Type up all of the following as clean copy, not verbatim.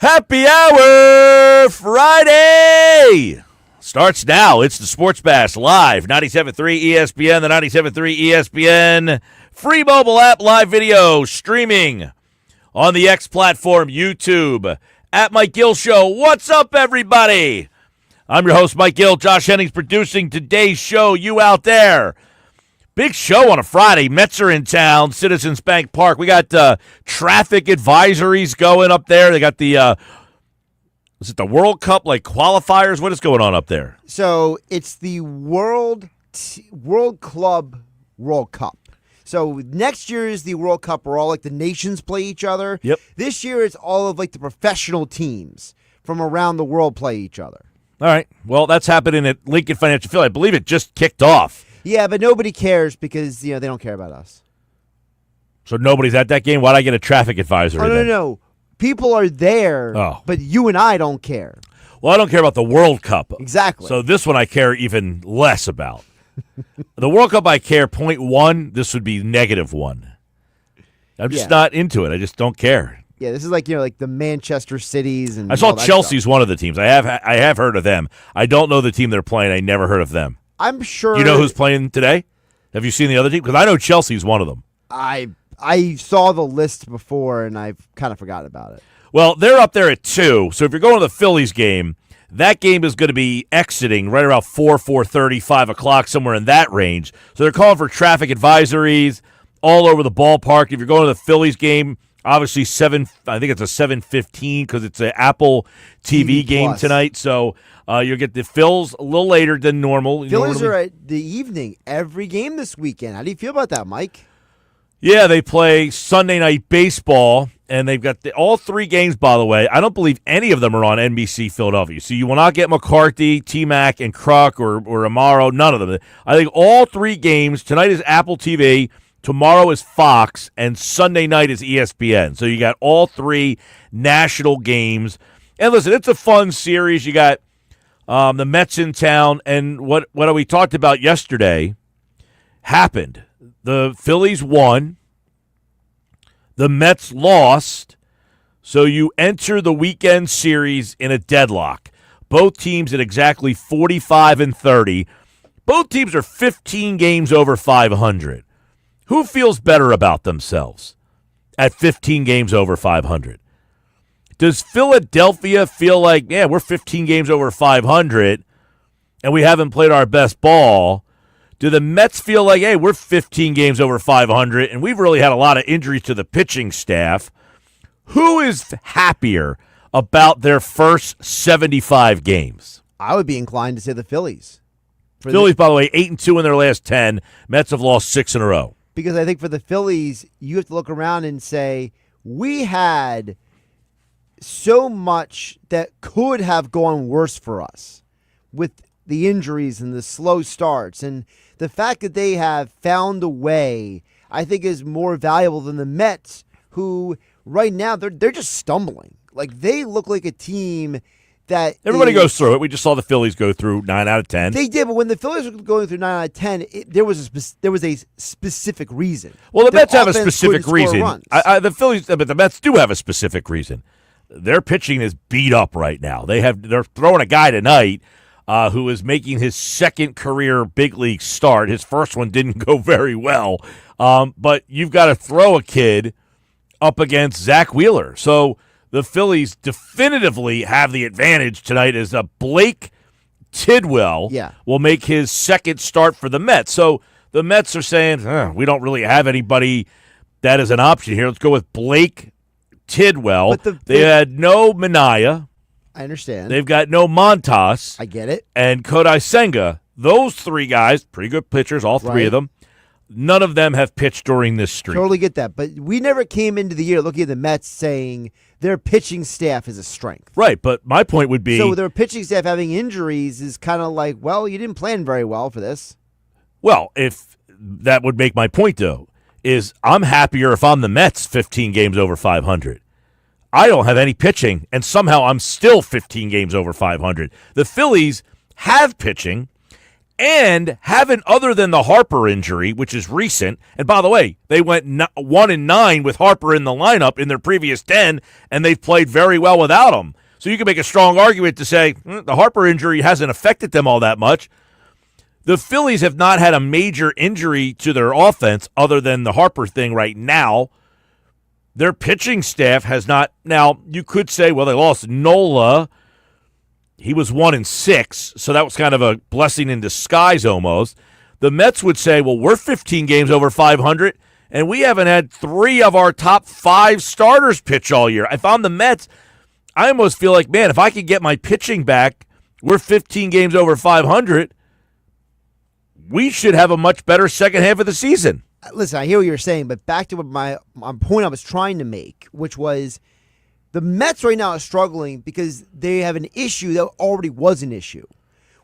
Happy Hour Friday starts now. It's the Sports Bash live, 97.3 ESPN, the 97.3 ESPN free mobile app, live video streaming on the X platform, YouTube, at Mike Gill Show. What's up, everybody? I'm your host, Mike Gill. Josh Hennings producing today's show. You out there. Big show on a Friday. Mets are in town, Citizens Bank Park. We got traffic advisories going up there. They got the, is it the World Cup, qualifiers? What is going on up there? So it's the World Club World Cup. So next year is the World Cup where all the nations play each other. Yep. This year it's all of the professional teams from around the world play each other. All right. Well, that's happening at Lincoln Financial Field. I believe it just kicked off. Yeah, but nobody cares because, they don't care about us. So nobody's at that game? Why'd I get a traffic advisory then? No. People are there, but you and I don't care. Well, I don't care about the World Cup. Exactly. So this one I care even less about. The World Cup I care 0.1. This would be -1. I'm just not into it. I just don't care. Yeah, this is like the Manchester Cities and I saw all that Chelsea's stuff. one of the teams. I have heard of them. I don't know the team they're playing. I never heard of them. I'm sure. You know who's playing today? Have you seen the other team? Because I know Chelsea's one of them. I saw the list before, and I've kind of forgot about it. Well, they're up there at 2. So if you're going to the Phillies game, that game is going to be exiting right around 4:30, 5 o'clock, somewhere in that range. So they're calling for traffic advisories all over the ballpark. If you're going to the Phillies game, obviously I think it's a 7:15 because it's an Apple TV game Plus tonight. So you'll get the Phils a little later than normal. Phillies are at the evening every game this weekend. How do you feel about that, Mike? Yeah, they play Sunday Night Baseball, and they've got all 3 games, by the way. I don't believe any of them are on NBC Philadelphia. So you will not get McCarthy, T-Mac, and Kruk or Amaro, none of them. I think all 3 games, tonight is Apple TV, tomorrow is Fox, and Sunday night is ESPN. So you got all 3 national games. And listen, it's a fun series. You got the Mets in town, and what we talked about yesterday happened. The Phillies won. The Mets lost. So you enter the weekend series in a deadlock. Both teams at exactly 45-30. Both teams are 15 games over 500. Who feels better about themselves at 15 games over 500? Does Philadelphia feel like, we're 15 games over 500 and we haven't played our best ball? Do the Mets feel like, we're 15 games over 500 and we've really had a lot of injuries to the pitching staff? Who is happier about their first 75 games? I would be inclined to say the Phillies. Phillies, by the way, 8-2 in their last 10. Mets have lost 6 in a row. Because I think for the Phillies, you have to look around and say, we had so much that could have gone worse for us with the injuries and the slow starts. And the fact that they have found a way, I think, is more valuable than the Mets, who right now, they're just stumbling. They look like a team that everybody goes through it. We just saw the Phillies go through 9 out of 10. They did, but when the Phillies were going through 9 out of 10, there was a specific reason. Well, the Their Mets have a offense specific couldn't score reason. runs. The Phillies, but the Mets do have a specific reason. Their pitching is beat up right now. They're throwing a guy tonight who is making his second career big league start. His first one didn't go very well, but you've got to throw a kid up against Zach Wheeler. So the Phillies definitively have the advantage tonight as Blake Tidwell will make his second start for the Mets. So the Mets are saying, we don't really have anybody that is an option here. Let's go with Blake Tidwell. They had no Minaya. I understand. They've got no Montas. I get it. And Kodai Senga. Those 3 guys, pretty good pitchers, all 3 of them. None of them have pitched during this streak. Totally get that. But we never came into the year looking at the Mets saying their pitching staff is a strength. Right, but my point would be... So their pitching staff having injuries is kind of like, well, you didn't plan very well for this. Well, if that would make my point, though, is I'm happier if I'm the Mets 15 games over 500. I don't have any pitching, and somehow I'm still 15 games over 500. The Phillies have pitching, And haven't, other than the Harper injury, which is recent, and by the way, they went 1-9 with Harper in the lineup in their previous 10, and they've played very well without him. So you can make a strong argument to say the Harper injury hasn't affected them all that much. The Phillies have not had a major injury to their offense other than the Harper thing right now. Their pitching staff has not. Now, you could say, well, they lost Nola. He was 1-6, so that was kind of a blessing in disguise almost. The Mets would say, well, we're 15 games over 500, and we haven't had 3 of our top 5 starters pitch all year. If I'm the Mets, I almost feel like, man, if I could get my pitching back, we're 15 games over 500. We should have a much better second half of the season. Listen, I hear what you're saying, but back to what my point I was trying to make, which was the Mets right now are struggling because they have an issue that already was an issue.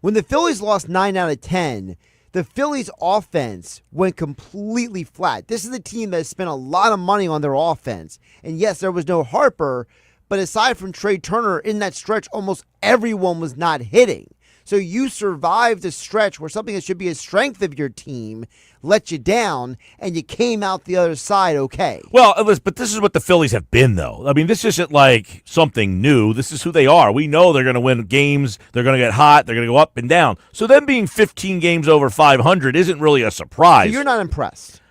When the Phillies lost 9 out of 10, the Phillies' offense went completely flat. This is a team that has spent a lot of money on their offense. And yes, there was no Harper, but aside from Trey Turner, in that stretch, almost everyone was not hitting. So you survived a stretch where something that should be a strength of your team let you down, and you came out the other side okay. Well, but this is what the Phillies have been, though. I mean, this isn't like something new. This is who they are. We know they're going to win games. They're going to get hot. They're going to go up and down. So them being 15 games over 500 isn't really a surprise. So you're not impressed?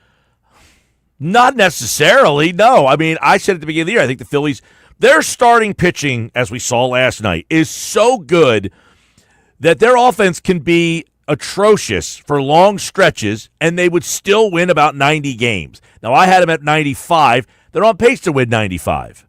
Not necessarily, no. I mean, I said at the beginning of the year, I think the Phillies, their starting pitching, as we saw last night, is so good that their offense can be atrocious for long stretches, and they would still win about 90 games. Now, I had them at 95. They're on pace to win 95.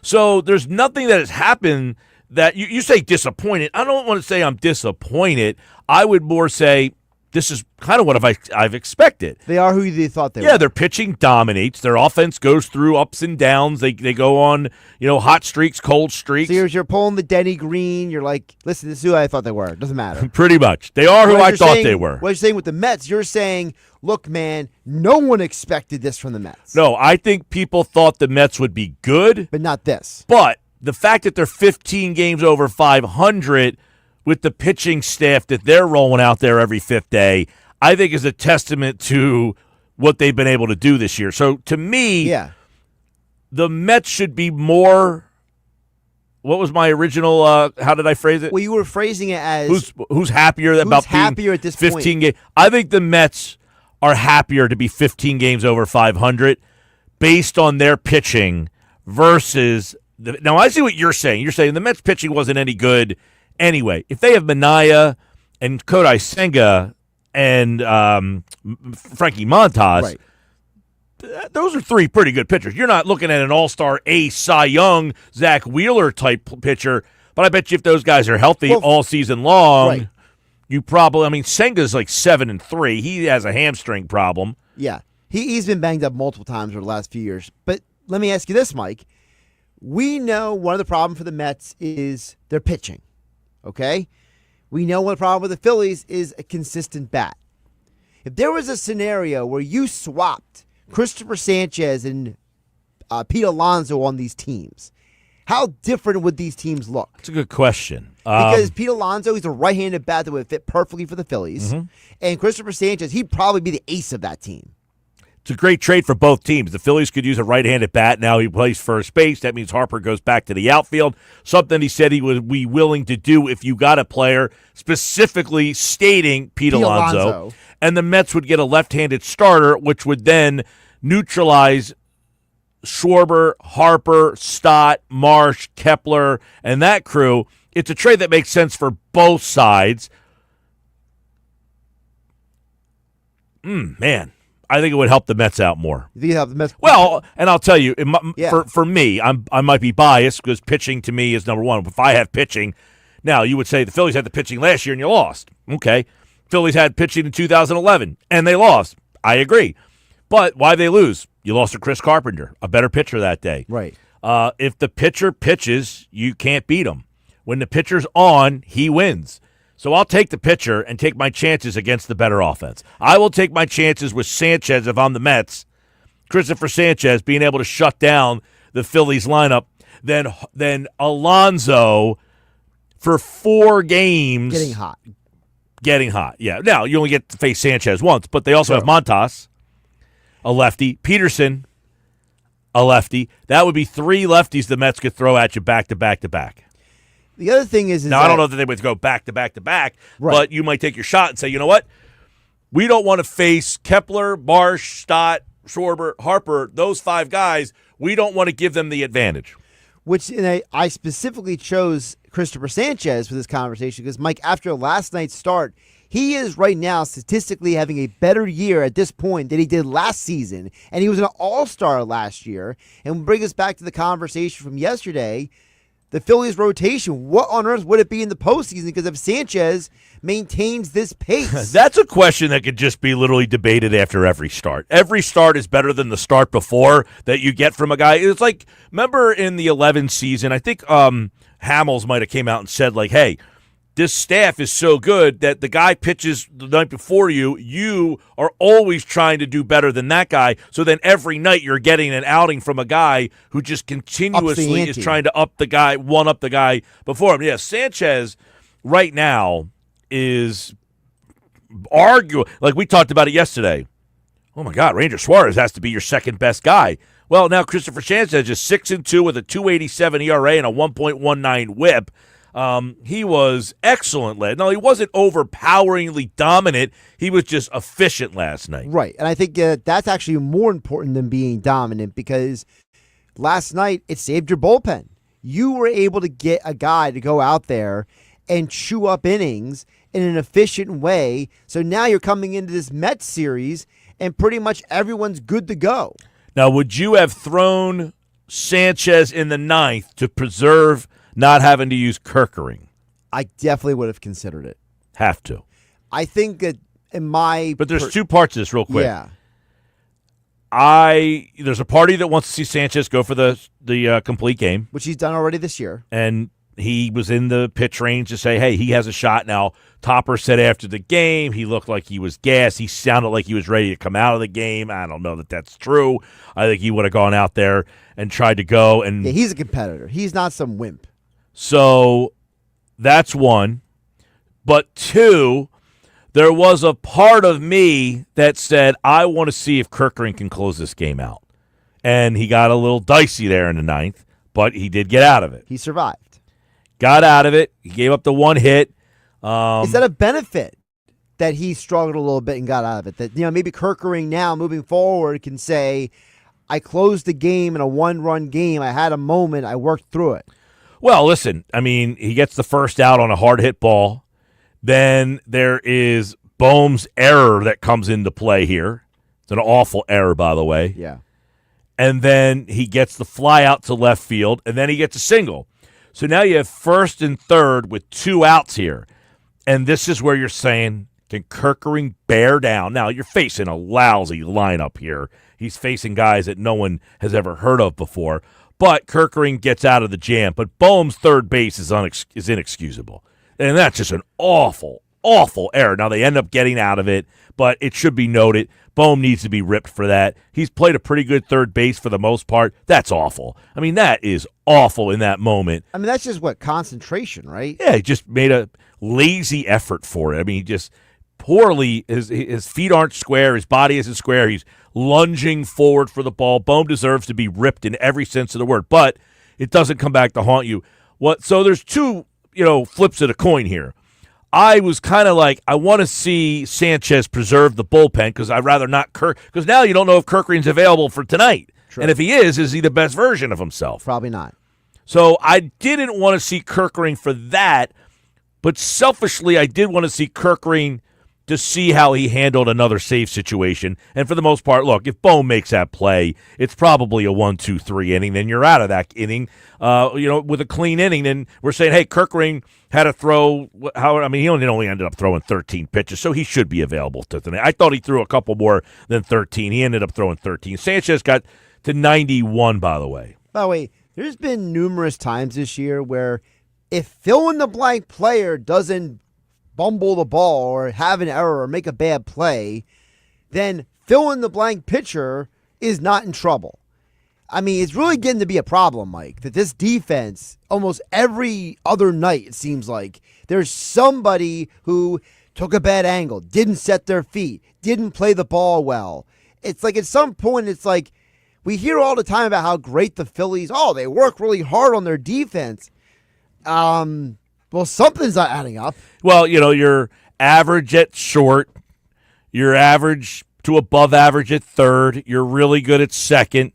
So there's nothing that has happened that you say disappointed. I don't want to say I'm disappointed. I would more say this is kind of what I've expected. They are who they thought they were. Yeah, their pitching dominates. Their offense goes through ups and downs. They go on, hot streaks, cold streaks. So you're pulling the Denny Green. You're like, listen, this is who I thought they were. It doesn't matter. Pretty much. They are who I thought they were. What you're saying with the Mets, you're saying, look, man, no one expected this from the Mets. No, I think people thought the Mets would be good. But not this. But the fact that they're 15 games over 500 with the pitching staff that they're rolling out there every fifth day, I think is a testament to what they've been able to do this year. So to me, the Mets should be more. What was my original? How did I phrase it? Well, you were phrasing it as who's happier about happier at this 15 games. I think the Mets are happier to be 15 games over 500 based on their pitching versus now. I see what you're saying. You're saying the Mets pitching wasn't any good. Anyway, if they have Minaya and Kodai Senga and Frankie Montas, right, those are 3 pretty good pitchers. You're not looking at an all-star ace, Cy Young, Zach Wheeler type pitcher, but I bet you if those guys are healthy all season long, right, you probably, Senga's like 7-3. He has a hamstring problem. Yeah. He's been banged up multiple times over the last few years. But let me ask you this, Mike. We know one of the problems for the Mets is their pitching. Okay? We know one problem with the Phillies is a consistent bat. If there was a scenario where you swapped Christopher Sanchez and Pete Alonso on these teams, how different would these teams look? That's a good question. Because Pete Alonso, he's a right-handed bat that would fit perfectly for the Phillies. Mm-hmm. And Christopher Sanchez, he'd probably be the ace of that team. It's a great trade for both teams. The Phillies could use a right-handed bat. Now he plays first base. That means Harper goes back to the outfield. Something he said he would be willing to do if you got a player, specifically stating Pete Alonso. And the Mets would get a left-handed starter, which would then neutralize Schwarber, Harper, Stott, Marsh, Kepler, and that crew. It's a trade that makes sense for both sides. Man. I think it would help the Mets out more. You think it help the Mets? Well, and I'll tell you, for me, I might be biased because pitching to me is number one. If I have pitching, now you would say the Phillies had the pitching last year and you lost. Okay. Phillies had pitching in 2011 and they lost. I agree. But why they lose? You lost to Chris Carpenter, a better pitcher that day. Right. If the pitcher pitches, you can't beat him. When the pitcher's on, he wins. So I'll take the pitcher and take my chances against the better offense. I will take my chances with Sanchez if I'm the Mets, Christopher Sanchez being able to shut down the Phillies lineup, than Alonso for 4 games. Getting hot. Getting hot, yeah. Now, you only get to face Sanchez once, but they also have Montas, a lefty, Peterson, a lefty. That would be 3 lefties the Mets could throw at you back to back to back. The other thing is now, I don't know that they would go back to back to back, but you might take your shot and say, you know what? We don't want to face Kepler, Marsh, Stott, Schwarber, Harper, those 5 guys. We don't want to give them the advantage. I specifically chose Christopher Sanchez for this conversation because, Mike, after last night's start, he is right now statistically having a better year at this point than he did last season, and he was an all-star last year. And bring us back to the conversation from yesterday, the Phillies rotation, what on earth would it be in the postseason? Because if Sanchez maintains this pace. That's a question that could just be literally debated after every start. Every start is better than the start before that you get from a guy. It's like, remember in the 11 season, I think Hamels might have came out and said, like, hey, this staff is so good that the guy pitches the night before you are always trying to do better than that guy. So then every night you're getting an outing from a guy who just continuously is trying to up the guy before him. Yeah, Sanchez right now is arguing, like we talked about it yesterday. Oh my God, Ranger Suarez has to be your second best guy. Well, now Christopher Sanchez is 6-2 with a 2.87 ERA and a 1.19 WHIP. He was excellent. No, he wasn't overpoweringly dominant. He was just efficient last night. Right, and I think that's actually more important than being dominant because last night it saved your bullpen. You were able to get a guy to go out there and chew up innings in an efficient way. So now you're coming into this Mets series and pretty much everyone's good to go. Now, would you have thrown Sanchez in the 9th to preserve not having to use Kerkering? I definitely would have considered it. Have to. I think that But there's 2 parts to this real quick. Yeah. There's a party that wants to see Sanchez go for the complete game. Which he's done already this year. And he was in the pitch range to say, hey, he has a shot now. Topper said after the game he looked like he was gassed. He sounded like he was ready to come out of the game. I don't know that that's true. I think he would have gone out there and tried to go. And yeah, he's a competitor. He's not some wimp. So that's 1. But 2, there was a part of me that said, I want to see if Kerkering can close this game out. And he got a little dicey there in the 9th, but he did get out of it. He survived. Got out of it. He gave up the 1 hit. Is that a benefit that he struggled a little bit and got out of it? That maybe Kerkering now moving forward can say, I closed the game in a 1-run game. I had a moment. I worked through it. Well, listen, I mean, he gets the first out on a hard hit ball. Then there is Bohm's error that comes into play here. It's an awful error, by the way. Yeah. And then he gets the fly out to left field, and then he gets a single. So now you have first and third with 2 outs here. And this is where you're saying, can Kerkering bear down? Now, you're facing a lousy lineup here. He's facing guys that no one has ever heard of before. But Kerkering gets out of the jam. But Bohm's third base is inexcusable. And that's just an awful, awful error. Now, they end up getting out of it, but it should be noted, Bohm needs to be ripped for that. He's played a pretty good third base for the most part. That's awful. I mean, that is awful in that moment. I mean, that's just concentration, right? Yeah, he just made a lazy effort for it. I mean, he just poorly, his feet aren't square, his body isn't square. He's lunging forward for the ball. Bohm deserves to be ripped in every sense of the word, but it doesn't come back to haunt you. So there's 2, flips of the coin here. I was kind of like, I want to see Sanchez preserve the bullpen because I'd rather not because now you don't know if Kerkering's available for tonight. True. And if he is he the best version of himself? Probably not. So I didn't want to see Kerkering for that, but selfishly I did want to see Kerkering to see how he handled another save situation. And for the most part, look, if Bohm makes that play, it's probably a 1-2-3 inning. Then you're out of that inning, with a clean inning. Then we're saying, hey, Kerkering had to throw. He only ended up throwing 13 pitches, so he should be available to tonight. I thought he threw a couple more than 13. He ended up throwing 13. Sanchez got to 91, by the way. By the way, there's been numerous times this year where if fill-in-the-blank player doesn't bumble the ball or have an error or make a bad play, then fill-in-the-blank pitcher is not in trouble. I mean, it's really getting to be a problem, Mike, that this defense, almost every other night, it seems like, there's somebody who took a bad angle, didn't set their feet, didn't play the ball well. It's like at some point, it's like we hear all the time about how great the Phillies, they work really hard on their defense. Well, something's not adding up. Well, you're average at short. You're average to above average at third. You're really good at second.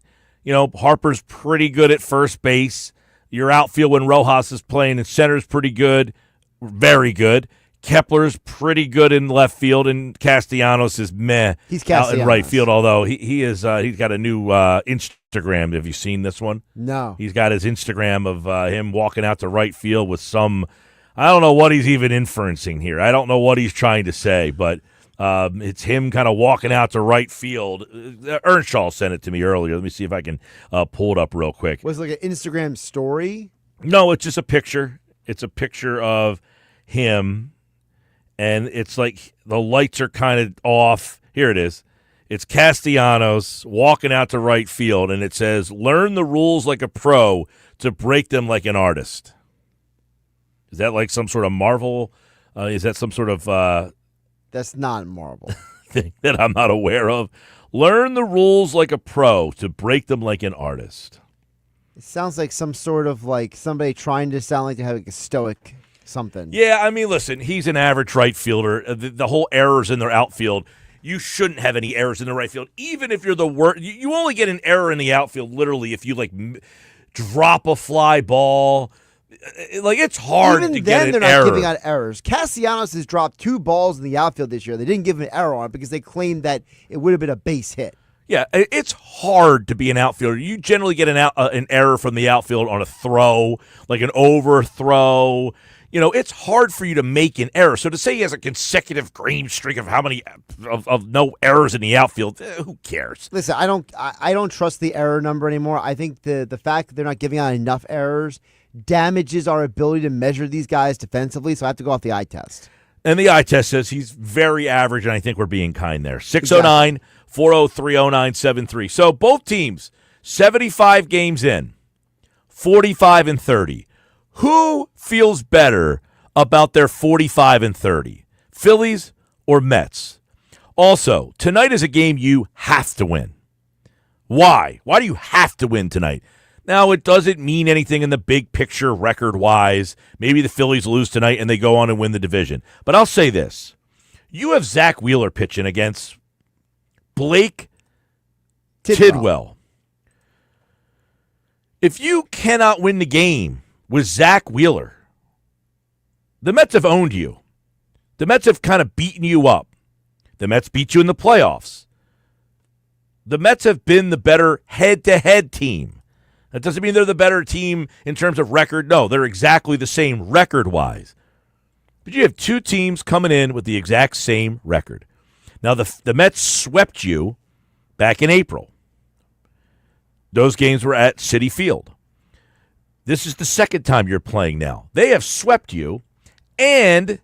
Harper's pretty good at first base. Your outfield when Rojas is playing in center is pretty good, very good. Kepler's pretty good in left field, and Castellanos is meh out in right field, although he's got a new Instagram. Have you seen this one? No. He's got his Instagram of him walking out to right field with some – I don't know what he's even inferencing here. I don't know what he's trying to say, but it's him kind of walking out to right field. Earnshaw sent it to me earlier. Let me see if I can pull it up real quick. Was it like an Instagram story? No, it's just a picture. It's a picture of him. And it's like the lights are kind of off. Here it is. It's Castellanos walking out to right field, and it says, "Learn the rules like a pro to break them like an artist." Is that like some sort of Marvel? Is that some sort of That's not Marvel. thing that I'm not aware of? Learn the rules like a pro to break them like an artist. It sounds like some sort of like somebody trying to sound like they have like a stoic something. Yeah, I mean, listen, he's an average right fielder. The whole errors in their outfield, you shouldn't have any errors in the right field. Even if you're the worst, you only get an error in the outfield literally if you like drop a fly ball. Like, it's hard Even to get an then, they're error. not giving out errors. Castellanos has dropped 2 balls in the outfield this year. They didn't give him an error on it because they claimed that it would have been a base hit. Yeah, it's hard to be an outfielder. You generally get an error from the outfield on a throw, like an overthrow. It's hard for you to make an error. So to say he has a consecutive green streak of how many of no errors in the outfield, who cares? Listen, I don't trust the error number anymore. I think the fact that they're not giving out enough errors damages our ability to measure these guys defensively. So I have to go off the eye test. And the eye test says he's very average, and I think we're being kind there. 609-403-0973. So both teams, 75 games in, 45-30. Who feels better about their 45-30? Phillies or Mets? Also, tonight is a game you have to win. Why? Why do you have to win tonight? Now, it doesn't mean anything in the big picture record-wise. Maybe the Phillies lose tonight and they go on and win the division. But I'll say this. You have Zach Wheeler pitching against Blake Tidwell. If you cannot win the game with Zach Wheeler, the Mets have owned you. The Mets have kind of beaten you up. The Mets beat you in the playoffs. The Mets have been the better head-to-head team. That doesn't mean they're the better team in terms of record. No, they're exactly the same record-wise. But you have 2 teams coming in with the exact same record. Now, the Mets swept you back in April. Those games were at Citi Field. This is the second time you're playing now. They have swept you, and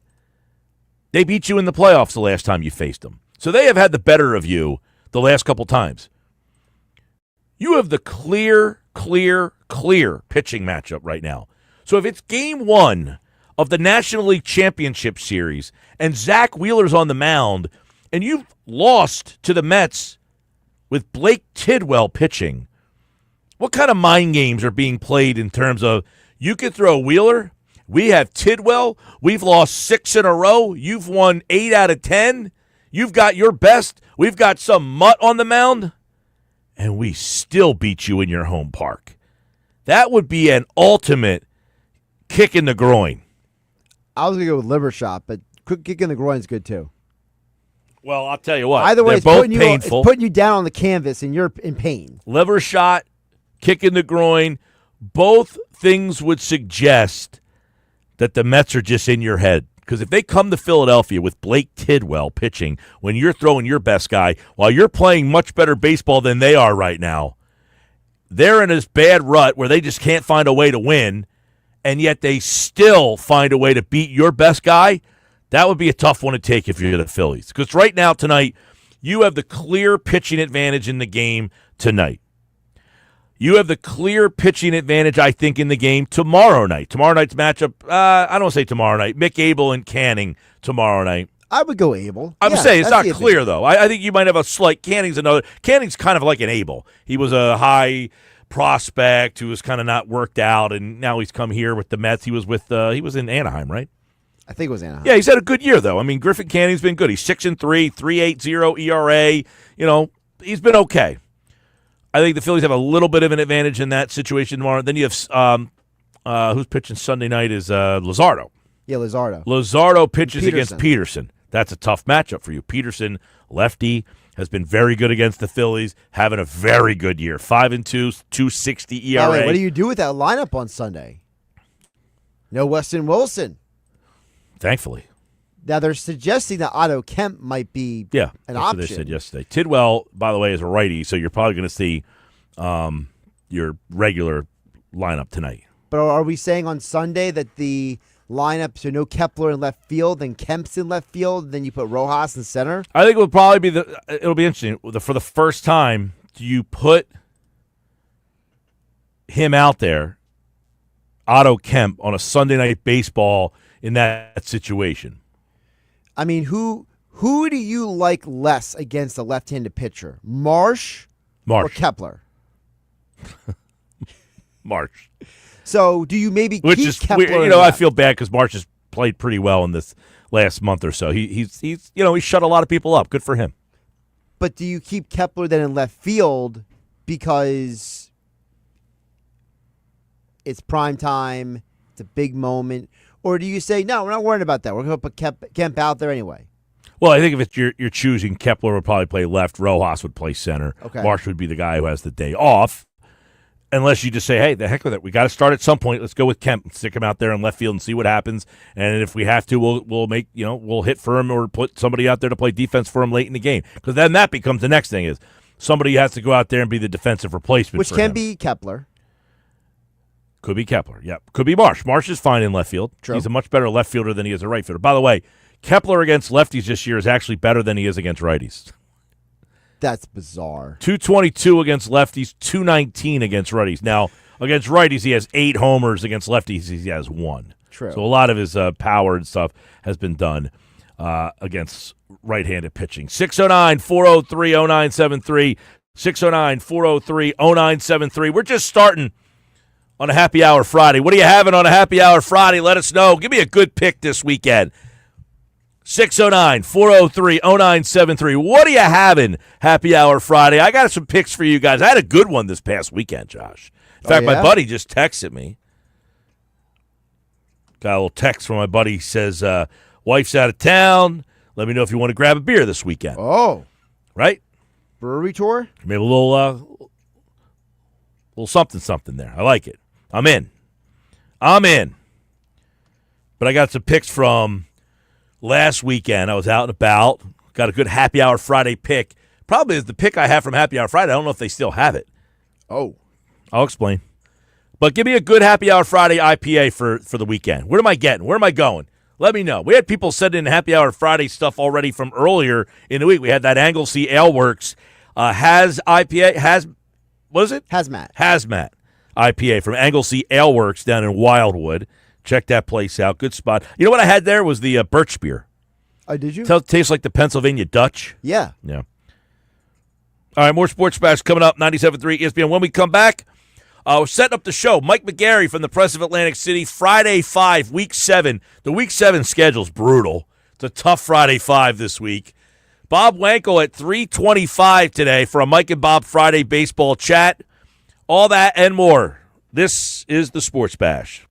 they beat you in the playoffs the last time you faced them. So they have had the better of you the last couple times. You have the clear pitching matchup right now. So if it's game 1 of the National League Championship Series and Zach Wheeler's on the mound and you've lost to the Mets with Blake Tidwell pitching, what kind of mind games are being played in terms of you can throw Wheeler, we have Tidwell, we've lost 6 in a row, you've won 8 out of 10, you've got your best, we've got some mutt on the mound, and we still beat you in your home park. That would be an ultimate kick in the groin. I was going to go with liver shot, but kick in the groin is good too. Well, I'll tell you what. Either way, they're it's both painful. It's putting you down on the canvas, and you're in pain. Liver shot, kick in the groin, both things would suggest that the Mets are just in your head. Because if they come to Philadelphia with Blake Tidwell pitching when you're throwing your best guy, while you're playing much better baseball than they are right now, they're in this bad rut where they just can't find a way to win, and yet they still find a way to beat your best guy, that would be a tough one to take if you're the Phillies. Because right now, tonight, you have the clear pitching advantage in the game tonight. You have the clear pitching advantage, I think, in the game tomorrow night. Tomorrow night's matchup, I don't say tomorrow night. Mick Abel and Canning tomorrow night. I would go Abel. I'm Yes, saying it's I not see it clear, being. though. I think you might have a slight. Canning's kind of like an Abel. He was a high prospect who was kind of not worked out, and now he's come here with the Mets. He was in Anaheim, right? I think it was Anaheim. Yeah, he's had a good year, though. I mean, Griffin Canning's been good. He's 6-3, 3.80 ERA. You know, he's been okay. I think the Phillies have a little bit of an advantage in that situation tomorrow. Then you have who's pitching Sunday night is Luzardo. Yeah, Luzardo. Luzardo pitches against Peterson. That's a tough matchup for you. Peterson, lefty, has been very good against the Phillies, having a very good year. 5-2, 2.60 ERA. By the way, what do you do with that lineup on Sunday? No Weston Wilson. Thankfully. Now they're suggesting that Otto Kemp might be an that's option. what they said yesterday. Tidwell, by the way, is a righty, so you're probably going to see your regular lineup tonight. But are we saying on Sunday that the lineup, so no Kepler in left field, then Kemp's in left field, then you put Rojas in center? I think it'll be interesting. For the first time, do you put him out there, Otto Kemp, on a Sunday night baseball in that situation? I mean, who do you like less against a left-handed pitcher? Marsh. Or Kepler? Marsh. So do you maybe Which keep is Kepler? weird. I feel bad because March has played pretty well in this last month or so. He's shut a lot of people up. Good for him. But do you keep Kepler then in left field because it's prime time, it's a big moment, or do you say no? We're not worried about that. We're going to put Kemp out there anyway. Well, I think if it's you're choosing, Kepler would probably play left. Rojas would play center. Okay. Marsh would be the guy who has the day off. Unless you just say, hey, the heck with it. We got to start at some point. Let's go with Kemp and stick him out there in left field and see what happens. And if we have to, we'll hit for him or put somebody out there to play defense for him late in the game. Because then that becomes the next thing is somebody has to go out there and be the defensive replacement. Which for can him. be Kepler. Could be Kepler. Yep. Could be Marsh. Marsh is fine in left field. True. He's a much better left fielder than he is a right fielder. By the way, Kepler against lefties this year is actually better than he is against righties. That's bizarre. 222 against lefties, 219 against righties. Now, against righties, he has 8 homers. Against lefties, he has 1. True. So a lot of his power and stuff has been done against right-handed pitching. 609-403-0973. 609-403-0973. We're just starting on a Happy Hour Friday. What are you having on a Happy Hour Friday? Let us know. Give me a good pick this weekend. 609-403-0973. What are you having Happy Hour Friday? I got some picks for you guys. I had a good one this past weekend, Josh. In fact, my buddy just texted me. Got a little text from my buddy. He says, wife's out of town. Let me know if you want to grab a beer this weekend. Oh. Right? Brewery tour? Maybe a little something there. I like it. I'm in. But I got some picks from last weekend. I was out and about. Got a good Happy Hour Friday pick. Probably is the pick I have from Happy Hour Friday. I don't know if they still have it. Oh. I'll explain. But give me a good Happy Hour Friday IPA for the weekend. What am I getting? Where am I going? Let me know. We had people send in Happy Hour Friday stuff already from earlier in the week. We had that Anglesey Ale Works what is it? Hazmat IPA from Anglesey Ale Works down in Wildwood. Check that place out. Good spot. You know what I had there was the birch beer. Oh, did you? Tastes like the Pennsylvania Dutch. Yeah. Yeah. All right, more Sports Bash coming up, 97.3 ESPN. When we come back, we're setting up the show. Mike McGarry from the Press of Atlantic City, Friday 5, Week 7. The Week 7 schedule's brutal. It's a tough Friday 5 this week. Bob Wankel at 3:25 today for a Mike and Bob Friday baseball chat. All that and more. This is the Sports Bash.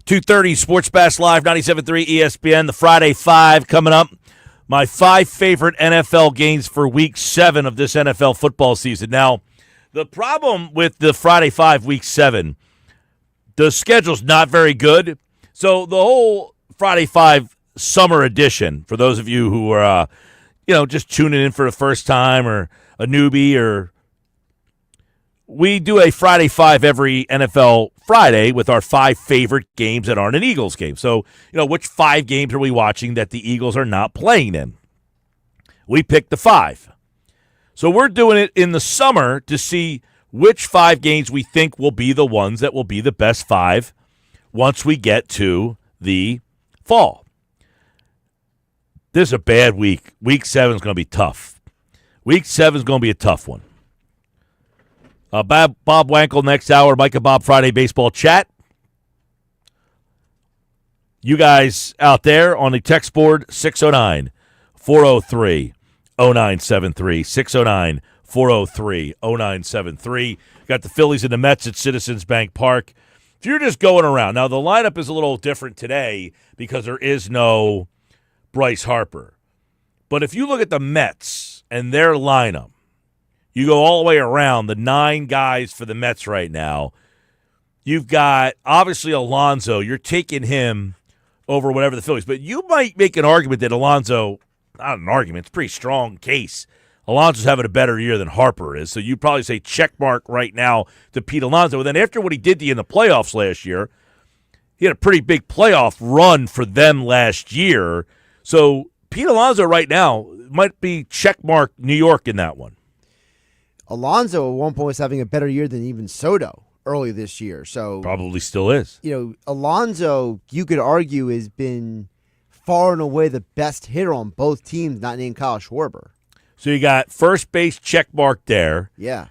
2:30 Sports Bash Live, 97.3 ESPN. The Friday Five coming up. My 5 favorite NFL games for Week 7 of this NFL football season. Now, the problem with the Friday Five Week 7, the schedule's not very good. So the whole Friday Five Summer Edition, for those of you who are, just tuning in for the first time or a newbie, or we do a Friday Five every NFL Friday with our 5 favorite games that aren't an Eagles game. So, which 5 games are we watching that the Eagles are not playing in? We picked the 5. So we're doing it in the summer to see which 5 games we think will be the ones that will be the best 5 once we get to the fall. This is a bad week. Week 7 is going to be tough. Week 7 is going to be a tough one. Bob Wankel next hour, Mike and Bob Friday Baseball Chat. You guys out there on the text board, 609-403-0973, 609-403-0973. Got the Phillies and the Mets at Citizens Bank Park. If you're just going around, now the lineup is a little different today because there is no Bryce Harper. But if you look at the Mets and their lineup, you go all the way around, the 9 guys for the Mets right now. You've got, obviously, Alonso. You're taking him over whatever the Phillies. But you might make an argument that Alonso, not an argument, it's a pretty strong case. Alonso's having a better year than Harper is. So you'd probably say check mark right now to Pete Alonso. And then after what he did to you in the playoffs last year, he had a pretty big playoff run for them last year. So Pete Alonso right now might be check mark New York in that one. Alonso at one point was having a better year than even Soto early this year. So probably still is. Alonso, you could argue, has been far and away the best hitter on both teams, not named Kyle Schwarber. So you got first base check mark there. Yeah.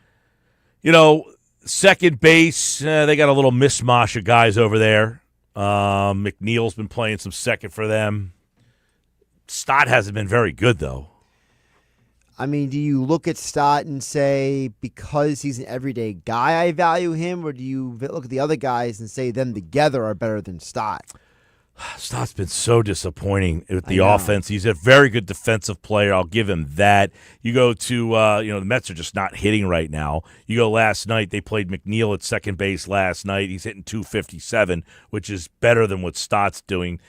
Second base, they got a little mishmash of guys over there. McNeil's been playing some second for them. Stott hasn't been very good, though. I mean, do you look at Stott and say, because he's an everyday guy, I value him? Or do you look at the other guys and say them together are better than Stott? Stott's been so disappointing with the offense. He's a very good defensive player. I'll give him that. You go to, the Mets are just not hitting right now. You go last night, they played McNeil at second base last night. He's hitting .257, which is better than what Stott's doing.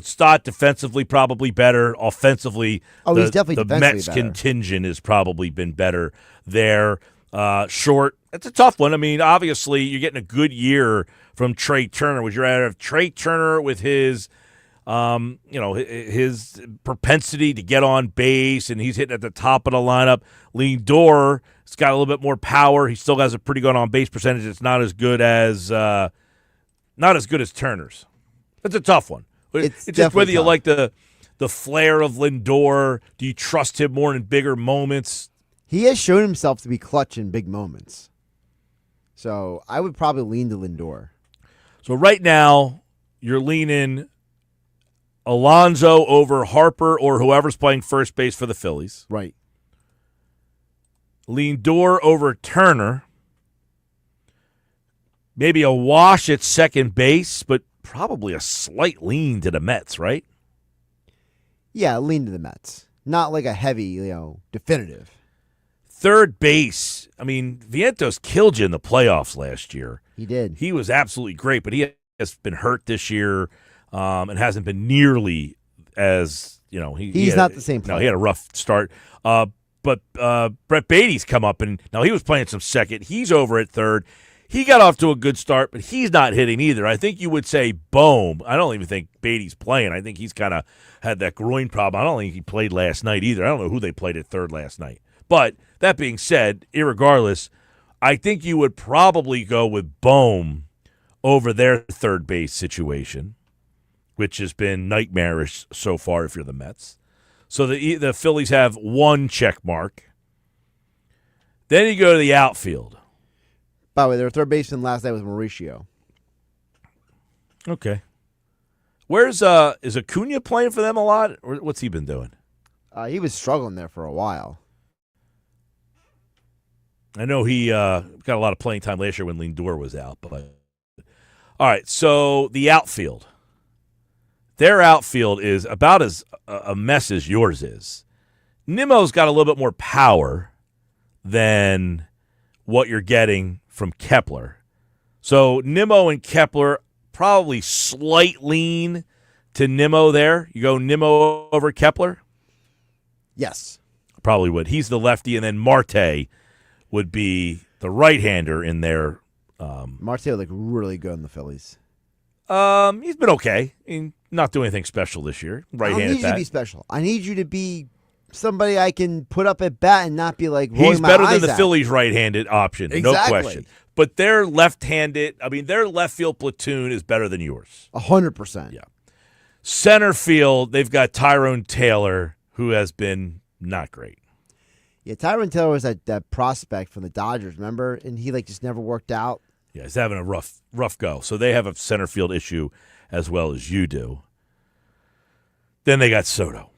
Stott defensively probably better. Offensively, he's definitely the Mets better. Contingent has probably been better there. Short, it's a tough one. I mean, obviously, you're getting a good year from Trey Turner. Would you rather have Trey Turner with his propensity to get on base, and he's hitting at the top of the lineup? Lindor has got a little bit more power. He still has a pretty good on base percentage. It's not as good as Turner's. It's a tough one. It's just whether you like the flair of Lindor. Do you trust him more in bigger moments? He has shown himself to be clutch in big moments. So I would probably lean to Lindor. So right now, you're leaning Alonso over Harper or whoever's playing first base for the Phillies. Right. Lindor over Turner. Maybe a wash at second base, but probably a slight lean to the Mets, right? Yeah, lean to the Mets. Not like a heavy, definitive. Third base, I mean, Vientos killed you in the playoffs last year. He did. He was absolutely great, but he has been hurt this year and hasn't been nearly as, He's not the same player. No, he had a rough start. But Brett Beatty's come up, and now he was playing some second. He's over at third. He got off to a good start, but he's not hitting either. I think you would say Bohm. I don't even think Beatty's playing. I think he's kind of had that groin problem. I don't think he played last night either. I don't know who they played at third last night. But that being said, irregardless, I think you would probably go with Bohm over their third base situation, which has been nightmarish so far if you're the Mets. So the Phillies have one check mark. Then you go to the outfield. By the way, their third baseman last night was Mauricio. Okay. Is Acuna playing for them a lot, or what's he been doing? He was struggling there for a while. I know he got a lot of playing time last year when Lindor was out, but All right, so the outfield. Their outfield is about as a mess as yours is. Nimmo's got a little bit more power than what you're getting from Kepler. So Nimmo and Kepler, probably slight lean to Nimmo there. You go Nimmo over Kepler? Yes. Probably would. He's the lefty, and then Marte would be the right-hander in there. Marte looked really good in the Phillies. He's been okay. I mean, not doing anything special this year. Right-handed I need you bat. to be special. I need you to be somebody I can put up at bat and not be like rolling He's my better eyes than the at. Phillies' right-handed option, no Exactly. question. But their left-handed, their left field platoon is better than yours. 100%. Yeah. Center field, they've got Tyrone Taylor, who has been not great. Yeah, Tyrone Taylor was that prospect from the Dodgers, remember? And he just never worked out. Yeah, he's having a rough go. So they have a center field issue as well as you do. Then they got Soto.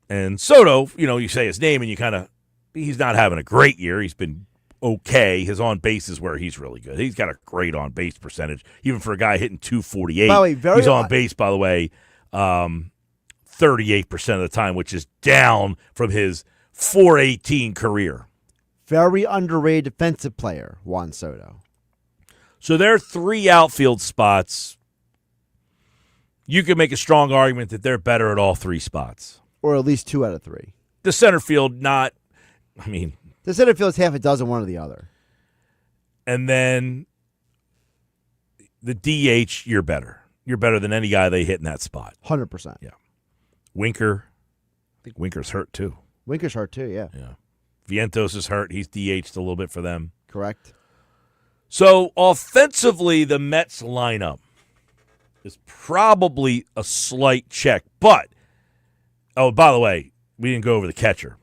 And Soto, you say his name and he's not having a great year. He's been okay. His on-base is where he's really good. He's got a great on-base percentage, even for a guy hitting 248. By the way, he's on base, by the way, 38% of the time, which is down from his 418 career. Very underrated defensive player, Juan Soto. So there are 3 outfield spots. You can make a strong argument that they're better at all 3 spots. Or at least 2 out of 3. The center field, the center field is half a dozen, one or the other. And then the DH, you're better. You're better than any guy they hit in that spot. 100%. Yeah. Winker, I think Winker's hurt too. Winker's hurt too, yeah. Yeah. Vientos is hurt. He's DH'd a little bit for them. Correct. So offensively, the Mets lineup is probably a slight check. But, by the way, we didn't go over the catcher.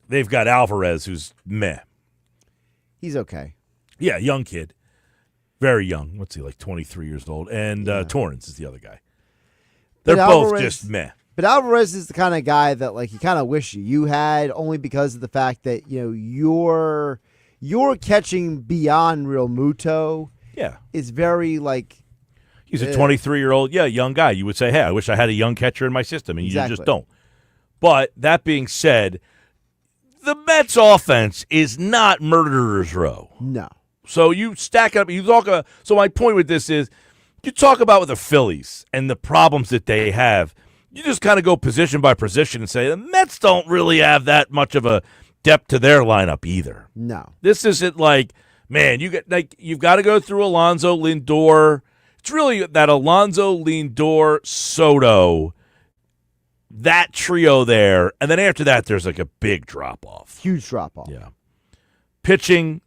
They've got Alvarez, who's meh. He's okay. Yeah, young kid. Very young. What's he, 23 years old? And Torrance is the other guy. They're both just meh. But Alvarez is the kind of guy that you kind of wish you had, only because of the fact that you're catching beyond Real Muto. Yeah, is very he's a 23-year-old, young guy. You would say, hey, I wish I had a young catcher in my system, and exactly. You just don't. But that being said, the Mets offense is not murderer's row. No. So you stack up. So my point with this is, you talk about with the Phillies and the problems that they have. You just kind of go position by position and say the Mets don't really have that much of a depth to their lineup either. No. This isn't you've got to go through Alonso, Lindor. It's really that Alonso, Lindor, Soto, that trio there, and then after that there's a big drop off. Huge drop off. Yeah. Pitching,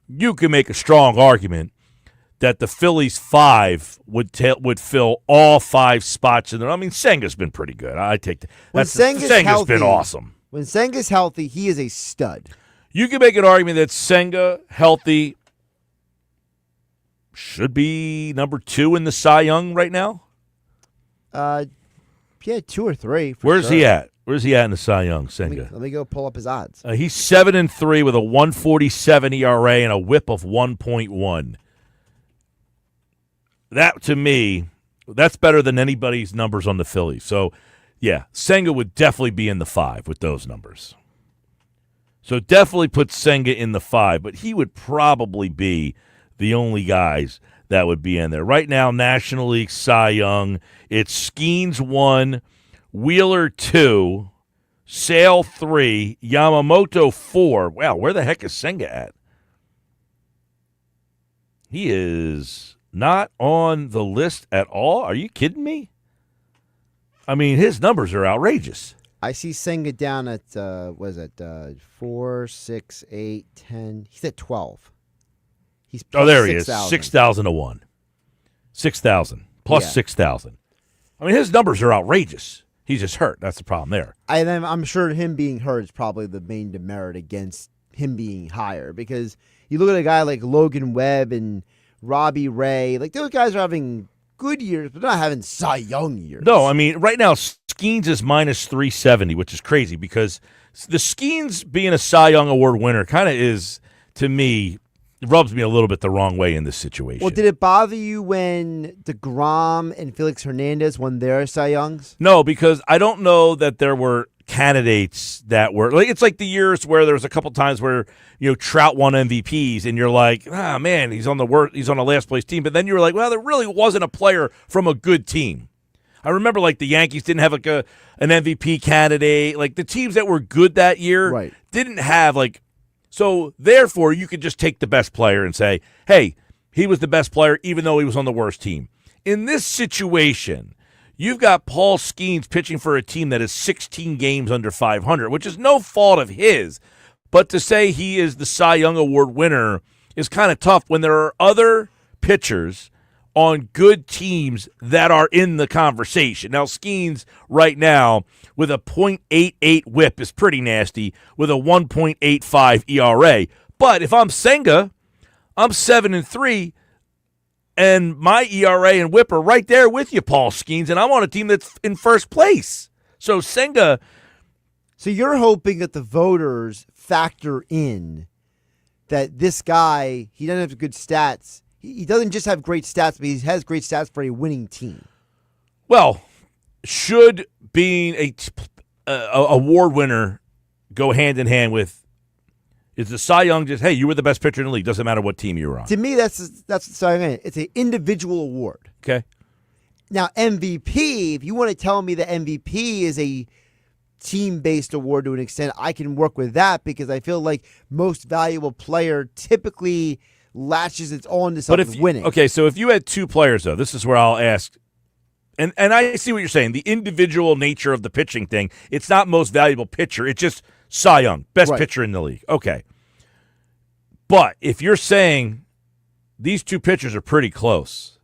you can make a strong argument that the Phillies 5 would fill all 5 spots in there. Senga's been pretty good. I take that. Senga's been awesome. When Senga's healthy, he is a stud. You can make an argument that Senga, healthy, should be number 2 in the Cy Young right now. Yeah, 2 or 3. Where's he at? Where's he at in the Cy Young, Senga? Let me go pull up his odds. He's 7-3 with a 1.47 ERA and a WHIP of 1.1. That, to me, that's better than anybody's numbers on the Phillies. So, yeah, Senga would definitely be in the 5 with those numbers. So definitely put Senga in the 5, but he would probably be the only guys that would be in there. Right now, National League Cy Young, it's Skeens 1, Wheeler 2, Sale 3, Yamamoto 4. Wow, where the heck is Senga at? He is not on the list at all? Are you kidding me? His numbers are outrageous. I see Senga down at, 4, 6, 8, 10. He's at 12. He's plus there he 6, is. 000. 6,000 to 1. 6,000 plus Yeah. 6,000. His numbers are outrageous. He's just hurt. That's the problem there. I'm sure him being hurt is probably the main demerit against him being higher, because you look at a guy like Logan Webb and Robbie Ray, those guys are having good years, but not having Cy Young years. No, right now, Skeens is minus 370, which is crazy because the Skeens being a Cy Young Award winner kind of is, to me, rubs me a little bit the wrong way in this situation. Well, did it bother you when DeGrom and Felix Hernandez won their Cy Youngs? No, because I don't know that there were candidates that were like, it's like the years where there was a couple times where Trout won MVPs and you're like, man, he's on the last place team, but then you were like, well, there really wasn't a player from a good team. I remember like the Yankees didn't have like an MVP candidate, like the teams that were good that year didn't have like, so therefore you could just take the best player and say, hey, he was the best player even though he was on the worst team. In this situation, you've got Paul Skeens pitching for a team that is 16 games under 500, which is no fault of his. But to say he is the Cy Young Award winner is kind of tough when there are other pitchers on good teams that are in the conversation. Now, Skeens right now with a .88 whip is pretty nasty with a 1.85 ERA. But if I'm Senga, I'm 7-3. And my ERA and whip are right there with you, Paul Skeens, and I'm on a team that's in first place. So Senga. So you're hoping that the voters factor in that this guy, he doesn't have good stats. He doesn't just have great stats, but he has great stats for a winning team. Well, should being a award winner go hand in hand with, is the Cy Young just, hey, you were the best pitcher in the league, doesn't matter what team you were on? To me, that's Cy Young. It's an individual award. Okay. Now, MVP, if you want to tell me that MVP is a team-based award to an extent, I can work with that because I feel like most valuable player typically latches its on to something winning. Okay, so if you had two players, though, this is where I'll ask, and I see what you're saying, the individual nature of the pitching thing, it's not most valuable pitcher, it's just Cy Young, best pitcher in the league. Okay. But if you're saying these two pitchers are pretty close,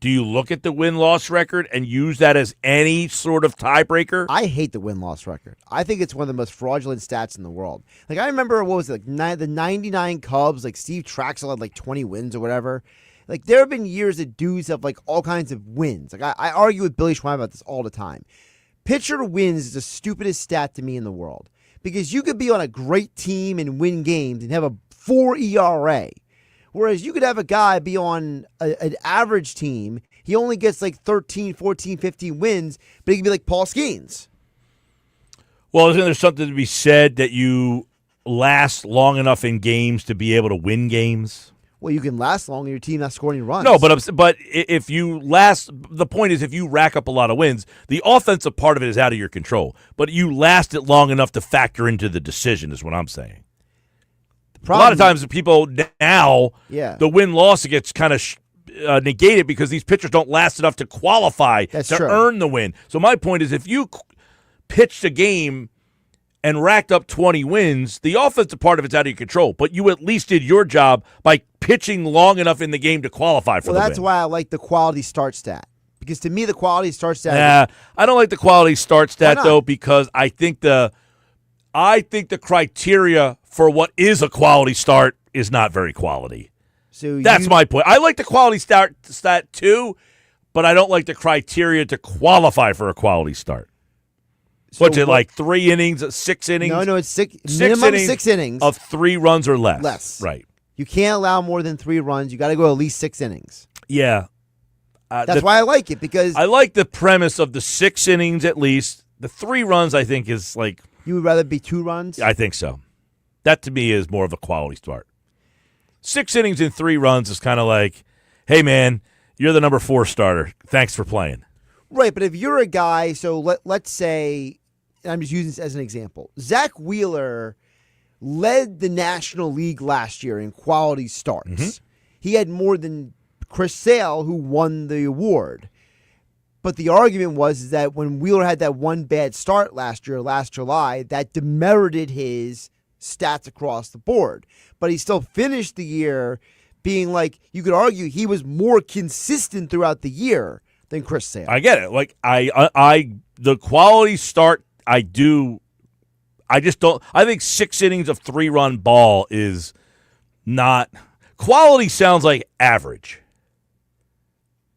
do you look at the win-loss record and use that as any sort of tiebreaker? I hate the win-loss record. I think it's one of the most fraudulent stats in the world. Like, I remember, what was it, like the 99 Cubs, like Steve Traxel had like 20 wins or whatever. Like, there have been years that dudes have like all kinds of wins. Like, I argue with Billy Schwein about this all the time. Pitcher wins is the stupidest stat to me in the world. Because you could be on a great team and win games and have a 4 ERA. Whereas you could have a guy be on an average team. He only gets like 13, 14, 15 wins, but he could be like Paul Skeens. Well, isn't there something to be said that you last long enough in games to be able to win games? Well, you can last long and your team not scoring any runs. No, but if you last, the point is if you rack up a lot of wins, the offensive part of it is out of your control. But you last it long enough to factor into the decision is what I'm saying. A lot of times people now, the win-loss gets kind of negated because these pitchers don't last enough to qualify earn the win. So my point is if you pitched a game and racked up 20 wins, the offensive part of it's out of your control. But you at least did your job by pitching long enough in the game to qualify for the win. Well, that's why I like the quality start stat. Because to me, the quality start stat... Yeah, I don't like the quality start stat, though, because I think the criteria for what is a quality start is not very quality. So that's my point. I like the quality start stat, too, but I don't like the criteria to qualify for a quality start. So what's it, like 3 innings, 6 innings? No, it's minimum 6 innings. Of 3 runs or less. Less. Right. You can't allow more than 3 runs. You got to go at least 6 innings. Yeah. That's why I like it, because... I like the premise of the 6 innings at least. The 3 runs, I think, is like... You would rather be 2 runs? I think so. That, to me, is more of a quality start. 6 innings and 3 runs is kind of like, hey, man, you're the number 4 starter. Thanks for playing. Right, but if you're a guy, so let's say... and I'm just using this as an example. Zach Wheeler led the National League last year in quality starts. Mm-hmm. He had more than Chris Sale, who won the award. But the argument was that when Wheeler had that one bad start last July, that demerited his stats across the board. But he still finished the year being like, you could argue he was more consistent throughout the year than Chris Sale. I get it. Like, the quality start, I just don't. I think 6 innings of 3-run ball is not quality. Sounds like average.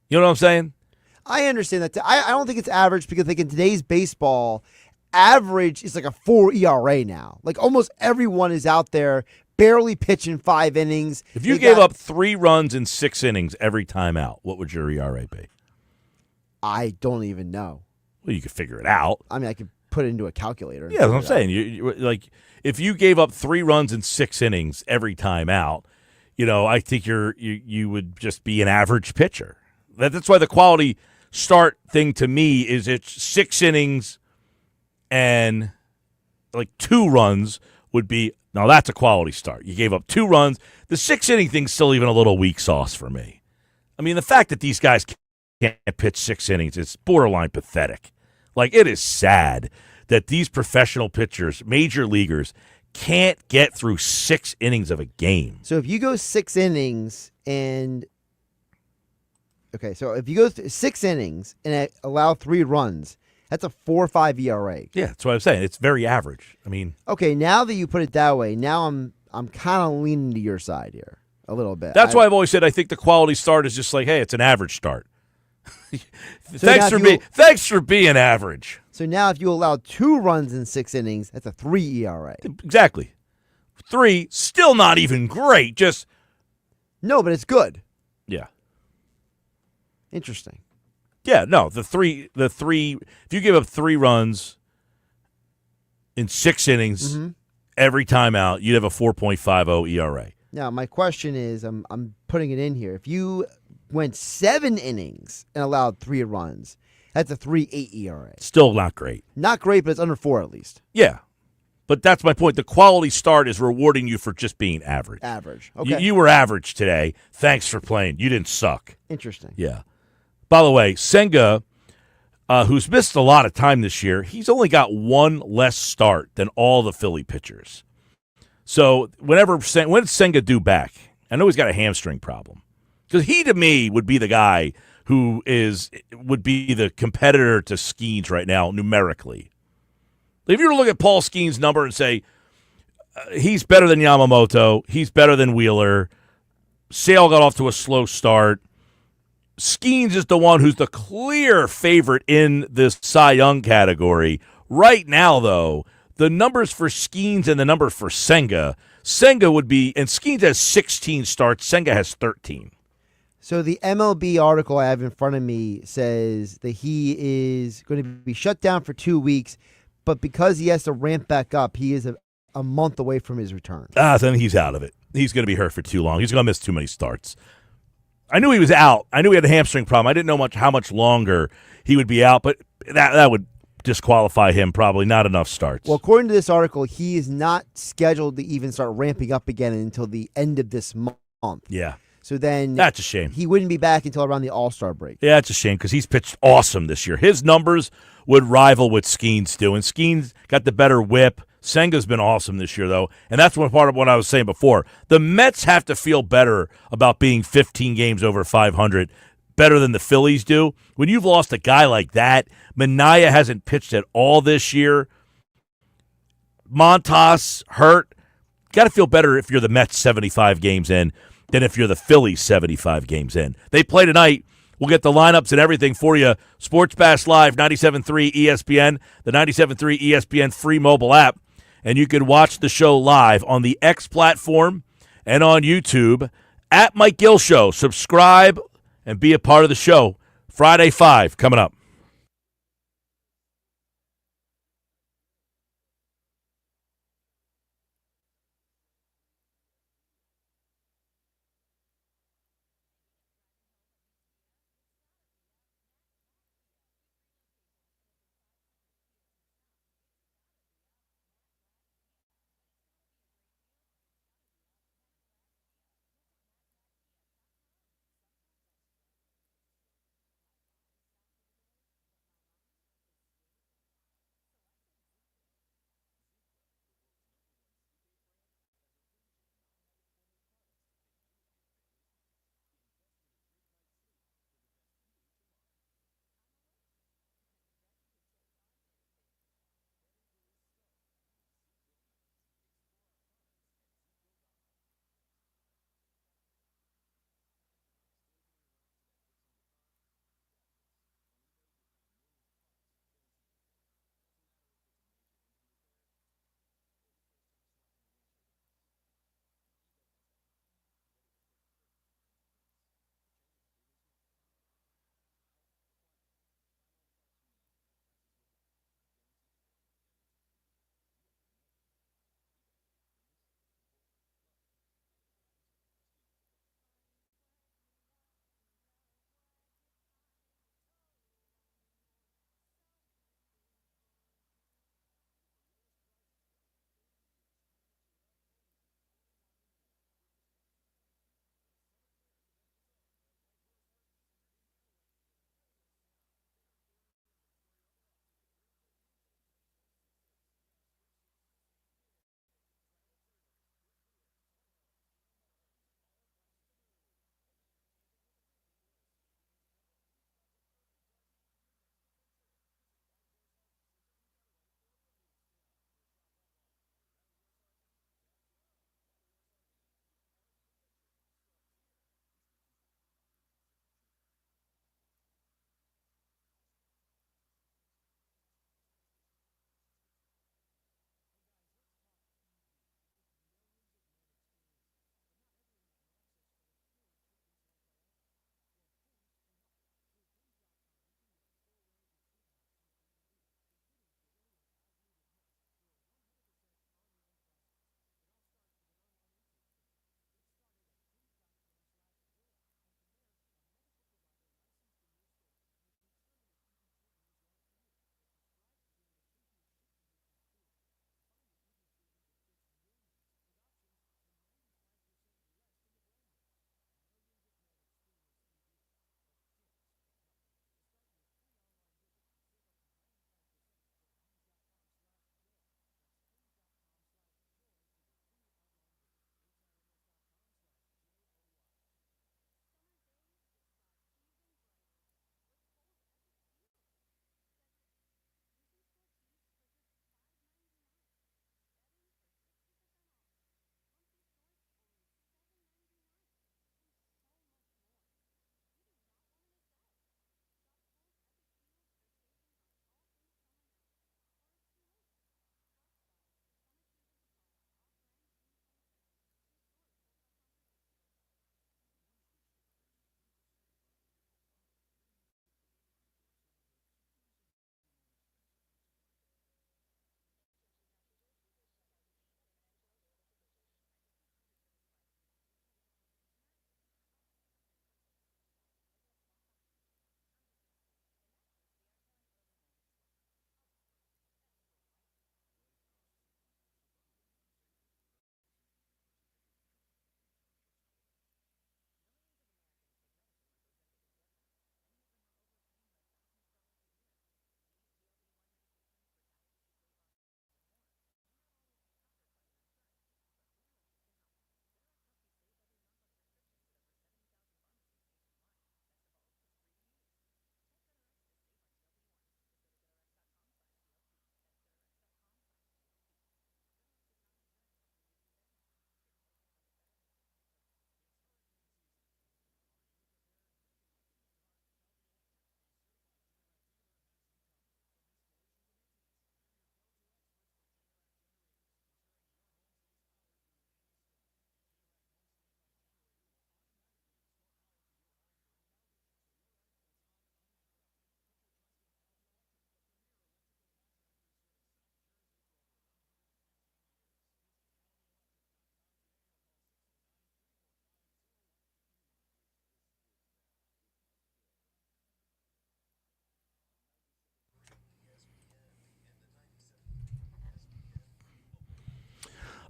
You know what I'm saying? I understand that. I don't think it's average because, like, in today's baseball, average is like a 4 ERA now. Like, almost everyone is out there barely pitching 5 innings. If you gave up 3 runs in 6 innings every time out, what would your ERA be? I don't even know. Well, you could figure it out. I mean, I could put it into a calculator. Yeah, that's what I'm saying. You like if you gave up 3 runs in 6 innings every time out, I think you would just be an average pitcher. That's why the quality start thing to me is it's 6 innings and like 2 runs would be now that's a quality start. You gave up 2 runs. The 6-inning thing's still even a little weak sauce for me. I mean, the fact that these guys can't pitch 6 innings is borderline pathetic. Like, it is sad that these professional pitchers, major leaguers, can't get through 6 innings of a game. So if you go 6 innings so if you go 6 innings and allow 3 runs, that's a 4.5 ERA. Yeah, that's what I'm saying. It's very average. I mean, okay, now that you put it that way, now I'm kind of leaning to your side here a little bit. That's why I've always said I think the quality start is just like, hey, it's an average start. Thanks for being average. So now if you allow 2 runs in 6 innings, that's a 3 ERA. Exactly. 3, still not even great. Just no, but it's good. Yeah. Interesting. Yeah, no, the three. If you give up 3 runs in 6 innings every time out, you'd have a 4.50 ERA. Now, my question is, I'm putting it in here. If you went 7 innings and allowed 3 runs, that's a 3.8 ERA. Still not great. Not great, but it's under 4 at least. Yeah, but that's my point. The quality start is rewarding you for just being average. Average. Okay. You were average today. Thanks for playing. You didn't suck. Interesting. Yeah. By the way, Senga, who's missed a lot of time this year, he's only got 1 less start than all the Philly pitchers. So when did Senga due back? I know he's got a hamstring problem. Because he, to me, would be the guy who would be the competitor to Skeens right now numerically. If you were to look at Paul Skeens' number and say, he's better than Yamamoto, he's better than Wheeler, Sale got off to a slow start, Skeens is the one who's the clear favorite in this Cy Young category. Right now, though, the numbers for Skeens and the number for Senga would be, and Skeens has 16 starts, Senga has 13. So the MLB article I have in front of me says that he is going to be shut down for 2 weeks, but because he has to ramp back up, he is a month away from his return. Then he's out of it. He's going to be hurt for too long. He's going to miss too many starts. I knew he was out. I knew he had a hamstring problem. I didn't know how much longer he would be out, but that would disqualify him, probably not enough starts. Well, according to this article, he is not scheduled to even start ramping up again until the end of this month. Yeah. So then that's a shame. He wouldn't be back until around the All-Star break. Yeah, that's a shame because he's pitched awesome this year. His numbers would rival what Skeens do, and Skeens got the better whip. Senga's been awesome this year, though, and that's one part of what I was saying before. The Mets have to feel better about being 15 games over 500, better than the Phillies do. When you've lost a guy like that, Minaya hasn't pitched at all this year. Montas hurt. Got to feel better if you're the Mets 75 games in than if you're the Phillies 75 games in. They play tonight. We'll get the lineups and everything for you. Sports Bash Live, 97.3 ESPN, the 97.3 ESPN free mobile app. And you can watch the show live on the X platform and on YouTube at Mike Gill Show. Subscribe and be a part of the show. Friday 5 coming up.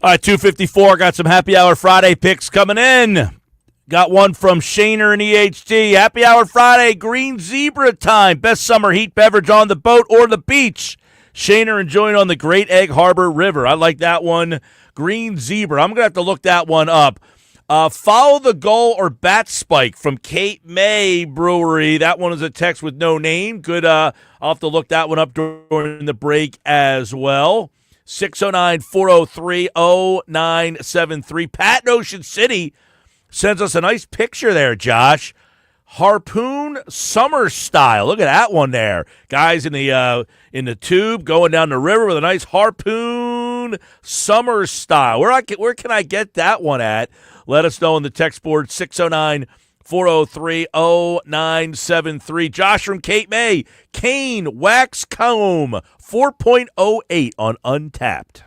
All right, 254. Got some happy hour Friday picks coming in. Got one from Shaner and EHD. Happy hour Friday, green zebra time. Best summer heat beverage on the boat or the beach. Shaner enjoying on the Great Egg Harbor River. I like that one. Green zebra. I'm going to have to look that one up. Follow the goal or bat spike from Cape May Brewery. That one is a text with no name. Good. I'll have to look that one up during the break as well. 609-403-0973. Pat in Ocean City sends us a nice picture there, Josh. Harpoon summer style. Look at that one there. Guys in the tube going down the river with a nice harpoon summer style. Where can I get that one at? Let us know on the text board 609-403-0973. Josh from Cape May. Kane Wax Comb 4.08 on Untapped.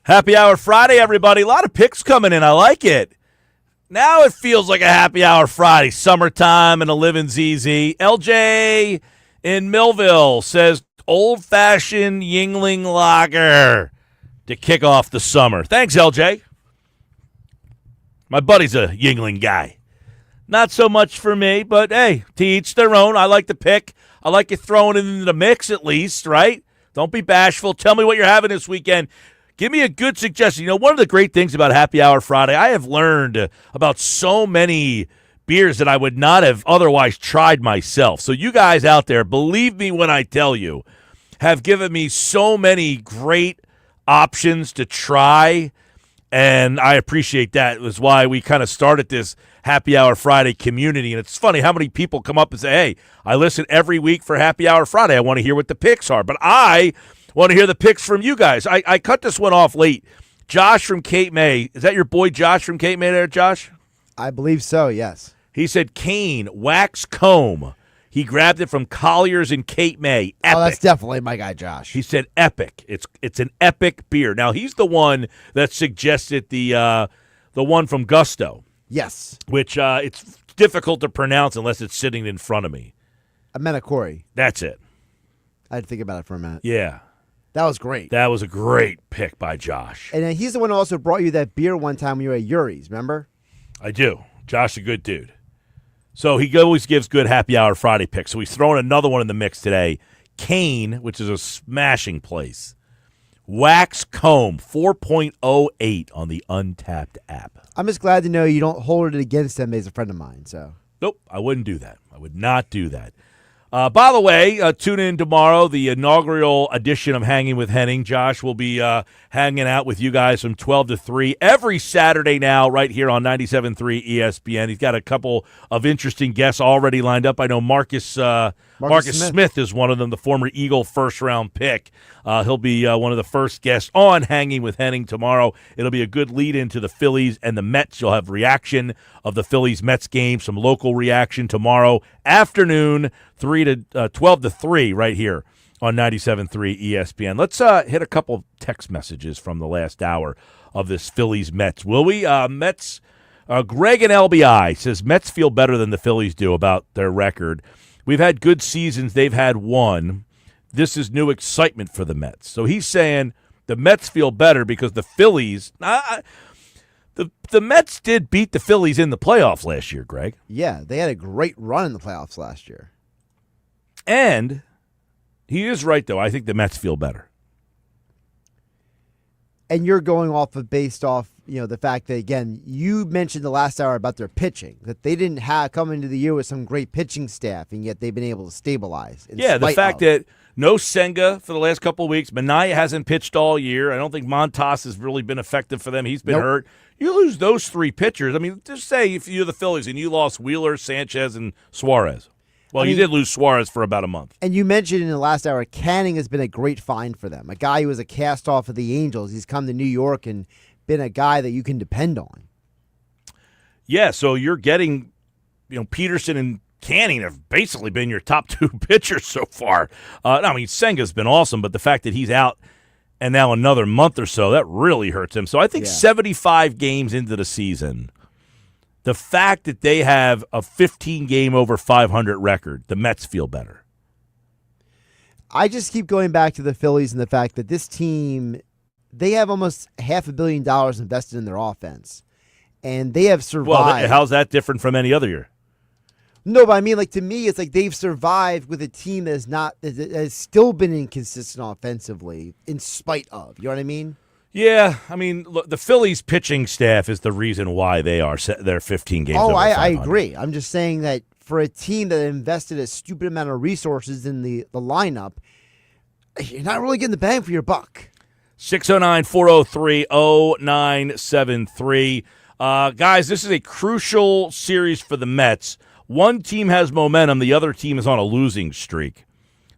Happy Hour Friday, everybody. A lot of picks coming in. I like it. Now it feels like a Happy Hour Friday. Summertime and a living ZZ. LJ in Millville says old-fashioned Yingling lager to kick off the summer. Thanks, LJ. My buddy's a Yingling guy. Not so much for me, but hey, to each their own. I like the pick. I like you throwing it into the mix at least, right? Don't be bashful. Tell me what you're having this weekend. Give me a good suggestion. You know, one of the great things about Happy Hour Friday, I have learned about so many beers that I would not have otherwise tried myself. So you guys out there, believe me when I tell you, have given me so many great options to try, and I appreciate that. It was why we kind of started this Happy Hour Friday community. And it's funny how many people come up and say, hey, I listen every week for Happy Hour Friday. I want to hear what the picks are. But I want to hear the picks from you guys. I cut this one off late. Josh from Cape May. Is that your boy Josh from Cape May there, Josh? I believe so, yes. He said Kane Wax Comb. He grabbed it from Collier's in Cape May. Epic. Oh, that's definitely my guy, Josh. He said epic. It's an epic beer. Now, he's the one that suggested the one from Gusto. Yes. Which it's difficult to pronounce unless it's sitting in front of me. Amenakori. That's it. I had to think about it for a minute. Yeah. That was great. That was a great pick by Josh. And he's the one who also brought you that beer one time when you were at Yuri's, remember? I do. Josh, a good dude. So he always gives good Happy Hour Friday picks. So he's throwing another one in the mix today. Kane, which is a smashing place. Wax Comb, 4.08 on the Untapped app. I'm just glad to know you don't hold it against him as a friend of mine. So Nope, I wouldn't do that. I would not do that. By the way, tune in tomorrow, the inaugural edition of Hanging with Henning. Josh will be hanging out with you guys from 12 to 3 every Saturday now right here on 97.3 ESPN. He's got a couple of interesting guests already lined up. I know Marcus Smith is one of them, the former Eagle first-round pick. He'll be one of the first guests on Hanging with Henning tomorrow. It'll be a good lead-in to the Phillies and the Mets. You'll have reaction of the Phillies-Mets game, some local reaction tomorrow afternoon, 12 to 3 right here on 97.3 ESPN. Let's hit a couple text messages from the last hour of this Phillies-Mets. Will we? Mets. Greg and LBI says, Mets feel better than the Phillies do about their record. We've had good seasons. They've had one. This is new excitement for the Mets. So he's saying the Mets feel better because the Phillies the Mets did beat the Phillies in the playoffs last year, Greg. yeah, they had a great run in the playoffs last year. And he is right, though. I think the Mets feel better. And you're going based off, the fact that, again, you mentioned the last hour about their pitching, that they didn't come into the year with some great pitching staff, and yet they've been able to stabilize. Yeah, the fact that no Senga for the last couple of weeks. Minaya hasn't pitched all year. I don't think Montas has really been effective for them. He's been hurt. You lose those three pitchers. I mean, just say if you're the Phillies and you lost Wheeler, Sanchez, and Suarez. Well, you did lose Suarez for about a month. And you mentioned in the last hour, Canning has been a great find for them. A guy who was a cast-off of the Angels. He's come to New York and been a guy that you can depend on. Yeah, so you're getting, Peterson and Canning have basically been your top two pitchers so far. Senga's been awesome, but the fact that he's out and now another month or so, that really hurts him. So I think 75 games into the season, the fact that they have a 15-game over 500 record, the Mets feel better. I just keep going back to the Phillies and the fact that this team, they have almost $500 million invested in their offense, and they have survived. Well, how's that different from any other year? No, but I mean, to me, it's like they've survived with a team that has still been inconsistent offensively in spite of. You know what I mean? Yeah, look, the Phillies pitching staff is the reason why they're 15 games over 500. I agree. I'm just saying that for a team that invested a stupid amount of resources in the lineup, you're not really getting the bang for your buck. 609-403-0973. Guys, this is a crucial series for the Mets. One team has momentum. The other team is on a losing streak.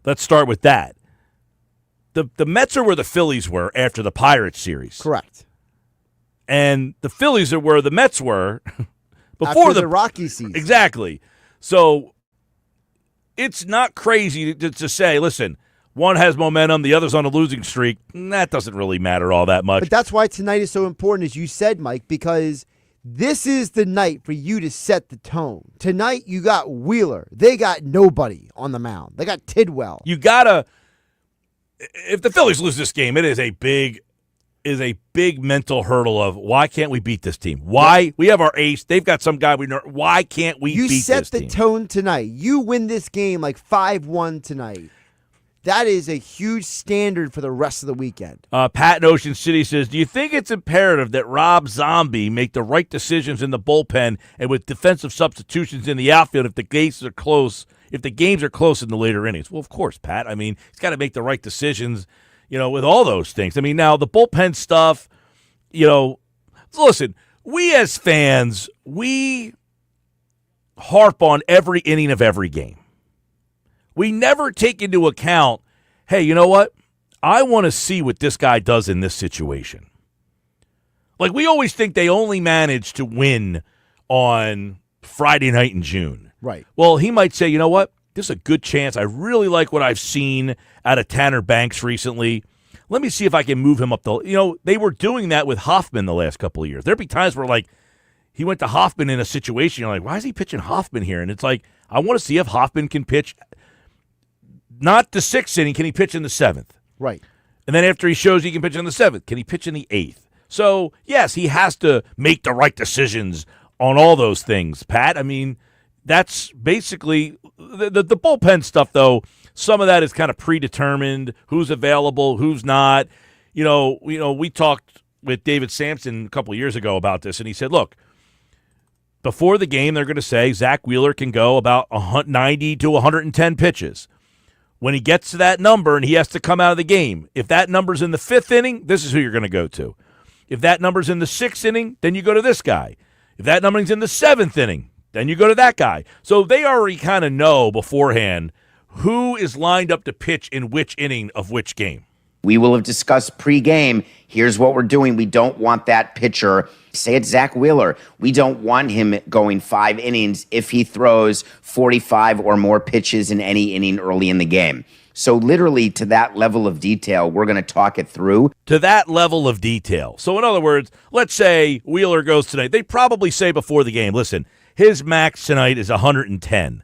Let's start with that. The Mets are where the Phillies were after the Pirates series. Correct. And the Phillies are where the Mets were before after the Rocky season. Exactly. So it's not crazy to say, listen, One has momentum, the other's on a losing streak. That doesn't really matter all that much. But that's why tonight is so important, as you said, Mike, because this is the night for you to set the tone. Tonight, you got Wheeler. They got nobody on the mound. They got Tidwell. You gotta. If the Phillies lose this game, it is a big mental hurdle of why can't we beat this team? Why we have our ace? They've got some guy we know. Why can't we beat this team? You set the tone tonight. You win this game like 5-1 tonight. That is a huge standard for the rest of the weekend. Pat in Ocean City says, do you think it's imperative that Rob Zombie make the right decisions in the bullpen and with defensive substitutions in the outfield if the games are close in the later innings? Well, of course, Pat. I mean, he's got to make the right decisions, with all those things. I mean, now the bullpen stuff, listen, we as fans, we harp on every inning of every game. We never take into account, hey, you know what? I want to see what this guy does in this situation. Like, we always think they only manage to win on Friday night in June. Right. Well, he might say, you know what? This is a good chance. I really like what I've seen out of Tanner Banks recently. Let me see if I can move him up they were doing that with Hoffman the last couple of years. There'd be times where, like, he went to Hoffman in a situation, you're like, why is he pitching Hoffman here? And it's like, I want to see if Hoffman can pitch not the 6th inning, can he pitch in the 7th? Right. And then after he shows he can pitch in the 7th, can he pitch in the 8th? So, yes, he has to make the right decisions on all those things, Pat. I mean, that's basically the bullpen stuff, though. Some of that is kind of predetermined, who's available, who's not. We talked with David Sampson a couple of years ago about this, and he said, look, before the game, they're going to say Zach Wheeler can go about 90 to 110 pitches. When he gets to that number and he has to come out of the game, if that number's in the 5th inning, this is who you're going to go to. If that number's in the 6th inning, then you go to this guy. If that number's in the 7th inning, then you go to that guy. So they already kind of know beforehand who is lined up to pitch in which inning of which game. We will have discussed pregame. Here's what we're doing. We don't want that pitcher, say it's Zach Wheeler. We don't want him going 5 innings if he throws 45 or more pitches in any inning early in the game. So literally to that level of detail, we're going to talk it through. To that level of detail. So in other words, let's say Wheeler goes tonight. They probably say before the game, listen, his max tonight is 110.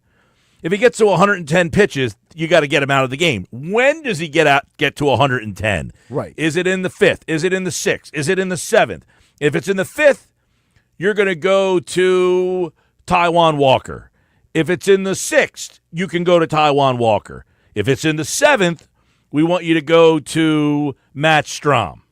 If he gets to 110 pitches, you got to get him out of the game. When does he get to 110? Right. Is it in the 5th? Is it in the 6th? Is it in the 7th? If it's in the 5th, you're going to go to Taijuan Walker. If it's in the 6th, you can go to Taijuan Walker. If it's in the 7th, we want you to go to Matt Strahm.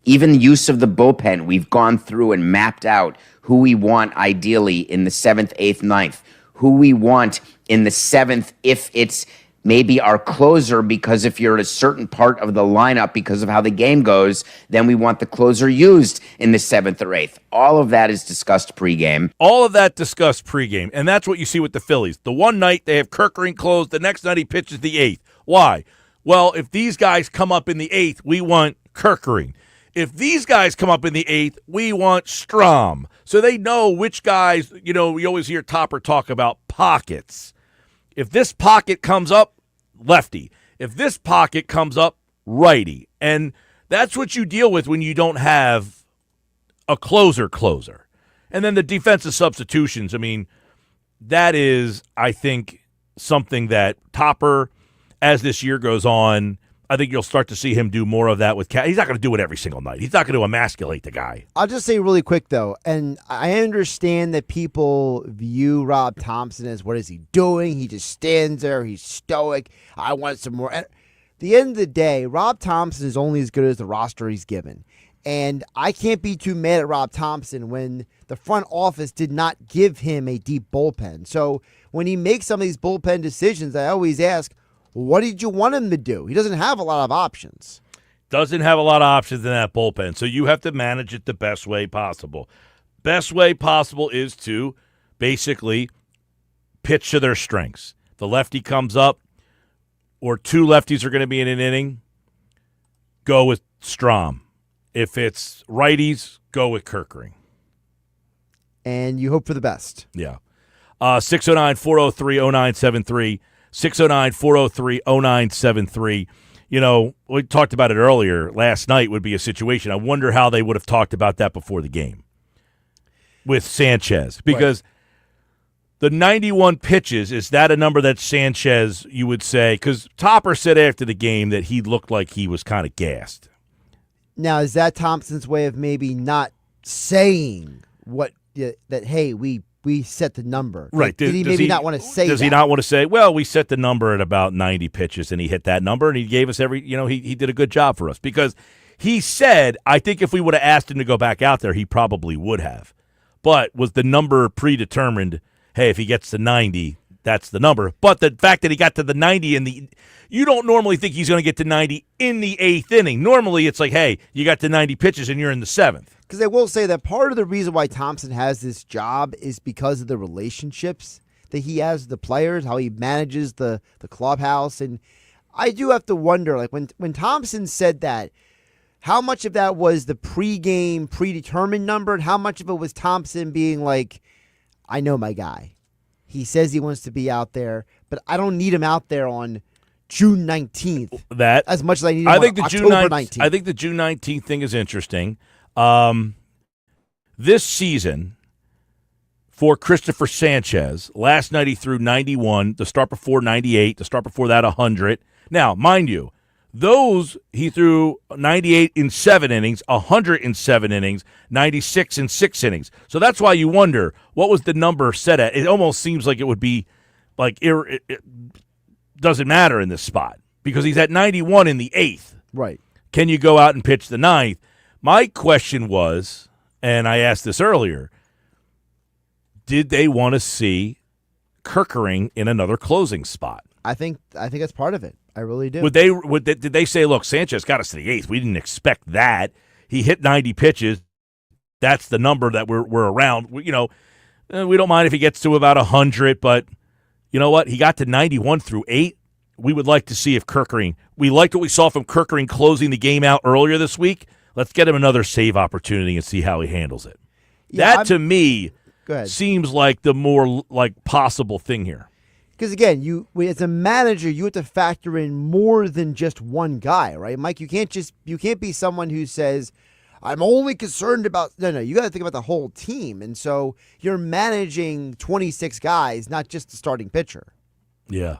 Even use of the bullpen, we've gone through and mapped out who we want ideally in the 7th, 8th, 9th, who we want in the 7th if it's maybe our closer, because if you're at a certain part of the lineup because of how the game goes, then we want the closer used in the 7th or 8th. All of that is discussed pregame. All of that discussed pregame, and that's what you see with the Phillies. The one night they have Kirkering closed, the next night he pitches the 8th. Why? Well, if these guys come up in the 8th, we want Kirkering. If these guys come up in the 8th, we want Strahm. So they know which guys, we always hear Topper talk about pockets. If this pocket comes up, lefty. If this pocket comes up, righty. And that's what you deal with when you don't have a closer. And then the defensive substitutions, I mean, that is, I think, something that Topper, as this year goes on, I think you'll start to see him do more of that with Cat. He's not going to do it every single night. He's not going to emasculate the guy. I'll just say really quick, though, and I understand that people view Rob Thompson as, what is he doing? He just stands there. He's stoic. I want some more. At the end of the day, Rob Thompson is only as good as the roster he's given. And I can't be too mad at Rob Thompson when the front office did not give him a deep bullpen. So when he makes some of these bullpen decisions, I always ask, what did you want him to do? He doesn't have a lot of options. Doesn't have a lot of options in that bullpen, so you have to manage it the best way possible. Best way possible is to basically pitch to their strengths. The lefty comes up, or two lefties are going to be in an inning, go with Strahm. If it's righties, go with Kirkering. And you hope for the best. Yeah. 609-403-0973. 609-403-0973. we talked about it earlier last night would be a situation. I wonder how they would have talked about that before the game with Sanchez because the 91 pitches, is that a number that Sanchez, you would say? Because Topper said after the game that he looked like he was kind of gassed. Now, is that Thompson's way of maybe not saying that, hey, we set the number? Right. Did he maybe not want to say that? Does he not want to say, well, we set the number at about 90 pitches and he hit that number and he gave us he did a good job for us? Because he said, I think if we would have asked him to go back out there, he probably would have. But was the number predetermined? Hey, if he gets to 90, that's the number. But the fact that he got to the 90 you don't normally think he's going to get to 90 in the 8th inning. Normally it's like, hey, you got to 90 pitches and you're in the 7th. Because I will say that part of the reason why Thompson has this job is because of the relationships that he has with the players, how he manages the clubhouse. And I do have to wonder, like when Thompson said that, how much of that was the pregame predetermined number and how much of it was Thompson being like, I know my guy. He says he wants to be out there, but I don't need him out there on June 19th. That as much as I need him on October 19th. I think the June 19th thing is interesting. This season for Christopher Sanchez, last night he threw 91, the start before 98, the start before that 100. Now, mind you, those he threw 98 in 7 innings, 100 in 7 innings, 96 in 6 innings. So that's why you wonder, what was the number set at? It almost seems like it would be like it doesn't matter in this spot because he's at 91 in the 8th. Right. Can you go out and pitch the 9th? My question was, and I asked this earlier, did they want to see Kerkering in another closing spot? I think that's part of it. I really do. Did they say, look, Sanchez got us to the 8th. We didn't expect that. He hit 90 pitches. That's the number that we're around. We don't mind if he gets to about 100, but you know what? He got to 91 through 8. We would like to see if Kerkering – we liked what we saw from Kerkering closing the game out earlier this week. Let's get him another save opportunity and see how he handles it. Yeah, to me, seems like the more possible thing here. Because, again, as a manager, you have to factor in more than just one guy, right? Mike, you can't be someone who says, I'm only concerned about – no, you got to think about the whole team. And so you're managing 26 guys, not just the starting pitcher. Yeah.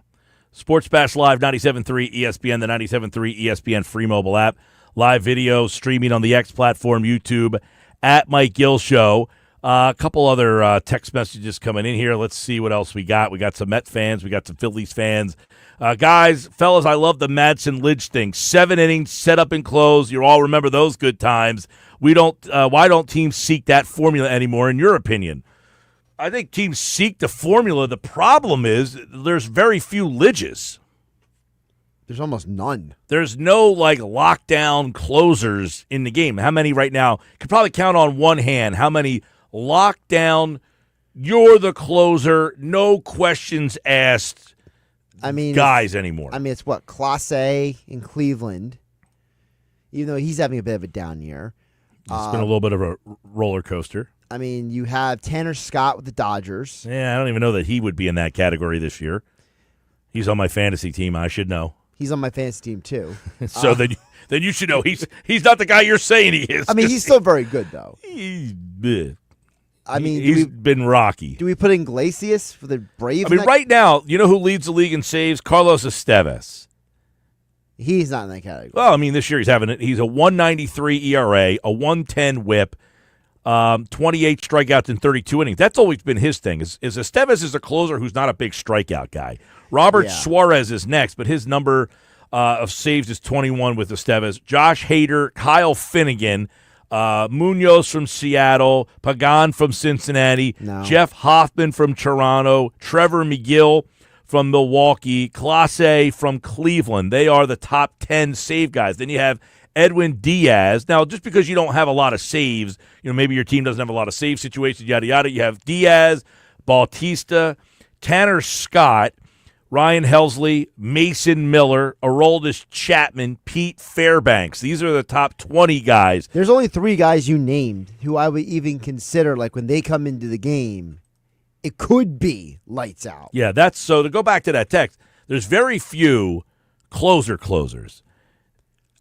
Sports Bash Live, 97.3 ESPN, the 97.3 ESPN free mobile app. Live video streaming on the X platform, YouTube, at Mike Gill Show. A couple other text messages coming in here. Let's see what else we got. We got some Met fans. We got some Phillies fans. Fellas, I love the Madsen Lidge thing. 7 innings, set up and close. You all remember those good times. Why don't teams seek that formula anymore, in your opinion? I think teams seek the formula. The problem is there's very few Lidges. There's almost none. There's no lockdown closers in the game. How many right now? Could probably count on one hand how many lockdown, you're the closer, no questions asked guys anymore. It's what? Class A in Cleveland, even though he's having a bit of a down year. It's been a little bit of a roller coaster. You have Tanner Scott with the Dodgers. Yeah, I don't even know that he would be in that category this year. He's on my fantasy team. I should know. He's on my fantasy team, too. So then you should know he's not the guy you're saying he is. He's still very good, though. He's been rocky. Do we put in Iglesias for the Braves? Right now, you know who leads the league in saves? Carlos Estevez. He's not in that category. Well, this year he's a 1.93 ERA, a 1.10 WHIP, 28 strikeouts in 32 innings. That's always been his thing. Is Estevez is a closer who's not a big strikeout guy. Robert Suarez is next, but his number of saves is 21 with Estevez. Josh Hader, Kyle Finnegan, Munoz from Seattle, Pagan from Cincinnati, Jeff Hoffman from Toronto, Trevor McGill from Milwaukee, Clase from Cleveland. They are the top 10 save guys. Then you have Edwin Diaz. Now, just because you don't have a lot of saves, maybe your team doesn't have a lot of save situations, yada, yada. You have Diaz, Bautista, Tanner Scott, Ryan Helsley, Mason Miller, Aroldis Chapman, Pete Fairbanks. These are the top 20 guys. There's only 3 guys you named who I would even consider, when they come into the game, it could be lights out. Yeah, so to go back to that text, there's very few closers.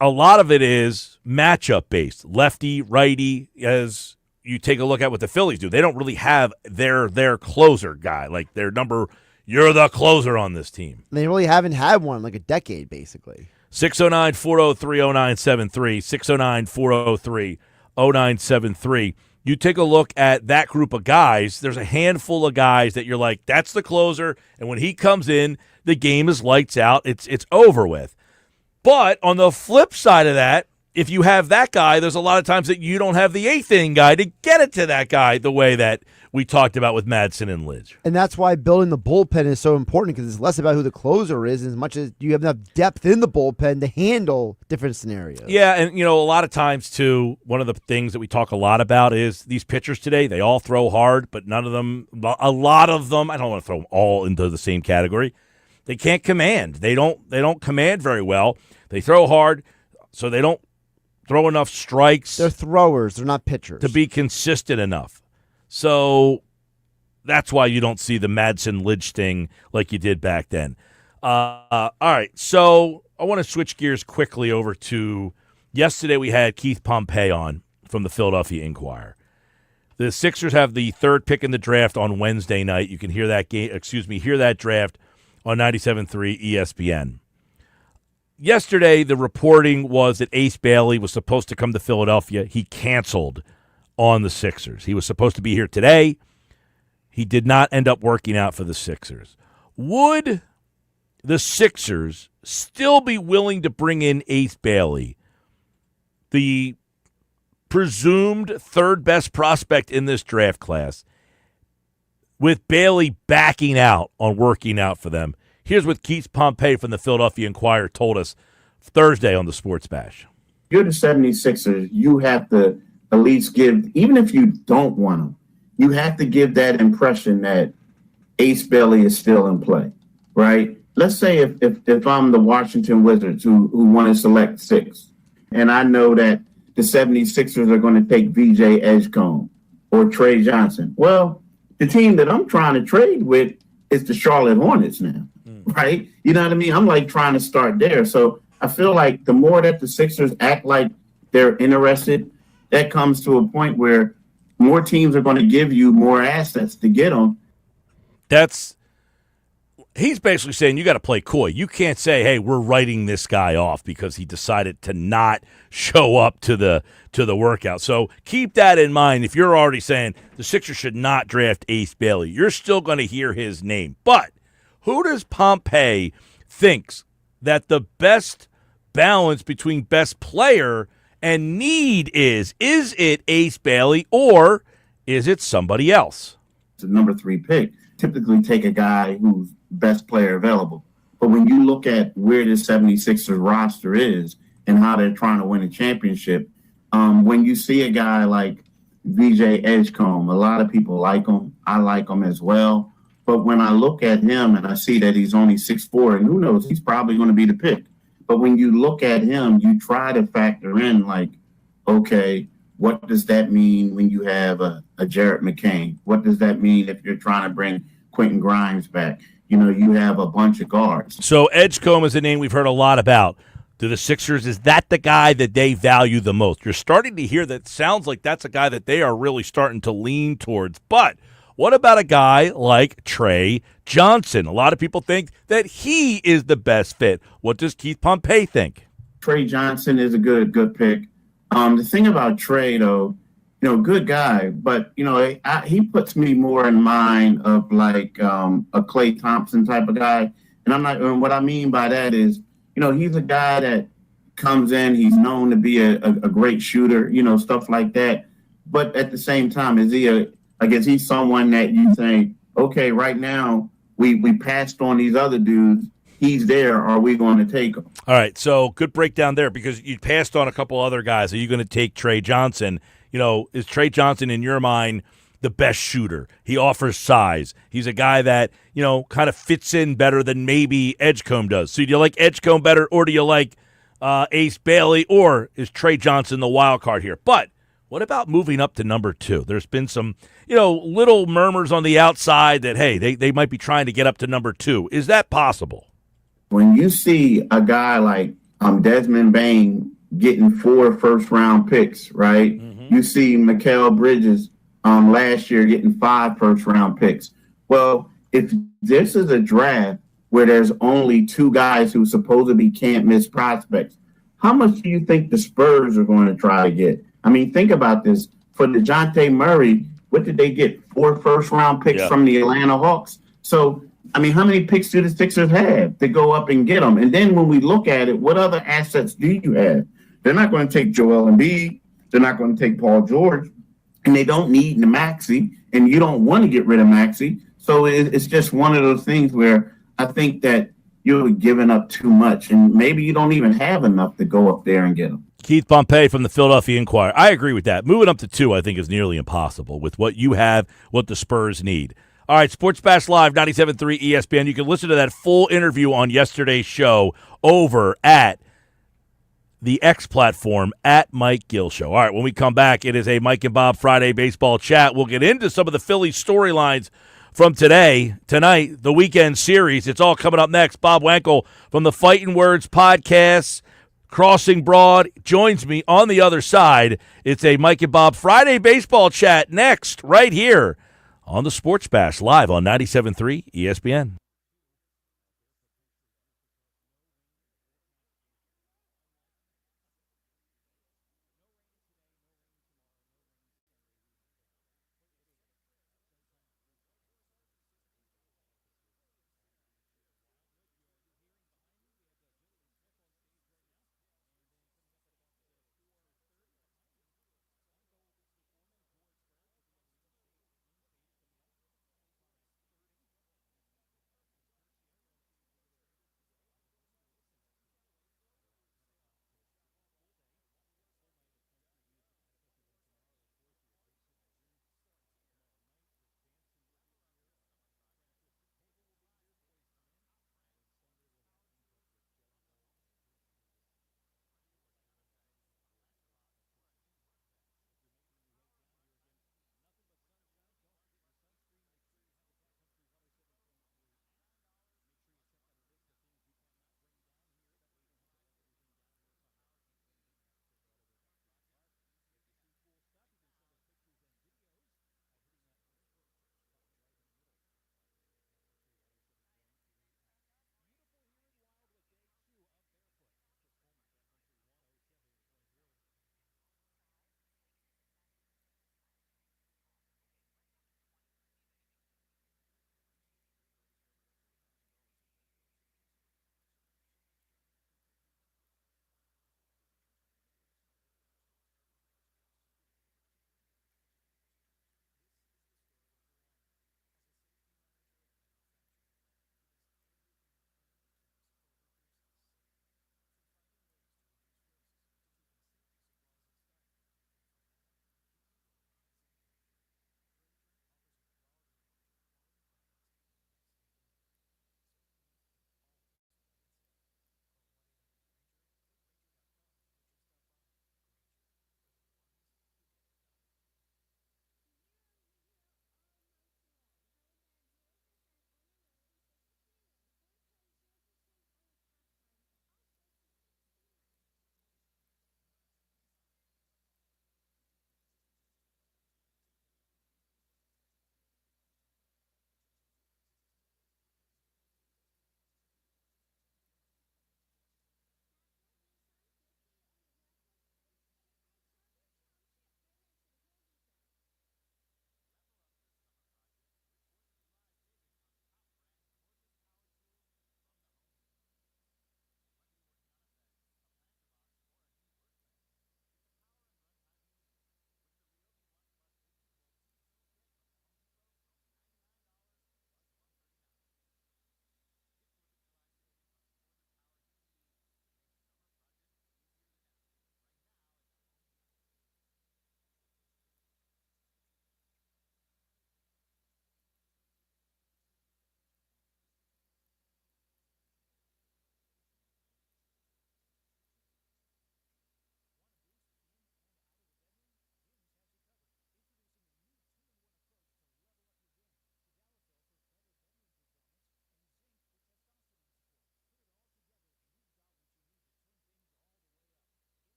a lot of it is matchup based, lefty, righty. As you take a look at what the Phillies do, they don't really have their closer guy, like their number. You're the closer on this team. They really haven't had one in like a decade, basically. 609-403-0973, 609-403-0973. You take a look at that group of guys, there's a handful of guys that you're like, that's the closer, and when he comes in, the game is lights out. It's over with. But on the flip side of that, if you have that guy, there's a lot of times that you don't have the eighth inning guy to get it to that guy the way that we talked about with Madsen and Lidge. And that's why building the bullpen is so important, because it's less about who the closer is as much as you have enough depth in the bullpen to handle different scenarios. Yeah, and a lot of times too, one of the things that we talk a lot about is these pitchers today, they all throw hard, but a lot of them, I don't want to throw them all into the same category. They can't command. They don't command very well. They throw hard, so they don't throw enough strikes. They're throwers. They're not pitchers. To be consistent enough. So that's why you don't see the Madsen Lidge thing like you did back then. All right, so I want to switch gears quickly over to yesterday. We had Keith Pompey on from the Philadelphia Inquirer. The Sixers have the third pick in the draft on Wednesday night. You can hear that draft on 97.3 ESPN. Yesterday, the reporting was that Ace Bailey was supposed to come to Philadelphia. He canceled on the Sixers. He was supposed to be here today. He did not end up working out for the Sixers. Would the Sixers still be willing to bring in Ace Bailey, the presumed third best prospect in this draft class, with Bailey backing out on working out for them? Here's what Keith Pompey from the Philadelphia Inquirer told us Thursday on the Sports Bash. You're the 76ers. You have to at least give, even if you don't want him, you have to give that impression that Ace Bailey is still in play, right? Let's say if I'm the Washington Wizards who want to select 6, and I know that the 76ers are going to take VJ Edgecombe or Trey Johnson. Well, the team that I'm trying to trade with is the Charlotte Hornets now, right? You know what I mean? I'm like trying to start there. So I feel like the more that the Sixers act like they're interested, that comes to a point where more teams are going to give you more assets to get them. He's basically saying you got to play coy. You can't say, "Hey, we're writing this guy off because he decided to not show up to the workout." So keep that in mind. If you're already saying the Sixers should not draft Ace Bailey, you're still going to hear his name. But who does Pompey thinks that the best balance between best player and need is? Is it Ace Bailey or is it somebody else? It's a number 3 pick. Typically take a guy who's best player available. But when you look at where the 76ers roster is and how they're trying to win a championship, when you see a guy like VJ Edgecombe, a lot of people like him. I like him as well. But when I look at him and I see that he's only 6'4", and who knows, he's probably going to be the pick. But when you look at him, you try to factor in like, okay, what does that mean when you have a Jarrett McCain? What does that mean if you're trying to bring Quentin Grimes back? You know, you have a bunch of guards. So Edgecombe is a name we've heard a lot about. Do the Sixers, is that the guy that they value the most? You're starting to hear that sounds like that's a guy that they are really starting to lean towards. But what about a guy like Trey Johnson? A lot of people think that he is the best fit. What does Keith Pompey think? Trey Johnson is a good pick. The thing about Trey, though, good guy, but, he puts me more in mind of like a Klay Thompson type of guy. And what I mean by that is, he's a guy that comes in, he's known to be a great shooter, stuff like that. But at the same time, is he's someone that you think, okay, right now we passed on these other dudes. He's there. Are we going to take him? All right. So good breakdown there because you passed on a couple other guys. Are you going to take Trey Johnson? Is Trey Johnson in your mind the best shooter? He offers size. He's a guy that, kind of fits in better than maybe Edgecombe does. So do you like Edgecombe better or do you like Ace Bailey or is Trey Johnson the wild card here? But what about moving up to number 2? There's been some, little murmurs on the outside that, hey, they might be trying to get up to number 2. Is that possible? When you see a guy like Desmond Bain getting 4 first-round picks, right? You see Mikal Bridges last year getting 5 first-round picks. Well, if this is a draft where there's only 2 guys who supposedly can't miss prospects, how much do you think the Spurs are going to try to get? I mean, think about this. For DeJounte Murray, what did they get? 4 first-round picks from the Atlanta Hawks. So, I mean, how many picks do the Sixers have to go up and get them? And then when we look at it, what other assets do you have? They're not going to take Joel Embiid. They're not going to take Paul George. And they don't need Maxey. And you don't want to get rid of Maxey. So it's just one of those things where I think that you're giving up too much. And maybe you don't even have enough to go up there and get them. Keith Pompey from the Philadelphia Inquirer. I agree with that. Moving up to 2, I think, is nearly impossible with what you have, what the Spurs need. All right, Sports Bash Live, 97.3 ESPN. You can listen to that full interview on yesterday's show over at the X platform at Mike Gill Show. All right, when we come back, it is a Mike and Bob Friday baseball chat. We'll get into some of the Phillies storylines from tonight, the weekend series. It's all coming up next. Bob Wankel from the Fighting Words podcast, Crossing Broad, joins me on the other side. It's a Mike and Bob Friday baseball chat next, right here on the Sports Bash, live on 97.3 ESPN.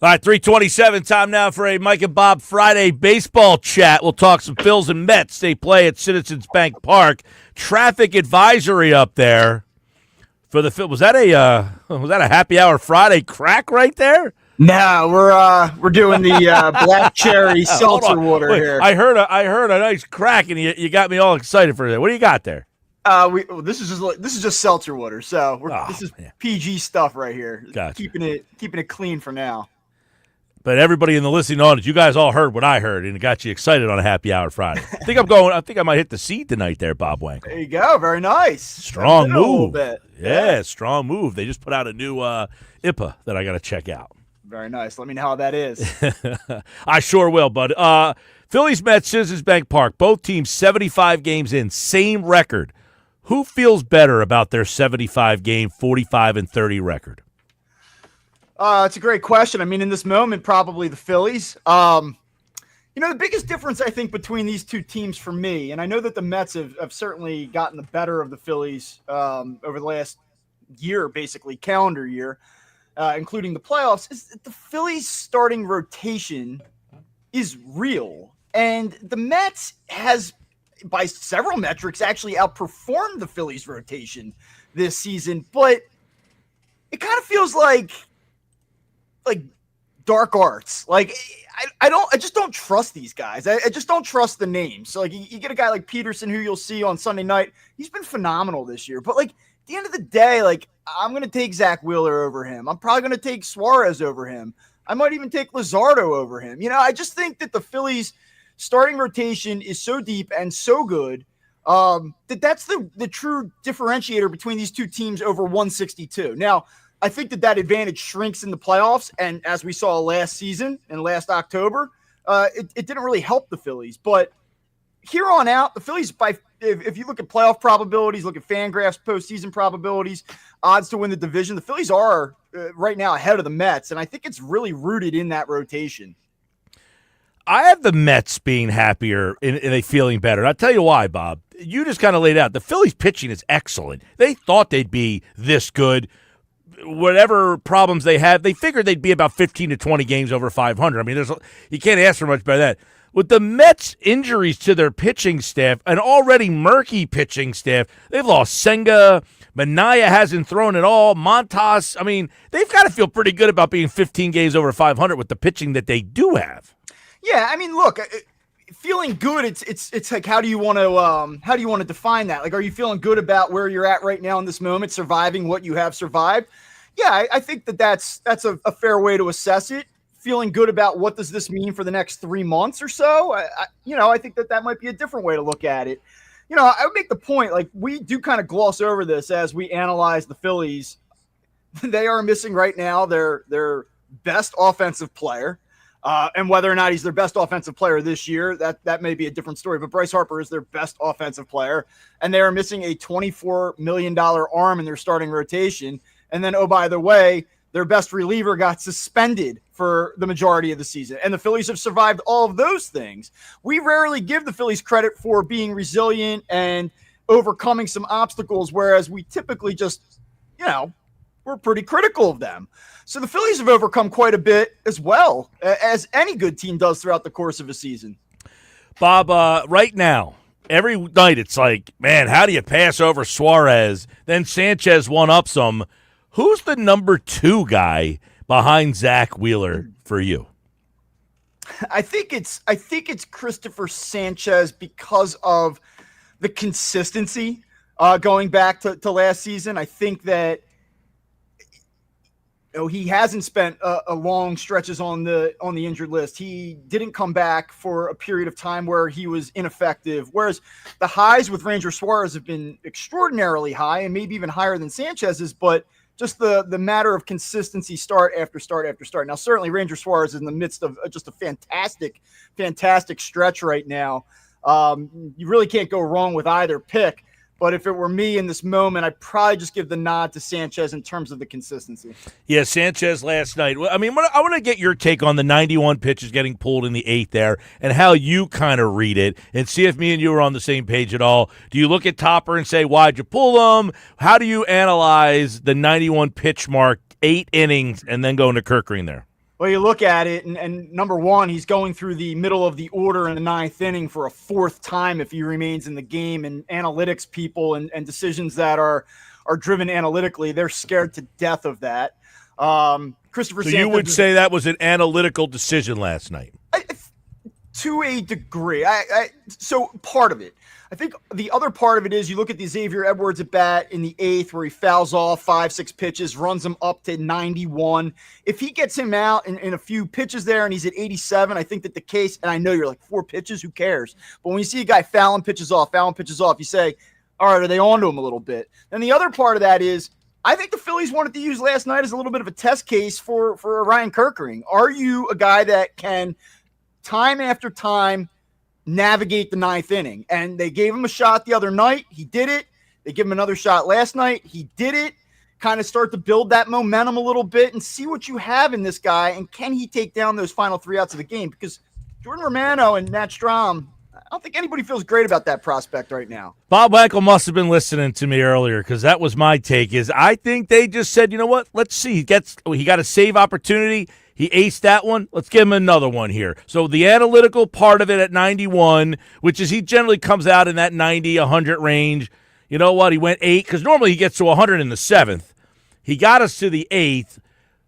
All right, 3:27, time now for a Mike and Bob Friday baseball chat. We'll talk some Phils and Mets. They play at Citizens Bank Park. Traffic advisory up there for the Phil. Was that a happy hour Friday crack right there? No, we're doing the black cherry seltzer water here. I heard a nice crack, and you got me all excited for that. What do you got there? This is just seltzer water, so this is PG stuff right here. Gotcha. Keeping it clean for now. But everybody in the listening audience, you guys all heard what I heard, and it got you excited on a happy hour Friday. I think I might hit the seed tonight there, Bob Wankel. There you go. Very nice. Strong move. A little bit. Yeah, strong move. They just put out a new IPA that I got to check out. Very nice. Let me know how that is. I sure will, bud. Phillies Mets, Citizens Bank Park. Both teams 75 games in, same record. Who feels better about their 75-game, 45-30 record? It's a great question. I mean, in this moment, probably the Phillies. The biggest difference, I think, between these two teams for me, and I know that the Mets have certainly gotten the better of the Phillies over the last year, basically, calendar year, including the playoffs, is that the Phillies' starting rotation is real. And the Mets has, by several metrics, actually outperformed the Phillies' rotation this season. But it kind of feels like dark arts. Like I just don't trust these guys. I just don't trust the names. So like you get a guy like Peterson, who you'll see on Sunday night. He's been phenomenal this year. But like at the end of the day, like I'm going to take Zach Wheeler over him. I'm probably going to take Suarez over him. I might even take Luzardo over him. I just think that the Phillies starting rotation is so deep and so good that's the true differentiator between these two teams over 162. Now, I think that advantage shrinks in the playoffs, and as we saw last season and last October, it didn't really help the Phillies. But here on out, the Phillies, if you look at playoff probabilities, look at FanGraphs postseason probabilities, odds to win the division, the Phillies are right now ahead of the Mets, and I think it's really rooted in that rotation. I have the Mets being happier and they feeling better. I'll tell you why, Bob. You just kind of laid out. The Phillies pitching is excellent. They thought they'd be this good. Whatever problems they had, they figured they'd be about 15 to 20 games over 500. I mean, you can't ask for much better than that. With the Mets' injuries to their pitching staff, an already murky pitching staff, they've lost Senga. Minaya hasn't thrown at all. Montas, I mean, they've got to feel pretty good about being 15 games over 500 with the pitching that they do have. Yeah, I mean, look, feeling good. It's like how do you want to define that? Like, are you feeling good about where you're at right now in this moment, surviving what you have survived? Yeah, I think that's a fair way to assess it. Feeling good about what does this mean for the next 3 months or so? I think that might be a different way to look at it. I would make the point, like, we do kind of gloss over this as we analyze the Phillies. They are missing right now their best offensive player. And whether or not he's their best offensive player this year, that may be a different story. But Bryce Harper is their best offensive player, and they are missing a $24 million arm in their starting rotation. And then, oh, by the way, their best reliever got suspended for the majority of the season. And the Phillies have survived all of those things. We rarely give the Phillies credit for being resilient and overcoming some obstacles, whereas we typically just, we're pretty critical of them. So the Phillies have overcome quite a bit as well, as any good team does throughout the course of a season. Bob, right now, every night it's like, man, how do you pass over Suarez? Then Sanchez one-ups him. Who's the number 2 guy behind Zach Wheeler for you? I think it's Christopher Sanchez because of the consistency going back to last season. I think that he hasn't spent a long stretches on the injured list. He didn't come back for a period of time where he was ineffective, whereas the highs with Ranger Suarez have been extraordinarily high and maybe even higher than Sanchez's, but just the matter of consistency start after start after start. Now, certainly Ranger Suarez is in the midst of just a fantastic stretch right now. You really can't go wrong with either pick. But if it were me in this moment, I'd probably just give the nod to Sanchez in terms of the consistency. Yeah, Sanchez last night. I mean, I want to get your take on the 91 pitches getting pulled in the 8th there and how you kind of read it and see if me and you are on the same page at all. Do you look at Topper and say, why'd you pull them? How do you analyze the 91 pitch mark, 8 innings, and then go into Kirk Green there? Well, you look at it, and number one, he's going through the middle of the order in the ninth inning for a fourth time if he remains in the game. And analytics people and decisions that are driven analytically, they're scared to death of that. Christopher So Sanchez, you would say that was an analytical decision last night? to a degree. So part of it. I think the other part of it is you look at the Xavier Edwards at bat in the eighth where he fouls off 5-6 pitches, runs him up to 91. If he gets him out in a few pitches there and he's at 87, I think that the case, and I know you're like 4 pitches, who cares? But when you see a guy fouling pitches off, you say, all right, are they on to him a little bit? And the other part of that is I think the Phillies wanted to use last night as a little bit of a test case for Ryan Kerkering. Are you a guy that can time after time navigate the ninth inning? And they gave him a shot the other night. He did it. They give him another shot last night. He did it. Kind of start to build that momentum a little bit and see what you have in this guy. And can he take down those final 3 outs of the game? Because Jordan Romano and Matt Strahm, I don't think anybody feels great about that prospect right now. Bob Wankel must have been listening to me earlier because that was my take. Is I think they just said, you know what? Let's see. He got a save opportunity. He aced that one. Let's give him another one here. So the analytical part of it at 91, which is he generally comes out in that 90, 100 range. You know what? He went 8 because normally he gets to 100 in the 7th. He got us to the 8th.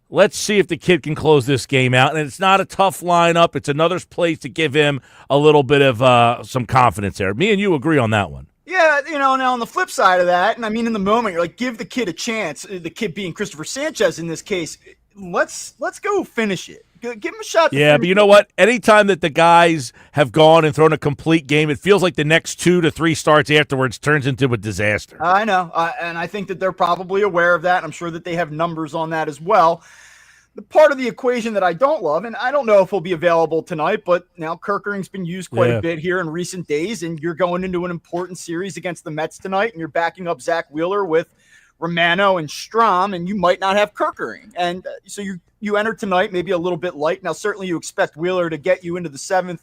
Let's see if the kid can close this game out. And it's not a tough lineup. It's another place to give him a little bit of some confidence there. Me and you agree on that one. Yeah, now on the flip side of that, and I mean in the moment, you're like, give the kid a chance, the kid being Christopher Sanchez in this case. Let's go finish it. Give him a shot. Yeah, but you know what? Anytime that the guys have gone and thrown a complete game, it feels like the next 2 to 3 starts afterwards turns into a disaster. I know, and I think that they're probably aware of that. I'm sure that they have numbers on that as well. The part of the equation that I don't love, and I don't know if he'll be available tonight, but now Kerkering's been used quite a bit here in recent days, and you're going into an important series against the Mets tonight, and you're backing up Zach Wheeler with Romano and Strahm, and you might not have Kerkering. And so you enter tonight maybe a little bit light. Now, certainly you expect Wheeler to get you into the 7th,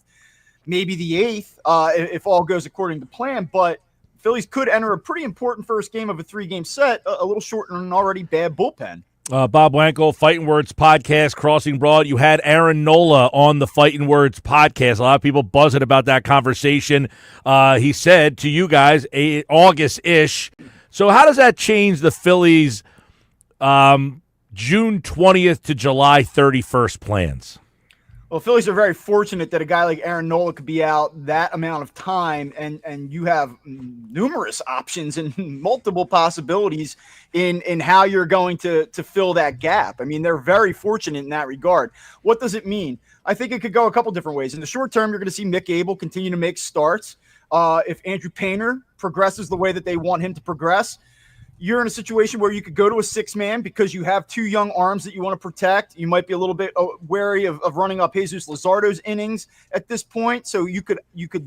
maybe the 8th, if all goes according to plan. But Phillies could enter a pretty important first game of a 3-game set, a little short in an already bad bullpen. Bob Wankel, Fighting Words podcast, Crossing Broad. You had Aaron Nola on the Fighting Words podcast. A lot of people buzzing about that conversation. He said to you guys, August-ish. So how does that change the Phillies' June 20th to July 31st plans? Well, Phillies are very fortunate that a guy like Aaron Nola could be out that amount of time, and you have numerous options and multiple possibilities in how you're going to fill that gap. I mean, they're very fortunate in that regard. What does it mean? I think it could go a couple different ways. In the short term, you're going to see Mick Abel continue to make starts. If Andrew Painter progresses the way that they want him to progress, you're in a situation where you could go to a 6-man because you have 2 young arms that you want to protect. You might be a little bit wary of running up Jesus Luzardo's innings at this point. So you could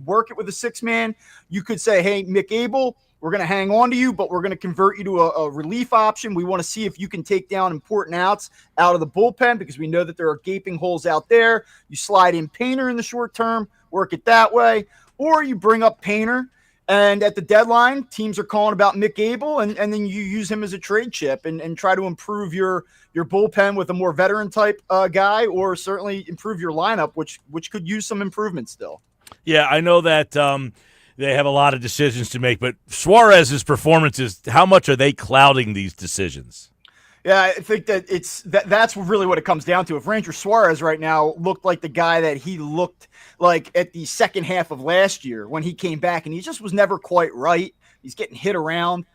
work it with a 6-man. You could say, hey, Mick Abel, we're going to hang on to you, but we're going to convert you to a relief option. We want to see if you can take down important outs out of the bullpen because we know that there are gaping holes out there. You slide in Painter in the short term, work it that way. Or you bring up Painter, and at the deadline, teams are calling about Mick Abel, and then you use him as a trade chip and try to improve your bullpen with a more veteran-type guy, or certainly improve your lineup, which could use some improvement still. Yeah, I know that they have a lot of decisions to make, but Suarez's performances, how much are they clouding these decisions? Yeah, I think that that's really what it comes down to. If Ranger Suarez right now looked like the guy that he looked like at the second half of last year when he came back, and he just was never quite right. He's getting hit around.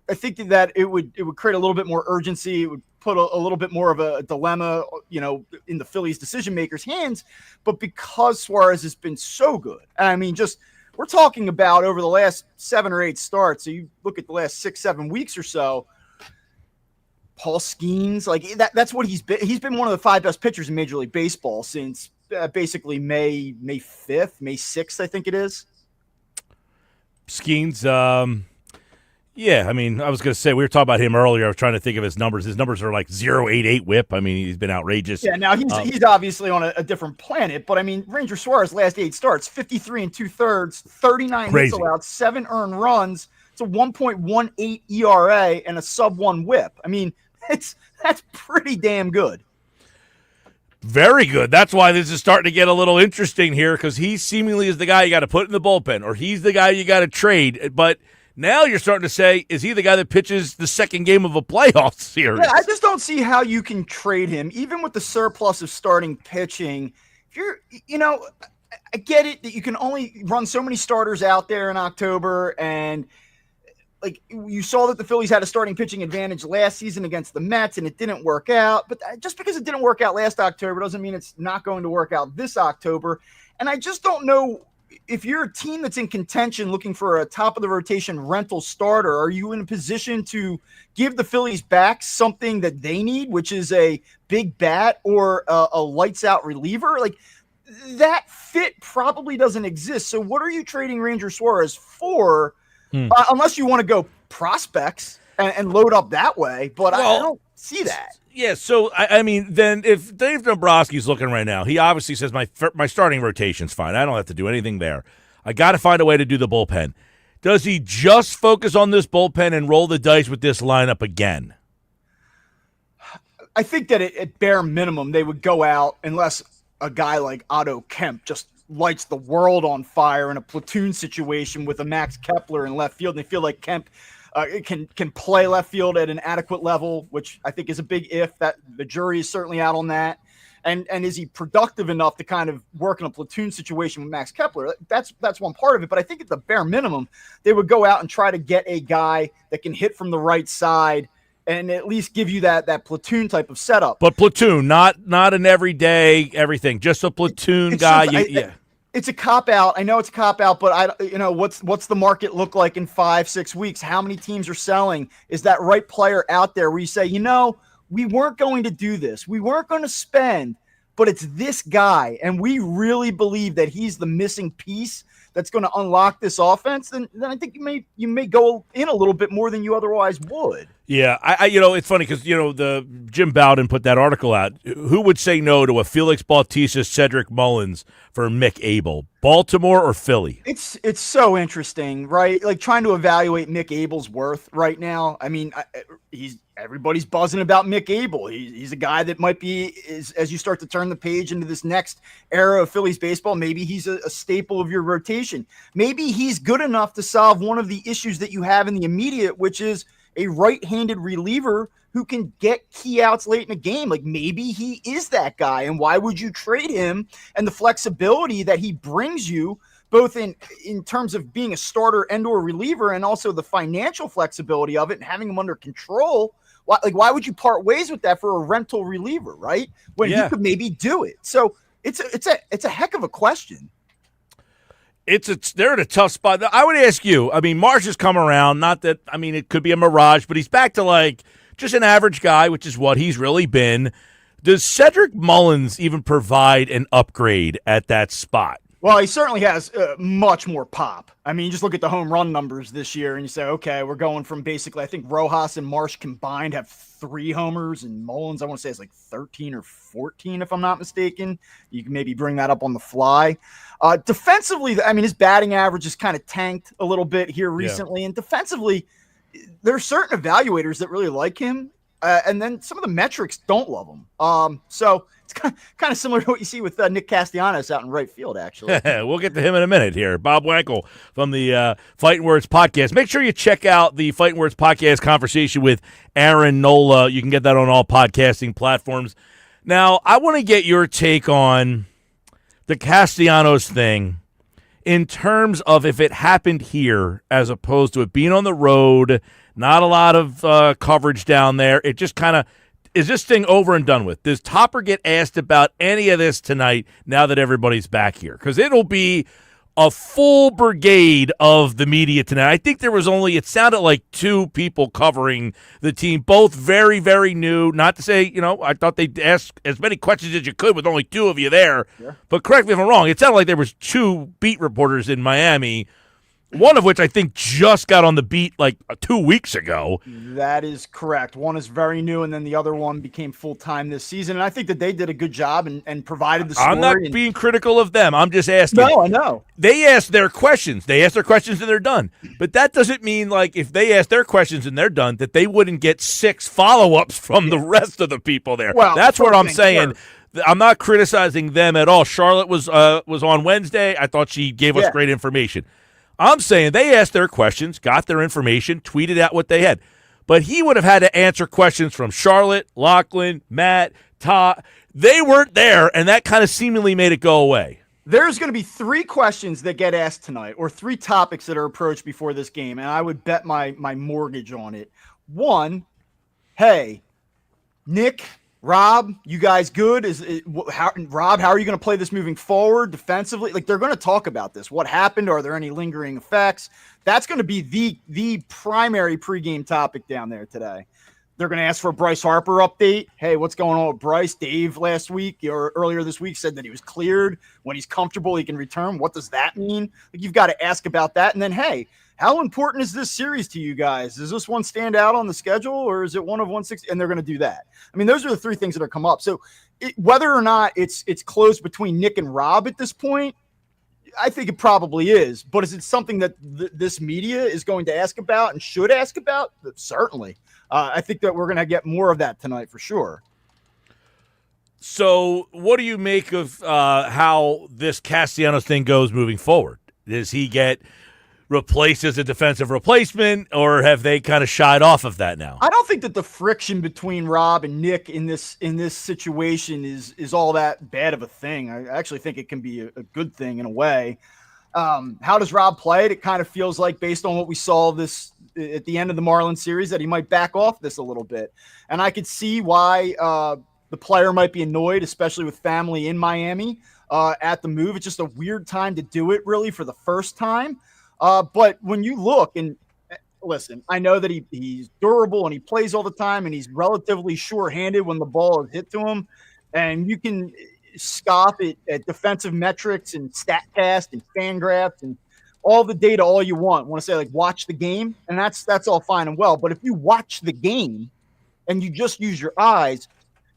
I think that it would create a little bit more urgency. It would put a little bit more of a dilemma, in the Phillies decision makers' hands. But because Suarez has been so good, I mean, we're talking about over the last 7 or 8 starts. So you look at the last 6-7 weeks or so. Paul Skeens, like that's what he's been. He's been one of the 5 best pitchers in Major League Baseball since basically May 5th, May 6th, I think it is. Skeens, yeah, I mean, I was going to say, we were talking about him earlier. I was trying to think of his numbers. His numbers are like 0.88 whip. I mean, he's been outrageous. Yeah, now he's obviously on a different planet, but I mean, Ranger Suarez last 8 starts, 53 2/3, 39 hits allowed, 7 earned runs. It's a 1.18 ERA and a sub-1 whip. I mean, that's pretty damn good. Very good. That's why this is starting to get a little interesting here because he seemingly is the guy you got to put in the bullpen or he's the guy you got to trade. But now you're starting to say, is he the guy that pitches the second game of a playoff series? Yeah, I just don't see how you can trade him, even with the surplus of starting pitching. If you're, I get it that you can only run so many starters out there in October, and like you saw that the Phillies had a starting pitching advantage last season against the Mets, and it didn't work out. But just because it didn't work out last October doesn't mean it's not going to work out this October. And I just don't know if you're a team that's in contention looking for a top of the rotation rental starter, are you in a position to give the Phillies back something that they need, which is a big bat or a lights out reliever? Like that fit probably doesn't exist. So what are you trading Ranger Suarez for? Unless you want to go prospects and load up that way, but I don't see that. Yeah, so, I mean, then if Dave Dombrowski's looking right now, he obviously says my starting rotation's fine. I don't have to do anything there. I got to find a way to do the bullpen. Does he just focus on this bullpen and roll the dice with this lineup again? I think that at bare minimum, they would go out unless a guy like Otto Kemp just lights the world on fire in a platoon situation with a Max Kepler in left field. And they feel like Kemp can play left field at an adequate level, which I think is a big if. That the jury is certainly out on that. And is he productive enough to kind of work in a platoon situation with Max Kepler? That's one part of it. But I think at the bare minimum, they would go out and try to get a guy that can hit from the right side and at least give you that platoon type of setup. But platoon, not an everyday everything, just a platoon guy. It's a cop out. I know it's a cop out, but what's the market look like in 5-6 weeks? How many teams are selling? Is that right player out there where you say, we weren't going to do this. We weren't going to spend, but it's this guy. And we really believe that he's the missing piece that's going to unlock this offense. Then I think you may go in a little bit more than you otherwise would. Yeah, it's funny because the Jim Bowden put that article out. Who would say no to a Felix Bautista, Cedric Mullins for Mick Abel? Baltimore or Philly? It's so interesting, right? Like trying to evaluate Mick Abel's worth right now. I mean, everybody's buzzing about Mick Abel. He's a guy that might be, as you start to turn the page into this next era of Phillies baseball, maybe he's a staple of your rotation. Maybe he's good enough to solve one of the issues that you have in the immediate, which is a right-handed reliever who can get key outs late in a game. Like maybe he is that guy. And why would you trade him and the flexibility that he brings you, both in terms of being a starter and or reliever, and also the financial flexibility of it and having him under control? Why would you part ways with that for a rental reliever, right? When you could maybe do it. So it's a heck of a question. They're in a tough spot. I would ask you, I mean, Marsh has come around. Not that, I mean, it could be a mirage, but he's back to like just an average guy, which is what he's really been. Does Cedric Mullins even provide an upgrade at that spot? Well, he certainly has much more pop. I mean, you just look at the home run numbers this year and you say, okay, we're going from basically, I think Rojas and Marsh combined have 3 homers, and Mullins, I want to say, it's like 13 or 14, if I'm not mistaken. You can maybe bring that up on the fly. Defensively, I mean, his batting average has kind of tanked a little bit here recently. And defensively, there are certain evaluators that really like him. And then some of the metrics don't love him. So it's kind of similar to what you see with Nick Castellanos out in right field, actually. We'll get to him in a minute here. Bob Wankel from the Fighting Words podcast. Make sure you check out the Fighting Words podcast conversation with Aaron Nola. You can get that on all podcasting platforms. Now, I want to get your take on the Castellanos thing in terms of if it happened here as opposed to it being on the road, not a lot of coverage down there. It just kind of, is this thing over and done with? Does Topper get asked about any of this tonight now that everybody's back here? Because it'll be a full brigade of the media tonight. I think there was only, it sounded like 2 people covering the team, both very, very new. Not to say, I thought they'd ask as many questions as you could with only 2 of you there. Yeah. But correct me if I'm wrong, it sounded like there was 2 beat reporters in Miami, one of which I think just got on the beat like 2 weeks ago. That is correct. One is very new, and then the other one became full-time this season. And I think that they did a good job and provided the story. I'm not being critical of them. I'm just asking. No, I know. They ask their questions. They ask their questions and they're done. But that doesn't mean like if they ask their questions and they're done, that they wouldn't get 6 follow-ups from the rest of the people there. Well, that's what I'm saying. I'm not criticizing them at all. Charlotte was on Wednesday. I thought she gave us great information. I'm saying they asked their questions, got their information, tweeted out what they had. But he would have had to answer questions from Charlotte, Lachlan, Matt, Todd. They weren't there, and that kind of seemingly made it go away. There's going to be 3 questions that get asked tonight, or 3 topics that are approached before this game, and I would bet my mortgage on it. 1, hey, Nick, Rob, you guys good? Rob, how are you going to play this moving forward defensively? Like, they're going to talk about this. What happened? Are there any lingering effects? That's going to be the primary pregame topic down there today. They're going to ask for a Bryce Harper update. Hey, what's going on with Bryce? Dave last week or earlier this week said that he was cleared. When he's comfortable, he can return. What does that mean? Like, you've got to ask about that. And then, hey, how important is this series to you guys? Does this one stand out on the schedule, or is it one of 160? And they're going to do that. I mean, those are the 3 things that are come up. So whether or not it's close between Nick and Rob at this point, I think it probably is. But is it something that this media is going to ask about and should ask about? Certainly. I think that we're going to get more of that tonight for sure. So what do you make of how this Castellanos thing goes moving forward? Does he get replaced as a defensive replacement, or have they kind of shied off of that now? I don't think that the friction between Rob and Nick in this situation is all that bad of a thing. I actually think it can be a good thing in a way. How does Rob play it? It kind of feels like, based on what we saw this at the end of the Marlins series, that he might back off this a little bit. And I could see why the player might be annoyed, especially with family in Miami at the move. It's just a weird time to do it, really, for the first time. But when you look, and listen, I know that he's durable and he plays all the time and he's relatively sure-handed when the ball is hit to him. And you can scoff at defensive metrics and StatCast and FanGraphs and all the data all you want. Want to say, like, watch the game, and that's all fine and well. But if you watch the game and you just use your eyes,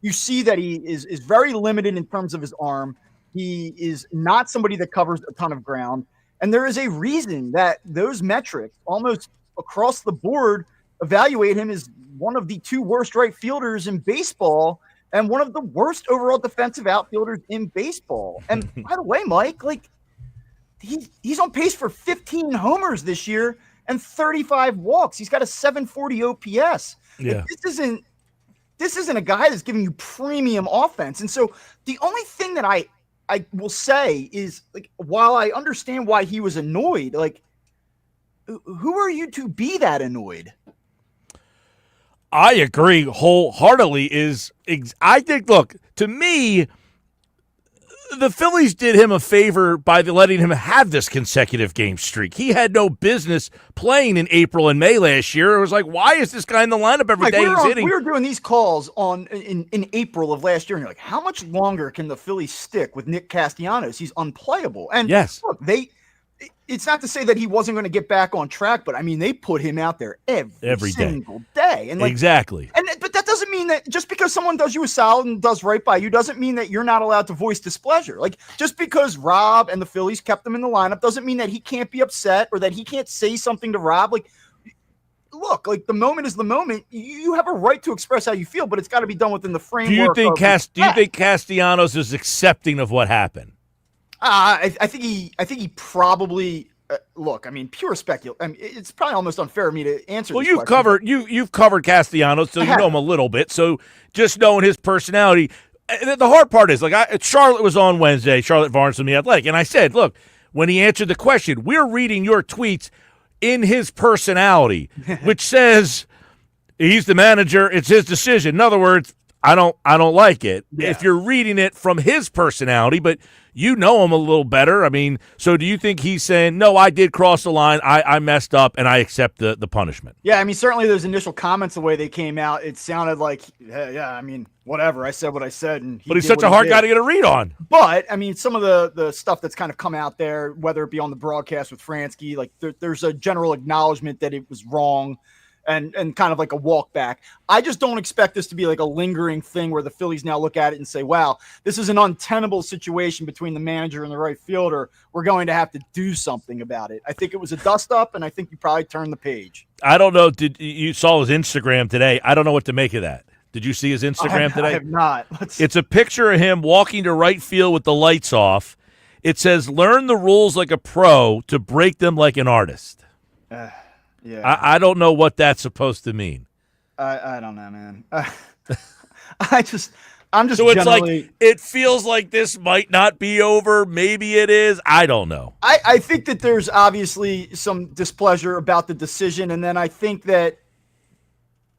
you see that he is very limited in terms of his arm. He is not somebody that covers a ton of ground. And there is a reason that those metrics almost across the board evaluate him as one of the 2 worst right fielders in baseball and one of the worst overall defensive outfielders in baseball. And by the way, Mike, like, he's on pace for 15 homers this year and 35 walks. He's got a 740 OPS. Yeah. Like, this isn't a guy that's giving you premium offense. And so the only thing that I will say is, like, while I understand why he was annoyed, like, who are you to be that annoyed? I agree wholeheartedly. I think, look, to me, the Phillies did him a favor by letting him have this consecutive game streak. He had no business playing in April and May last year. It was like, why is this guy in the lineup every day he's hitting? We were doing these calls in April of last year, and you're like, how much longer can the Phillies stick with Nick Castellanos? He's unplayable. And yes, look, it's not to say that he wasn't going to get back on track, but I mean, they put him out there every single day. And, like, exactly. But that doesn't mean that just because someone does you a solid and does right by you doesn't mean that you're not allowed to voice displeasure. Like, just because Rob and the Phillies kept him in the lineup doesn't mean that he can't be upset or that he can't say something to Rob. Like, look, like, the moment is the moment. You have a right to express how you feel, but it's got to be done within the framework. Do you think Castellanos is accepting of what happened? I think he probably look. I mean, pure speculation. I mean, it's probably almost unfair of me to answer. Well, this you've question, you've covered Castellanos, so you know him a little bit. So just knowing his personality, the hard part is, like, Charlotte was on Wednesday. Charlotte Varnes from The Athletic, and I said, look, when he answered the question, we're reading your tweets in his personality, which says he's the manager. It's his decision. In other words, I don't like it. Yeah. If you're reading it from his personality, but you know him a little better. I mean, so do you think he's saying, no, I did cross the line, I messed up, and I accept the punishment? Yeah, I mean, certainly those initial comments, the way they came out, it sounded like, yeah, I mean, whatever. I said what I said. But he's such a hard guy to get a read on. But, I mean, some of the stuff that's kind of come out there, whether it be on the broadcast with Fransky, like, there's a general acknowledgement that it was wrong. And kind of like a walk back. I just don't expect this to be like a lingering thing where the Phillies now look at it and say, wow, this is an untenable situation between the manager and the right fielder. We're going to have to do something about it. I think it was a dust up, and I think you probably turned the page. I don't know. You saw his Instagram today. I don't know what to make of that. Did you see his I Instagram today? have not. It's a picture of him walking to right field with the lights off. It says, "Learn the rules like a pro to break them like an artist." yeah. I don't know what that's supposed to mean. I don't know, man. I'm just So it's generally, like, it feels like this might not be over. Maybe it is. I don't know. I think that there's obviously some displeasure about the decision, and then I think that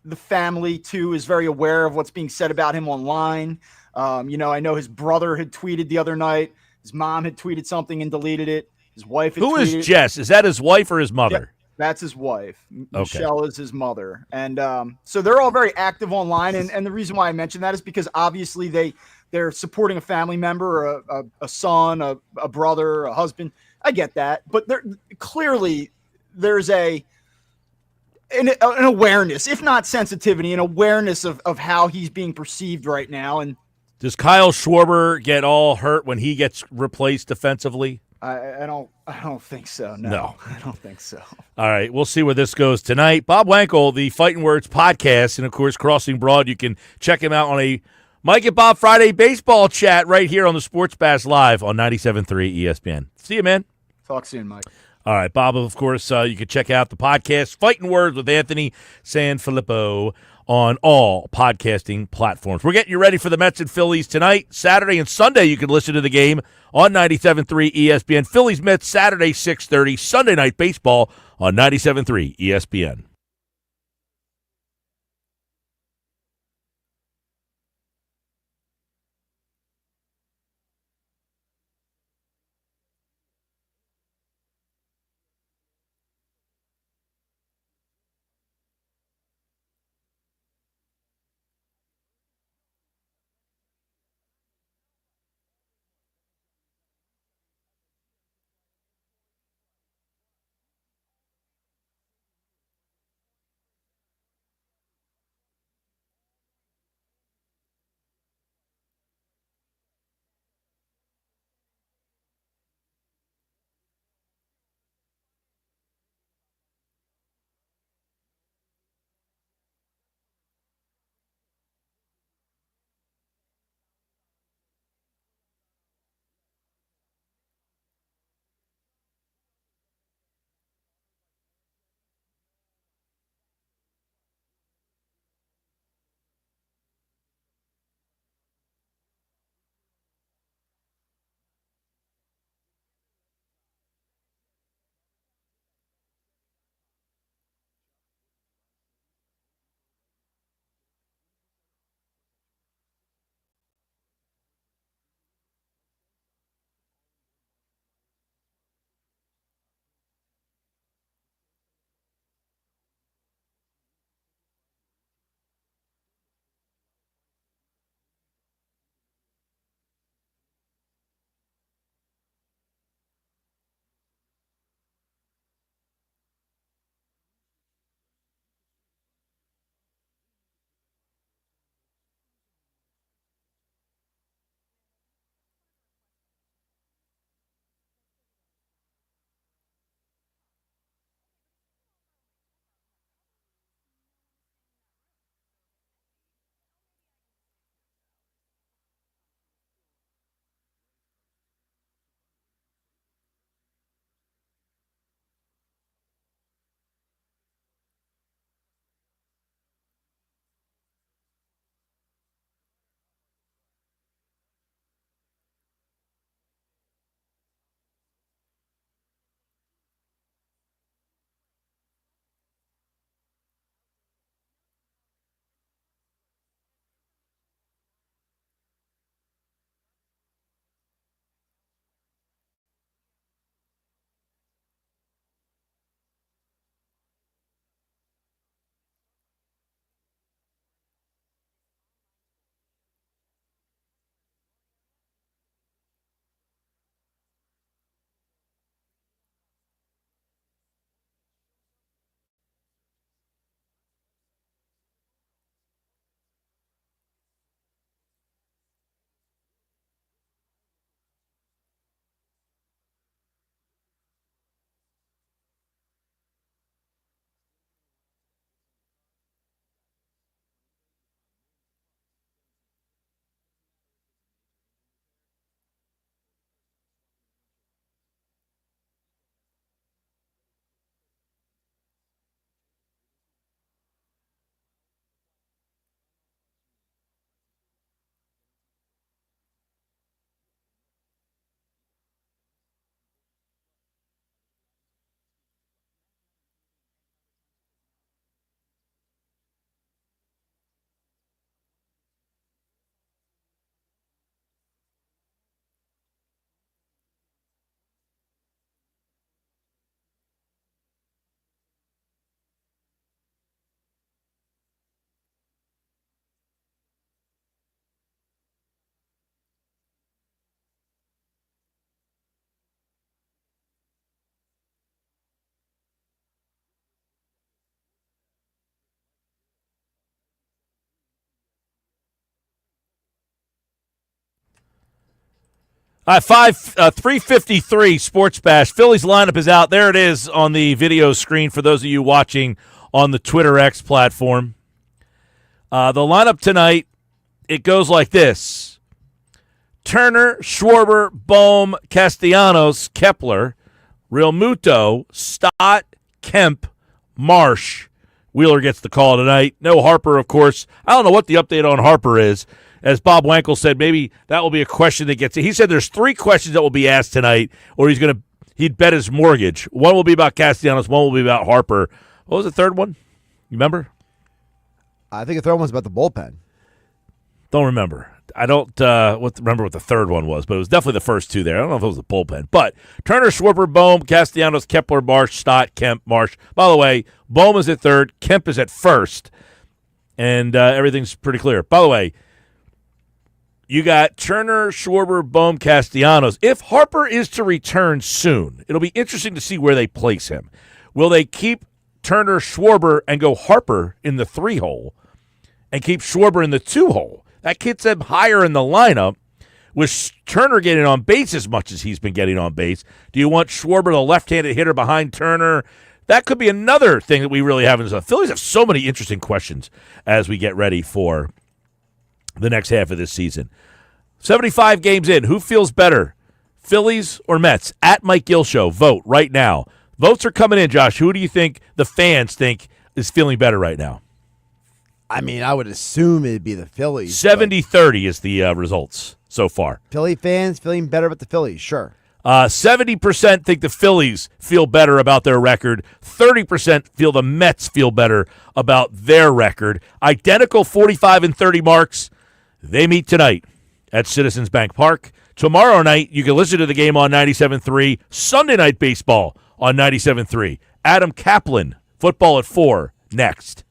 the family too is very aware of what's being said about him online. I know his brother had tweeted the other night. His mom had tweeted something and deleted it. His wife had Who tweeted. is Jess? Is that his wife or his mother? That's his wife. Okay. Michelle is his mother. And so they're all very active online. And the reason why I mention that is because obviously they're supporting a family member, a son, a brother, a husband. I get that. But there's an awareness, if not sensitivity, an awareness of how he's being perceived right now. And does Kyle Schwarber get all hurt when he gets replaced defensively? I don't think so. No, I don't think so. All right, we'll see where this goes tonight. Bob Wankel, the Fighting Words podcast, and of course Crossing Broad. You can check him out on a Mike and Bob Friday baseball chat right here on the Sports Bash Live on 97.3 ESPN. See you, man. Talk soon, Mike. All right, Bob, of course, you can check out the podcast Fighting Words with Anthony Sanfilippo on all podcasting platforms. We're getting you ready for the Mets and Phillies tonight. Saturday and Sunday, you can listen to the game on 97.3 ESPN. Phillies Mets Saturday 6:30, Sunday night baseball on 97.3 ESPN. All right, 3:53 Sports Bash. Phillies lineup is out. There it is on the video screen for those of you watching on the Twitter X platform. The lineup tonight, it goes like this. Turner, Schwarber, Bohm, Castellanos, Kepler, Real Muto, Stott, Kemp, Marsh. Wheeler gets the call tonight. No Harper, of course. I don't know what the update on Harper is. As Bob Wankel said, maybe that will be a question that gets. He said there's 3 questions that will be asked tonight, or he'd bet his mortgage. One will be about Castellanos. One will be about Harper. What was the third one? You remember? I think the third one's about the bullpen. Don't remember. I don't remember what the third one was, but it was definitely the first 2 there. I don't know if it was the bullpen. But Turner, Schwarber, Bohm, Castellanos, Kepler, Marsh, Stott, Kemp, Marsh. By the way, Bohm is at third, Kemp is at first, and everything's pretty clear. By the way, you got Turner, Schwarber, Bohm, Castellanos. If Harper is to return soon, it'll be interesting to see where they place him. Will they keep Turner, Schwarber, and go Harper in the 3-hole and keep Schwarber in the 2-hole? That gets him higher in the lineup with Turner getting on base as much as he's been getting on base. Do you want Schwarber, the left-handed hitter, behind Turner? That could be another thing that we really have. The Phillies have so many interesting questions as we get ready for the next half of this season. 75 games in. Who feels better, Phillies or Mets? At Mike Gill Show. Vote right now. Votes are coming in, Josh. Who do you think the fans think is feeling better right now? I mean, I would assume it'd be the Phillies. 70-30 is the results so far. Philly fans feeling better about the Phillies, sure. 70% think the Phillies feel better about their record. 30% feel the Mets feel better about their record. Identical 45 and 30 marks. They meet tonight at Citizens Bank Park. Tomorrow night, you can listen to the game on 97.3. Sunday Night Baseball on 97.3. Adam Kaplan, football at 4, next.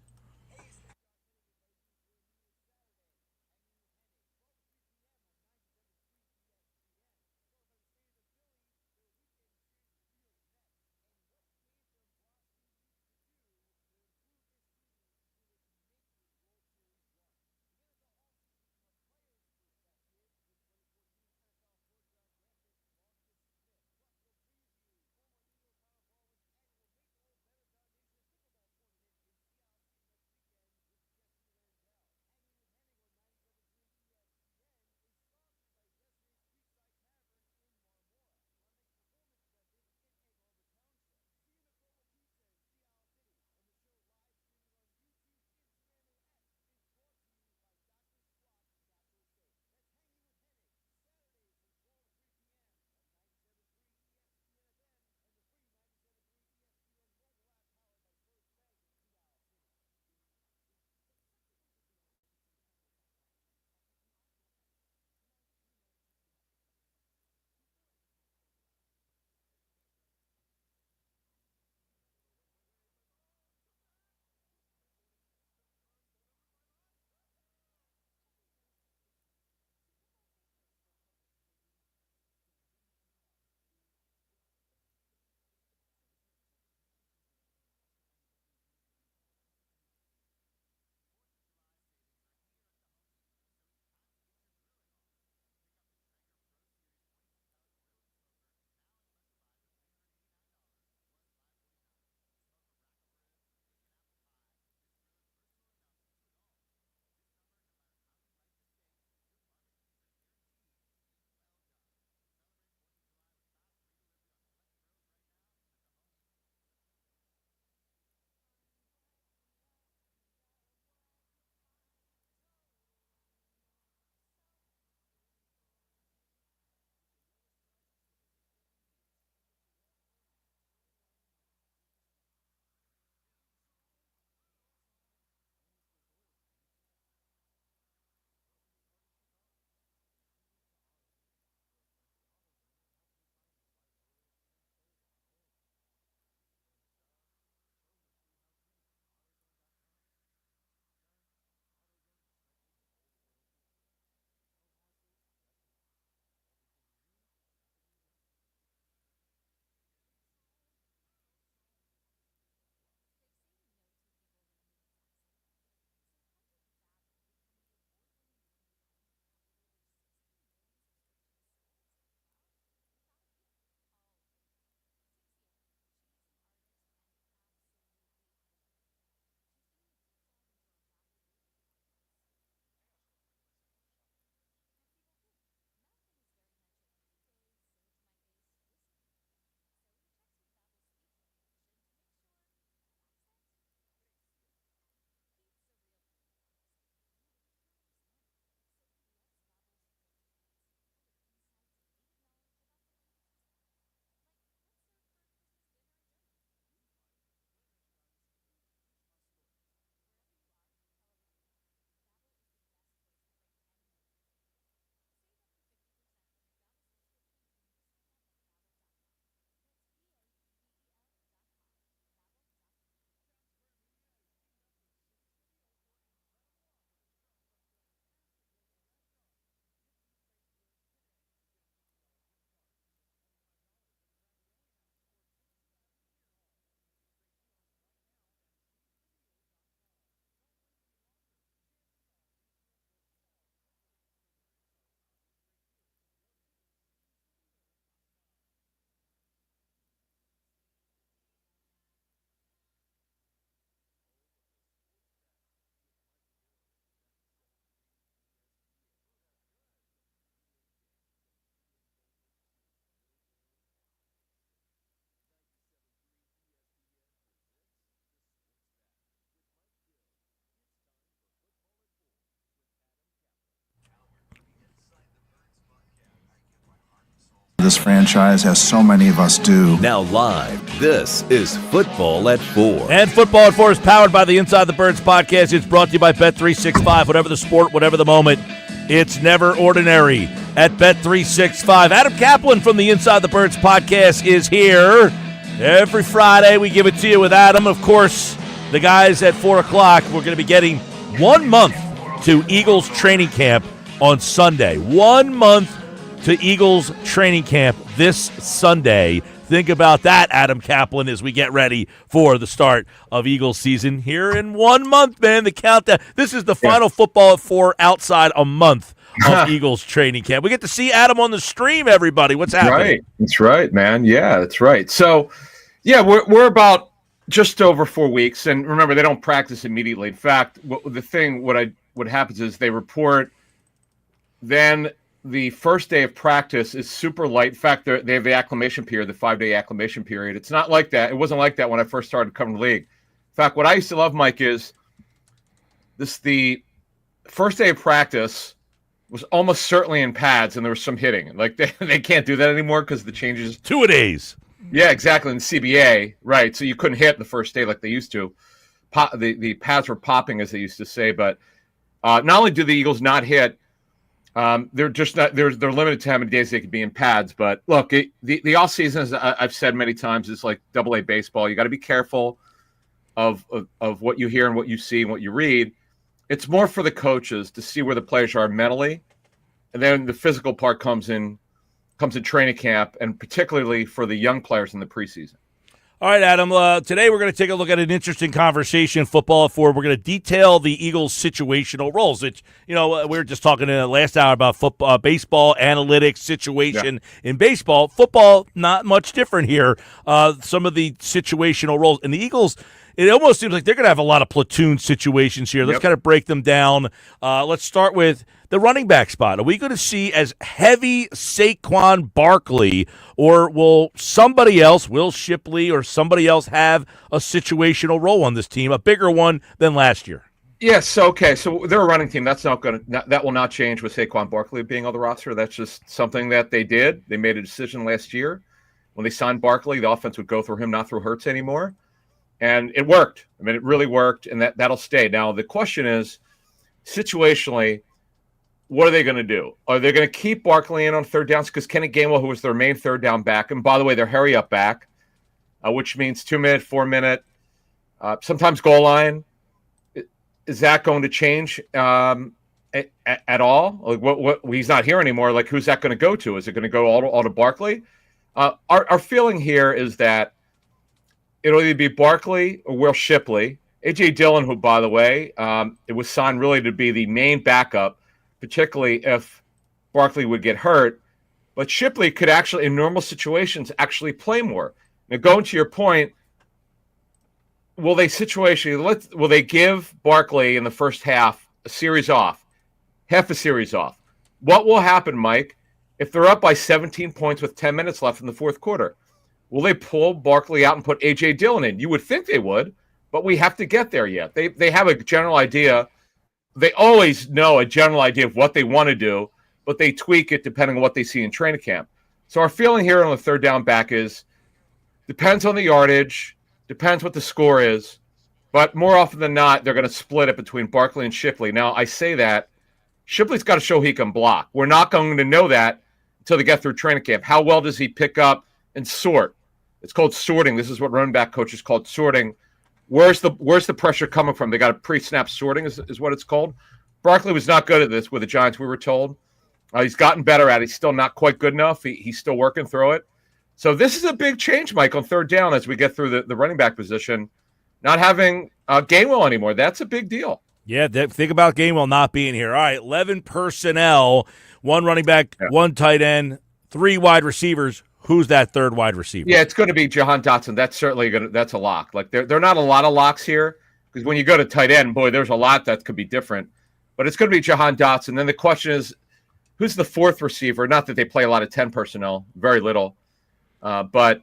this franchise, as so many of us do. Now live, this is Football at 4. And Football at 4 is powered by the Inside the Birds podcast. It's brought to you by Bet365. Whatever the sport, whatever the moment, it's never ordinary at Bet365. Adam Kaplan from the Inside the Birds podcast is here. Every Friday we give it to you with Adam. Of course, the guys at 4 o'clock, we're going to be getting 1 month to Eagles training camp on Sunday. 1 month to Eagles training camp this Sunday. Think about that, Adam Kaplan, as we get ready for the start of Eagles season here in 1 month, man. The countdown. This is the final Football at 4 outside a month of Eagles training camp. We get to see Adam on the stream, everybody. What's happening? Right. That's right, man. Yeah, that's right. So, yeah, we're about just over 4 weeks. And remember, they don't practice immediately. In fact, what happens is they report, then the first day of practice is super light. In fact, they have the acclimation period, the 5-day acclimation period. It's not like that. It wasn't like that when I first started covering the league. In fact, what I used to love, Mike, is the first day of practice was almost certainly in pads, and there was some hitting. Like they can't do that anymore because the changes. 2-a-days. Yeah, exactly. In CBA, right. So you couldn't hit the first day like they used to. The pads were popping, as they used to say. But not only do the Eagles not hit, they're just not. They're limited to how many days they could be in pads. But look, the off season, as I've said many times, is like AA baseball. You got to be careful of what you hear and what you see and what you read. It's more for the coaches to see where the players are mentally, and then the physical part comes in training camp, and particularly for the young players in the preseason. All right, Adam. Today we're going to take a look at an interesting conversation, Football at 4. We're going to detail the Eagles' situational roles. Which, we were just talking in the last hour about football, baseball analytics situation in baseball. Football, not much different here. Some of the situational roles, and the Eagles, it almost seems like they're going to have a lot of platoon situations here. Let's kind of break them down. Let's start with the running back spot. Are we going to see as heavy Saquon Barkley, or will somebody else, Will Shipley or somebody else, have a situational role on this team, a bigger one than last year? Yes. Okay. So they're a running team. That will not change with Saquon Barkley being on the roster. That's just something that they did. They made a decision last year when they signed Barkley. The offense would go through him, not through Hurts anymore. And it worked. I mean, it really worked, and that'll stay. Now, the question is, situationally, what are they going to do? Are they going to keep Barkley in on third downs? Because Kenny Gainwell, who was their main third down back, and by the way, their hurry-up back, which means 2-minute, 4-minute, sometimes goal line. Is that going to change at all? Like, what he's not here anymore. Like, who's that going to go to? Is it going to go all to Barkley? Our feeling here is that it'll either be Barkley or Will Shipley. A.J. Dillon, who, by the way, it was signed really to be the main backup, particularly if Barkley would get hurt. But Shipley could actually, in normal situations, actually play more. Now, going to your point, will they give Barkley in the first half a series off, half a series off? What will happen, Mike, if they're up by 17 points with 10 minutes left in the fourth quarter? Will they pull Barkley out and put A.J. Dillon in? You would think they would, but we have to get there yet. They have a general idea. They always know a general idea of what they want to do, but they tweak it depending on what they see in training camp. So our feeling here on the third down back is, depends on the yardage, depends what the score is, but more often than not, they're going to split it between Barkley and Shipley. Now, I say that, Shipley's got to show he can block. We're not going to know that until they get through training camp. How well does he pick up and sort? It's called sorting. This is what running back coaches call sorting. Where's the pressure coming from? They got a pre-snap sorting is what it's called. Barkley was not good at this with the Giants, we were told. He's gotten better at it. He's still not quite good enough. He's still working through it. So this is a big change, Mike, on third down as we get through the running back position. Not having Gainwell anymore, that's a big deal. Yeah, think about Gainwell not being here. All right, 11 personnel, 1 running back, 1 tight end, 3 wide receivers. Who's that third wide receiver? Yeah, it's going to be Jahan Dotson. That's certainly that's a lock. Like there are not a lot of locks here, because when you go to tight end, boy, there's a lot that could be different. But it's going to be Jahan Dotson. Then the question is, who's the fourth receiver? Not that they play a lot of 10 personnel, very little. But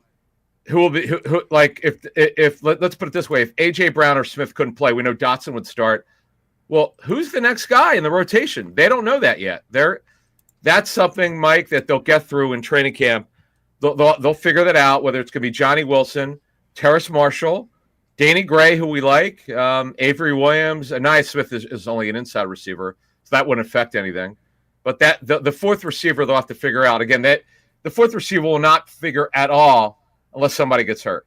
who will be who like if let's put it this way, if A.J. Brown or Smith couldn't play, we know Dotson would start. Well, who's the next guy in the rotation? They don't know that yet. That's something, Mike, that they'll get through in training camp. They'll figure that out, whether it's going to be Johnny Wilson, Terrace Marshall, Danny Gray, who we like, Avery Williams. Anaya Smith is only an inside receiver, so that wouldn't affect anything. But the fourth receiver they'll have to figure out. Again, that the fourth receiver will not figure at all unless somebody gets hurt.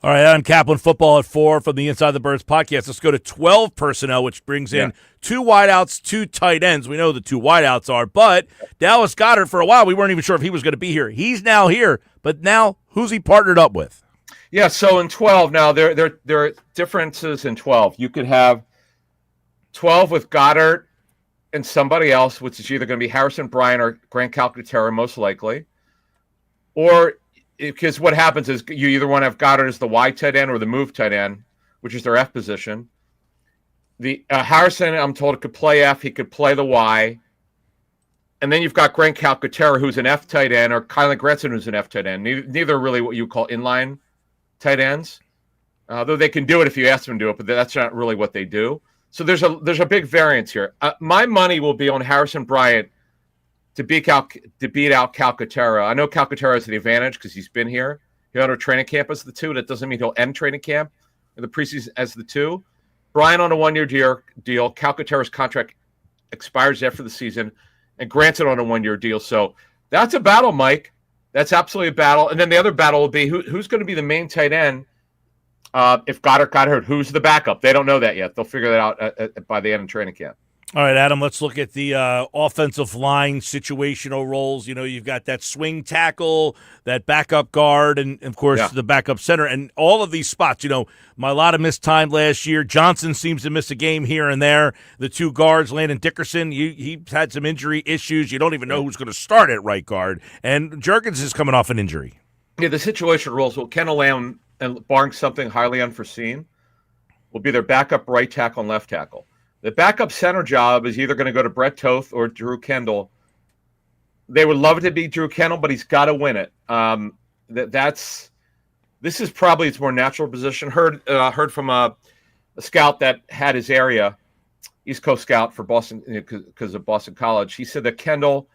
All right, Adam Kaplan, Football at 4 from the Inside the Birds podcast. Let's go to 12 personnel, which brings in 2 wideouts, 2 tight ends. We know the 2 wideouts are, but Dallas Goedert, for a while, we weren't even sure if he was going to be here. He's now here, but now who's he partnered up with? Yeah, so in 12, now there are differences in 12. You could have 12 with Goddard and somebody else, which is either going to be Harrison Bryant or Grant Calcaterra, most likely. Or because what happens is you either want to have Goddard as the Y tight end or the move tight end, which is their F position. The Harrison, I'm told, could play F. He could play the Y. And then you've got Grant Calcaterra, who's an F tight end, or Kylan Granson, who's an F tight end. Neither are really what you call inline tight ends, though they can do it if you ask them to do it, but that's not really what they do. So there's a big variance here. My money will be on Harrison Bryant to beat out Calcaterra. I know Calcaterra has the advantage because he's been here. He'll enter training camp as the 2. That doesn't mean he'll end training camp in the preseason as the 2. Bryant on a 1-year deal. Calcaterra's contract expires after the season, and Granson on a 1-year deal. So that's a battle, Mike. That's absolutely a battle. And then the other battle will be who's going to be the main tight end if Goddard got hurt. Who's the backup? They don't know that yet. They'll figure that out by the end of training camp. All right, Adam, let's look at the offensive line situational roles. You know, you've got that swing tackle, that backup guard, and, of course, the backup center. And all of these spots, you know, Mailata missed time last year. Johnson seems to miss a game here and there. The 2 guards, Landon Dickerson, he had some injury issues. You don't even know who's going to start at right guard. And Jurgens is coming off an injury. Yeah, the situational roles, well, Kendall Lamb, and barring something highly unforeseen, will be their backup right tackle and left tackle. The backup center job is either going to go to Brett Toth or Drew Kendall. They would love it to be Drew Kendall, but he's got to win it. This is probably his more natural position. Heard from a scout that had his area, East Coast scout for Boston because of Boston College. He said that Kendall,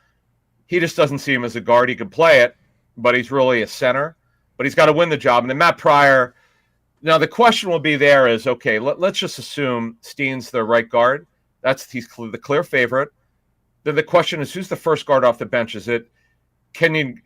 he just doesn't see him as a guard. He can play it, but he's really a center. But he's got to win the job. And then Matt Pryor. Now, the question will be there is, okay, let's just assume Steen's the right guard. He's the clear favorite. Then the question is, who's the first guard off the bench? Is it Kenyon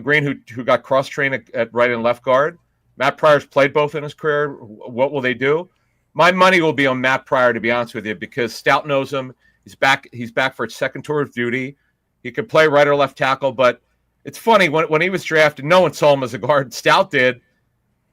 Green, who got cross-trained at right and left guard? Matt Pryor's played both in his career. What will they do? My money will be on Matt Pryor, to be honest with you, because Stout knows him. He's back for his second tour of duty. He could play right or left tackle, but it's funny, when he was drafted, no one saw him as a guard. Stout did.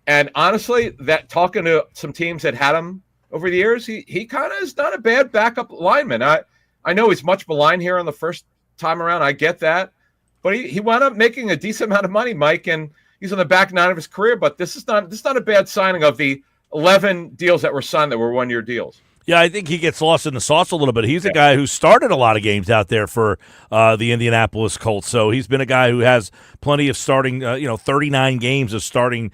And honestly, that talking to some teams that had him over the years, he kind of is not a bad backup lineman. I know he's much maligned here on the first time around. I get that. But he wound up making a decent amount of money, Mike, and he's on the back 9 of his career. But this is not a bad signing of the 11 deals that were signed that were 1-year deals. Yeah, I think he gets lost in the sauce a little bit. He's a guy who started a lot of games out there for the Indianapolis Colts. So he's been a guy who has plenty of starting, 39 games of starting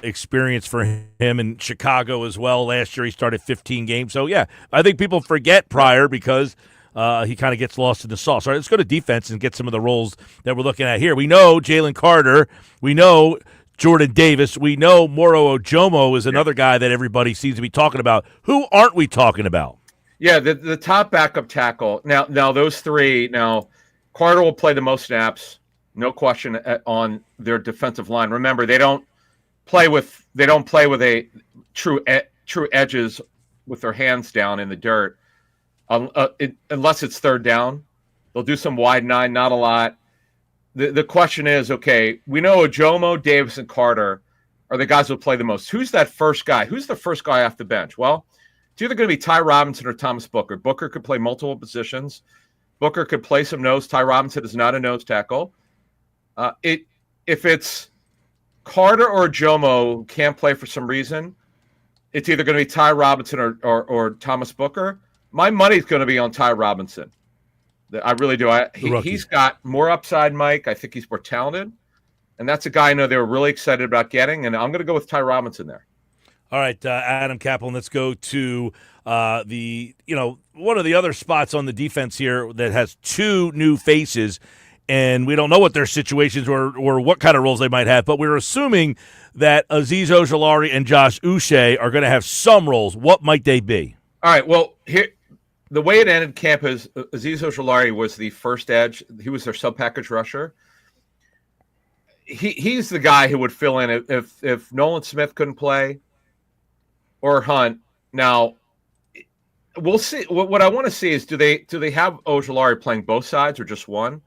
experience for him in Chicago as well. Last year he started 15 games. So, yeah, I think people forget Pryor because he kind of gets lost in the sauce. All right, let's go to defense and get some of the roles that we're looking at here. We know Jalen Carter. We know Jordan Davis. We know Moro Ojomo is another guy that everybody seems to be talking about. Who aren't we talking about? Yeah, the top backup tackle. Now those 3. Now Carter will play the most snaps, no question, on their defensive line. Remember, they don't play with a true edges with their hands down in the dirt, unless it's third down. They'll do some wide 9, not a lot. The question is, okay, we know Ojomo, Davis, and Carter are the guys who play the most. Who's that first guy? Who's the first guy off the bench? Well, it's either going to be Ty Robinson or Thomas Booker. Booker could play multiple positions. Booker could play some nose. Ty Robinson is not a nose tackle. If it's Carter or Ojomo who can't play for some reason, it's either going to be Ty Robinson or Thomas Booker. My money's going to be on Ty Robinson. I really do. He's got more upside, Mike. I think he's more talented. And that's a guy I know they were really excited about getting. And I'm going to go with Ty Robinson there. All right, Adam Kaplan, let's go to one of the other spots on the defense here that has 2 new faces and we don't know what their situations or what kind of roles they might have, but we're assuming that Azeez Ojulari and Josh Uche are going to have some roles. What might they be? All right. Well, here the way it ended camp is Azeez Ojulari was the first edge. He was their sub-package rusher. He's the guy who would fill in if Nolan Smith couldn't play or Hunt. Now, we'll see. What I want to see is do they have Ojulari playing both sides or just one?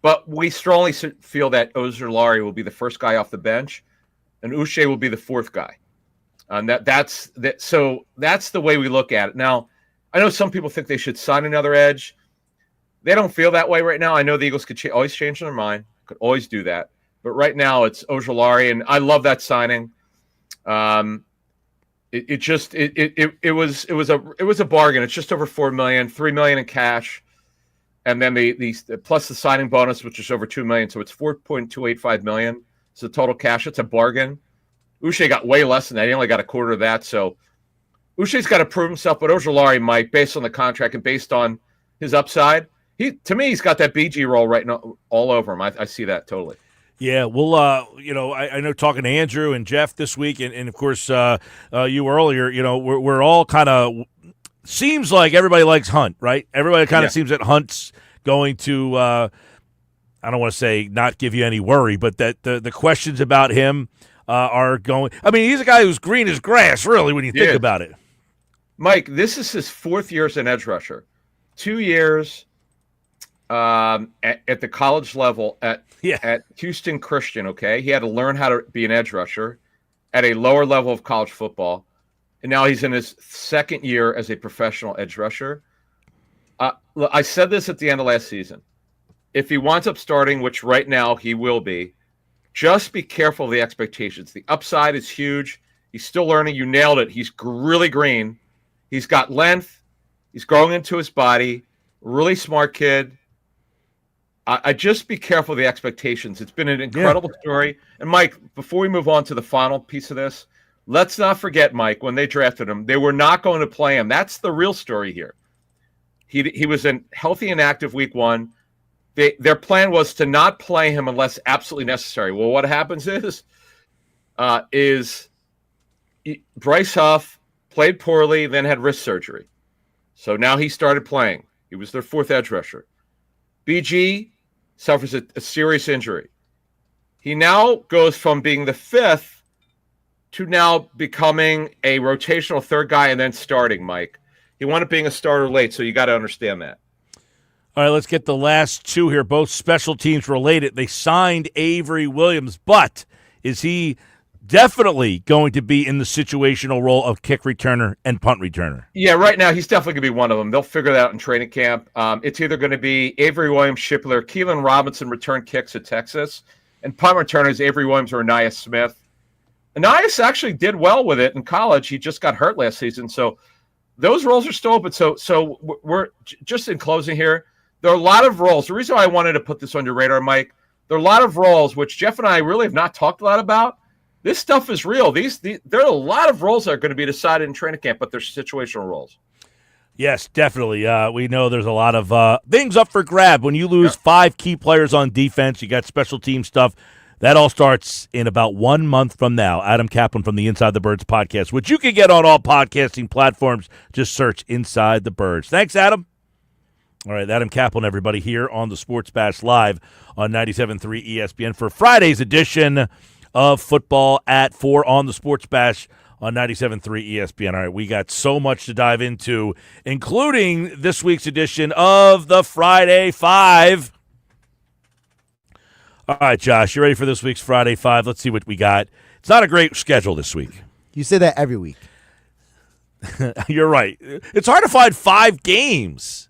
But we strongly feel that Ojulari will be the first guy off the bench, and Uche will be the fourth guy. And that's the way we look at it. Now, I know some people think they should sign another edge. They don't feel that way right now. I know the Eagles could always change their mind, could always do that. But right now it's Ojulari, and I love that signing. It was a bargain. It's just over $4 million, $3 million in cash, and then the plus the signing bonus, which is over $2 million, so it's $4.285 million. So total cash, it's a bargain. Uche got way less than that. He only got a quarter of that. So Uche's got to prove himself, but Ojulari might, based on the contract and based on his upside. To me, he's got that BG role right now all over him. I see that totally. Yeah, well, I know talking to Andrew and Jeff this week, and of course you earlier, we're all kind of seems like everybody likes Hunt, right? Everybody kind of seems that Hunt's going to, I don't want to say not give you any worry, but that the questions about him are going. I mean, he's a guy who's green as grass, really, when you think about it. Mike, this is his fourth year as an edge rusher. 2 years at the college level at Houston Christian, okay? He had to learn how to be an edge rusher at a lower level of college football. And now he's in his second year as a professional edge rusher. I said this at the end of last season. If he winds up starting, which right now he will be, just be careful of the expectations. The upside is huge. He's still learning. You nailed it. He's really green. He's got length. He's growing into his body. Really smart kid. I just be careful of the expectations. It's been an incredible story. And, Mike, before we move on to the final piece of this, let's not forget, Mike, when they drafted him, they were not going to play him. That's the real story here. He was in healthy and active week one. Their plan was to not play him unless absolutely necessary. Well, what happens is Bryce Huff played poorly, then had wrist surgery. So now he started playing. He was their fourth edge rusher. BG suffers a serious injury. He now goes from being the fifth to now becoming a rotational third guy and then starting, Mike. He wound up being a starter late, so you got to understand that. All right, let's get the last two here, both special teams related. They signed Avery Williams, but is he definitely going to be in the situational role of kick returner and punt returner? Yeah, right now he's definitely going to be one of them. They'll figure that out in training camp. It's either going to be Avery Williams, Shippler, Keelan Robinson return kicks at Texas, and punt returners Avery Williams or Anias Smith. Anias actually did well with it in college. He just got hurt last season, so those roles are still open. So we're just in closing here. There are a lot of roles. The reason why I wanted to put this on your radar, Mike, there are a lot of roles which Jeff and I really have not talked a lot about. This stuff is real. There are a lot of roles that are going to be decided in training camp, but they're situational roles. Yes, definitely. We know there's a lot of things up for grab. When you lose 5 key players on defense, you got special team stuff. That all starts in about 1 month from now. Adam Kaplan from the Inside the Birds podcast, which you can get on all podcasting platforms. Just search Inside the Birds. Thanks, Adam. All right, Adam Kaplan, everybody, here on the Sports Bash Live on 97.3 ESPN for Friday's edition of Football at 4 on the Sports Bash on 97.3 ESPN. All right, we got so much to dive into, including this week's edition of the Friday Five. All right, Josh, you ready for this week's Friday Five? Let's see what we got. It's not a great schedule this week. You say that every week. You're right. It's hard to find 5 games.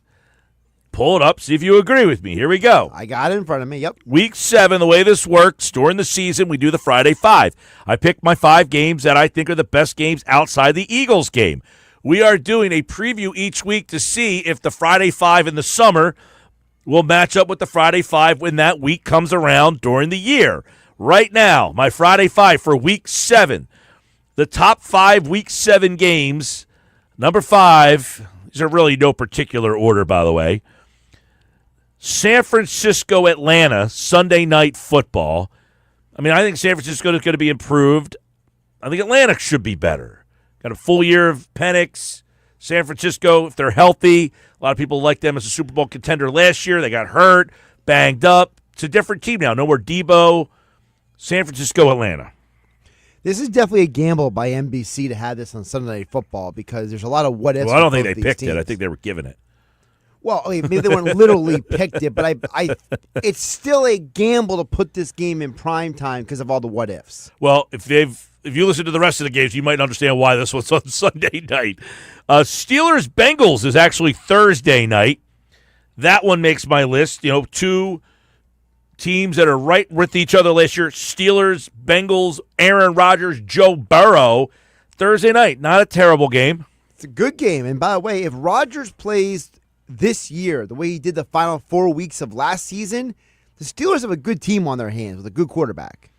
Pull it up, see if you agree with me. Here we go. I got it in front of me, yep. Week 7, the way this works, during the season, we do the Friday Five. I pick my 5 games that I think are the best games outside the Eagles game. We are doing a preview each week to see if the Friday Five in the summer will match up with the Friday Five when that week comes around during the year. Right now, my Friday Five for Week 7, the top 5 Week 7 games. Number 5, these are really no particular order, by the way. San Francisco, Atlanta, Sunday Night Football. I mean, I think San Francisco is going to be improved. I think Atlanta should be better. Got a full year of Penix. San Francisco, if they're healthy, a lot of people like them as a Super Bowl contender last year. They got hurt, banged up. It's a different team now. No more Debo. San Francisco, Atlanta. This is definitely a gamble by NBC to have this on Sunday Night Football because there's a lot of what ifs. Well, I don't think they these picked teams. it. I think they were given it. Well, I mean, maybe they weren't literally picked it, but it's still a gamble to put this game in prime time because of all the what ifs. Well, if you listen to the rest of the games, you might understand why this was on Sunday night. Steelers-Bengals is actually Thursday night. That one makes my list. You know, two teams that are right with each other last year. Steelers, Bengals, Aaron Rodgers, Joe Burrow. Thursday night, not a terrible game. It's a good game. And by the way, if Rodgers plays this year the way he did the final 4 weeks of last season, the Steelers have a good team on their hands with a good quarterback.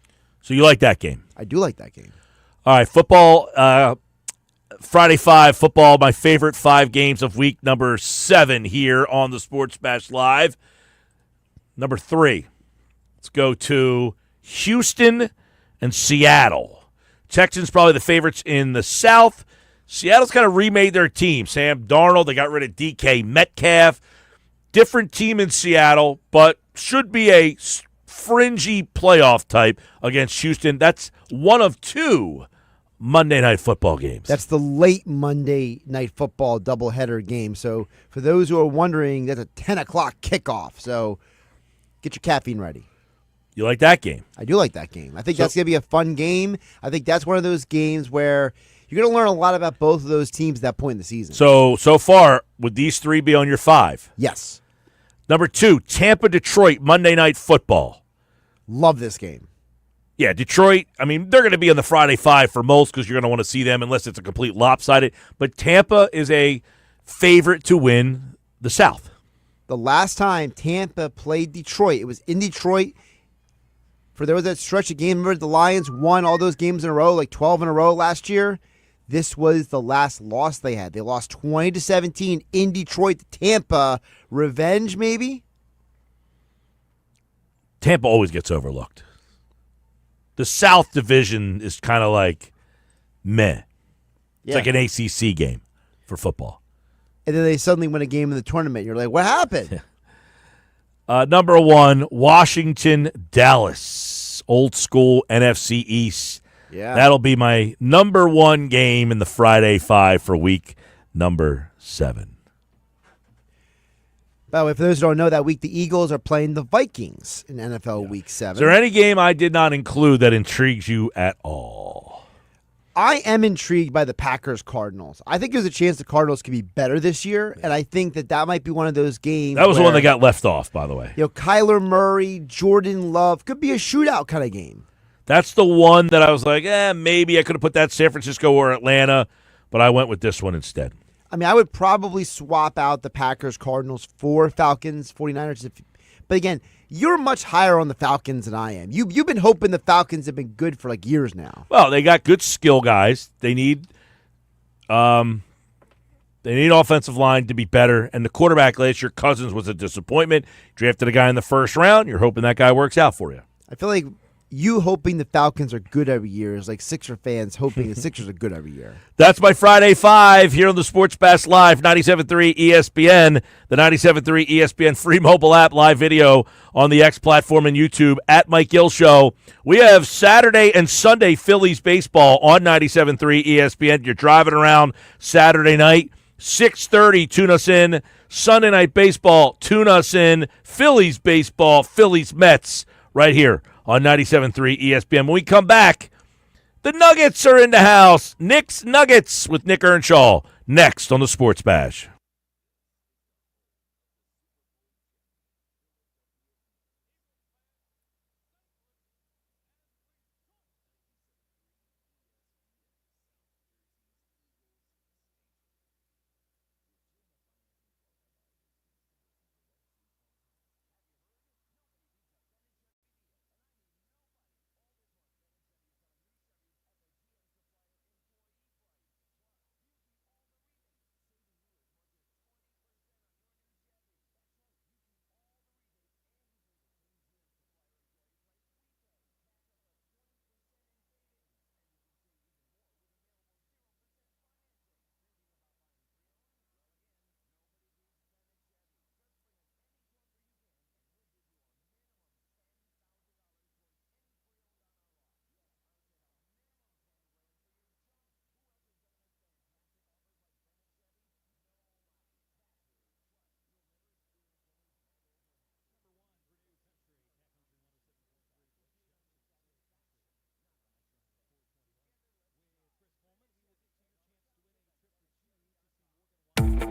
So you like that game? I do like that game. All right, football, Friday 5, football, my favorite 5 games of week number 7 here on the Sports Bash Live. Number 3, let's go to Houston and Seattle. Texans probably the favorites in the South. Seattle's kind of remade their team. Sam Darnold, they got rid of DK Metcalf. Different team in Seattle, but should be a fringy playoff type against Houston. That's one of 2 Monday Night Football games. That's the late Monday Night Football doubleheader game. So for those who are wondering, that's a 10 o'clock kickoff. So get your caffeine ready. You like that game? I do like that game. I think that's going to be a fun game. I think that's one of those games where you're going to learn a lot about both of those teams at that point in the season. So far, would these 3 be on your 5? Yes. Number 2, Tampa-Detroit, Monday Night Football. Love this game. Yeah, Detroit, I mean, they're going to be on the Friday 5 for most because you're going to want to see them unless it's a complete lopsided. But Tampa is a favorite to win the South. The last time Tampa played Detroit, it was in Detroit. There was that stretch of games. Remember the Lions won all those games in a row, like 12 in a row last year? This was the last loss they had. They lost 20-17 in Detroit to Tampa. Revenge, maybe? Tampa always gets overlooked. The South Division is kind of like meh. It's like an ACC game for football. And then they suddenly win a game in the tournament. You're like, what happened? Number 1, Washington, Dallas. Old school NFC East. Yeah. That'll be my number 1 game in the Friday 5 for week number 7. By the way, for those who don't know, that week the Eagles are playing the Vikings in NFL Week 7. Is there any game I did not include that intrigues you at all? I am intrigued by the Packers-Cardinals. I think there's a chance the Cardinals could be better this year, and I think that might be one of those games. That was the where, one that got left off, by the way. You know, Kyler Murray, Jordan Love, could be a shootout kind of game. That's the one that I was like, maybe I could have put that San Francisco or Atlanta, but I went with this one instead. I mean, I would probably swap out the Packers-Cardinals for Falcons, 49ers. But again, you're much higher on the Falcons than I am. You've been hoping the Falcons have been good for like years now. Well, they got good skill guys. They need offensive line to be better. And the quarterback last year, Cousins, was a disappointment. Drafted a guy in the first round. You're hoping that guy works out for you. I feel like you hoping the Falcons are good every year is like Sixer fans hoping the Sixers are good every year. That's my Friday 5 here on the Sports Bash Live, 97.3 ESPN, the 97.3 ESPN free mobile app, live video on the X platform and YouTube at Mike Gill Show. We have Saturday and Sunday Phillies baseball on 97.3 ESPN. You're driving around Saturday night, 6:30, tune us in. Sunday night baseball, tune us in. Phillies baseball, Phillies Mets, right here on 97.3 ESPN. When we come back, the Nuggets are in the house. Knicks Nuggets with Nick Earnshaw next on the Sports Bash.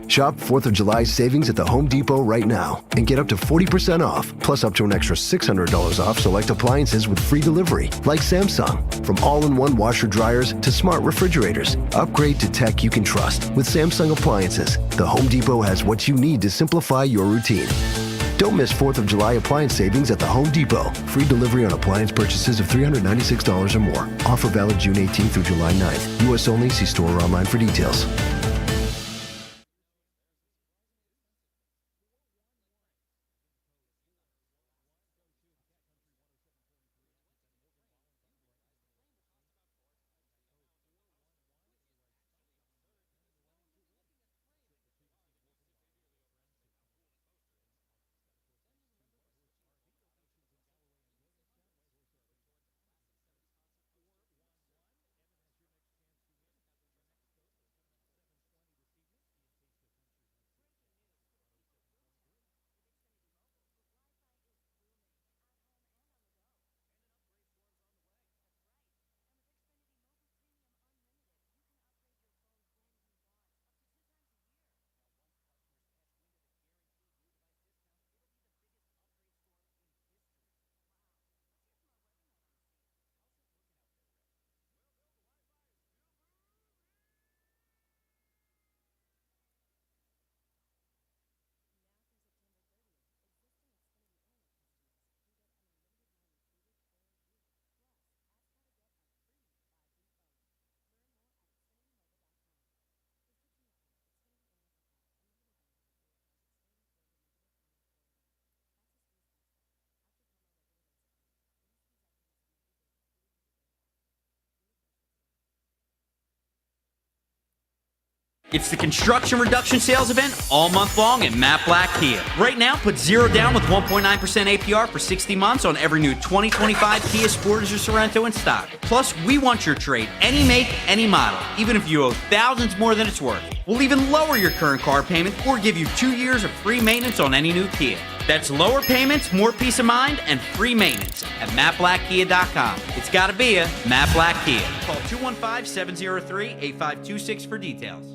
Shop 4th of July savings at the Home Depot right now and get up to 40% off, plus up to an extra $600 off select appliances with free delivery, like Samsung. From all-in-one washer dryers to smart refrigerators, upgrade to tech you can trust with Samsung appliances. The Home Depot has what you need to simplify your routine. Don't miss 4th of July appliance savings at the Home Depot. Free delivery on appliance purchases of $396 or more. Offer valid June 18th through July 9th. U.S. only. See store or online for details. It's the construction reduction sales event all month long at Matt Black Kia. Right now, put 0 down with 1.9% APR for 60 months on every new 2025 Kia Sportage or Sorento in stock. Plus, we want your trade, any make, any model, even if you owe thousands more than it's worth. We'll even lower your current car payment or give you 2 years of free maintenance on any new Kia. That's lower payments, more peace of mind, and free maintenance at MattBlackKia.com. It's gotta be a Matt Black Kia. Call 215-703-8526 for details.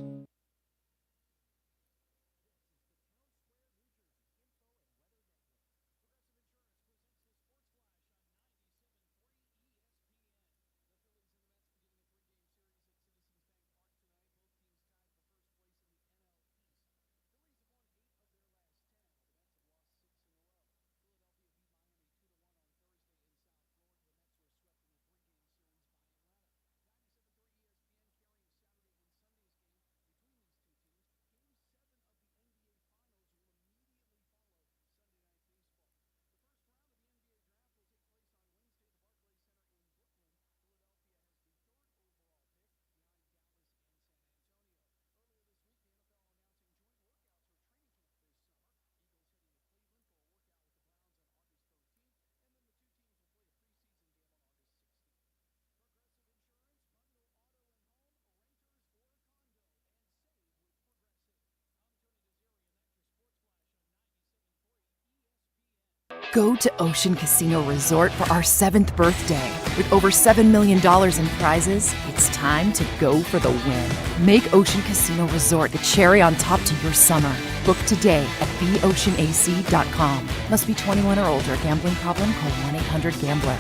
Go to Ocean Casino Resort for our 7th birthday. With over $7 million in prizes, it's time to go for the win. Make Ocean Casino Resort the cherry on top to your summer. Book today at theoceanac.com. Must be 21 or older. Gambling problem? Call 1-800-GAMBLER.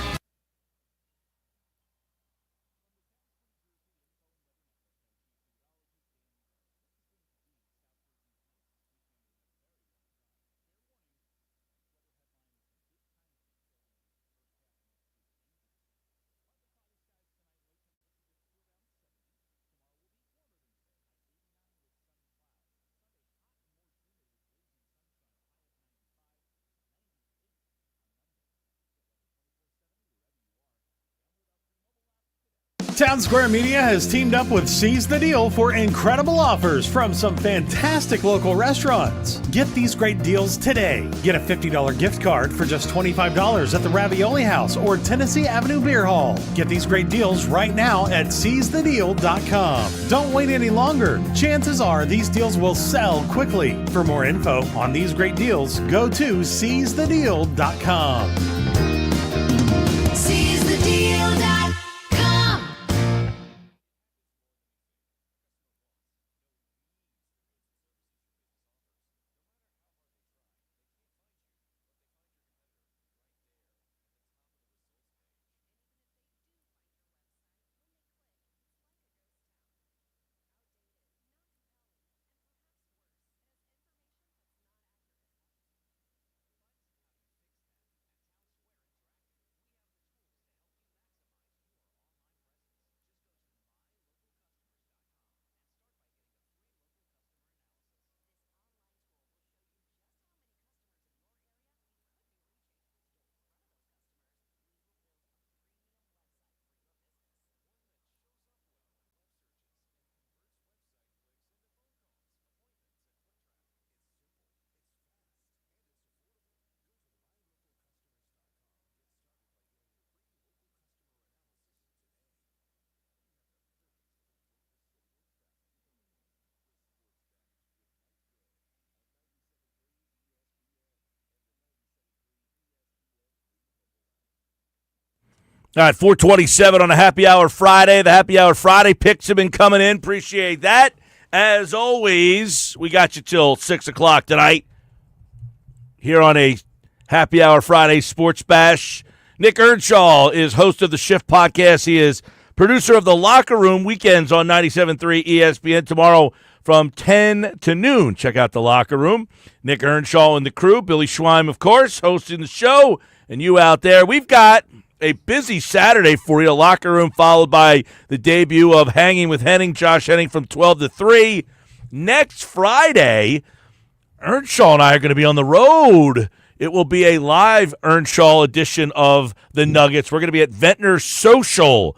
Town Square Media has teamed up with Seize the Deal for incredible offers from some fantastic local restaurants. Get these great deals today. Get a $50 gift card for just $25 at the Ravioli House or Tennessee Avenue Beer Hall. Get these great deals right now at seizethedeal.com. Don't wait any longer. Chances are these deals will sell quickly. For more info on these great deals, go to seizethedeal.com. SeizeTheDeal.com. All right, 427 on a Happy Hour Friday. The Happy Hour Friday picks have been coming in. Appreciate that. As always, we got you till 6 o'clock tonight here on a Happy Hour Friday Sports Bash. Nick Earnshaw is host of the Shift Podcast. He is producer of The Locker Room weekends on 97.3 ESPN tomorrow from 10 to noon. Check out The Locker Room. Nick Earnshaw and the crew. Billy Schweim, of course, hosting the show. And you out there. We've got a busy Saturday for you. Locker Room followed by the debut of Hanging with Henning, Josh Henning from 12 to 3. Next Friday, Earnshaw and I are going to be on the road. It will be a live Earnshaw edition of the Nuggets. We're going to be at Ventnor Social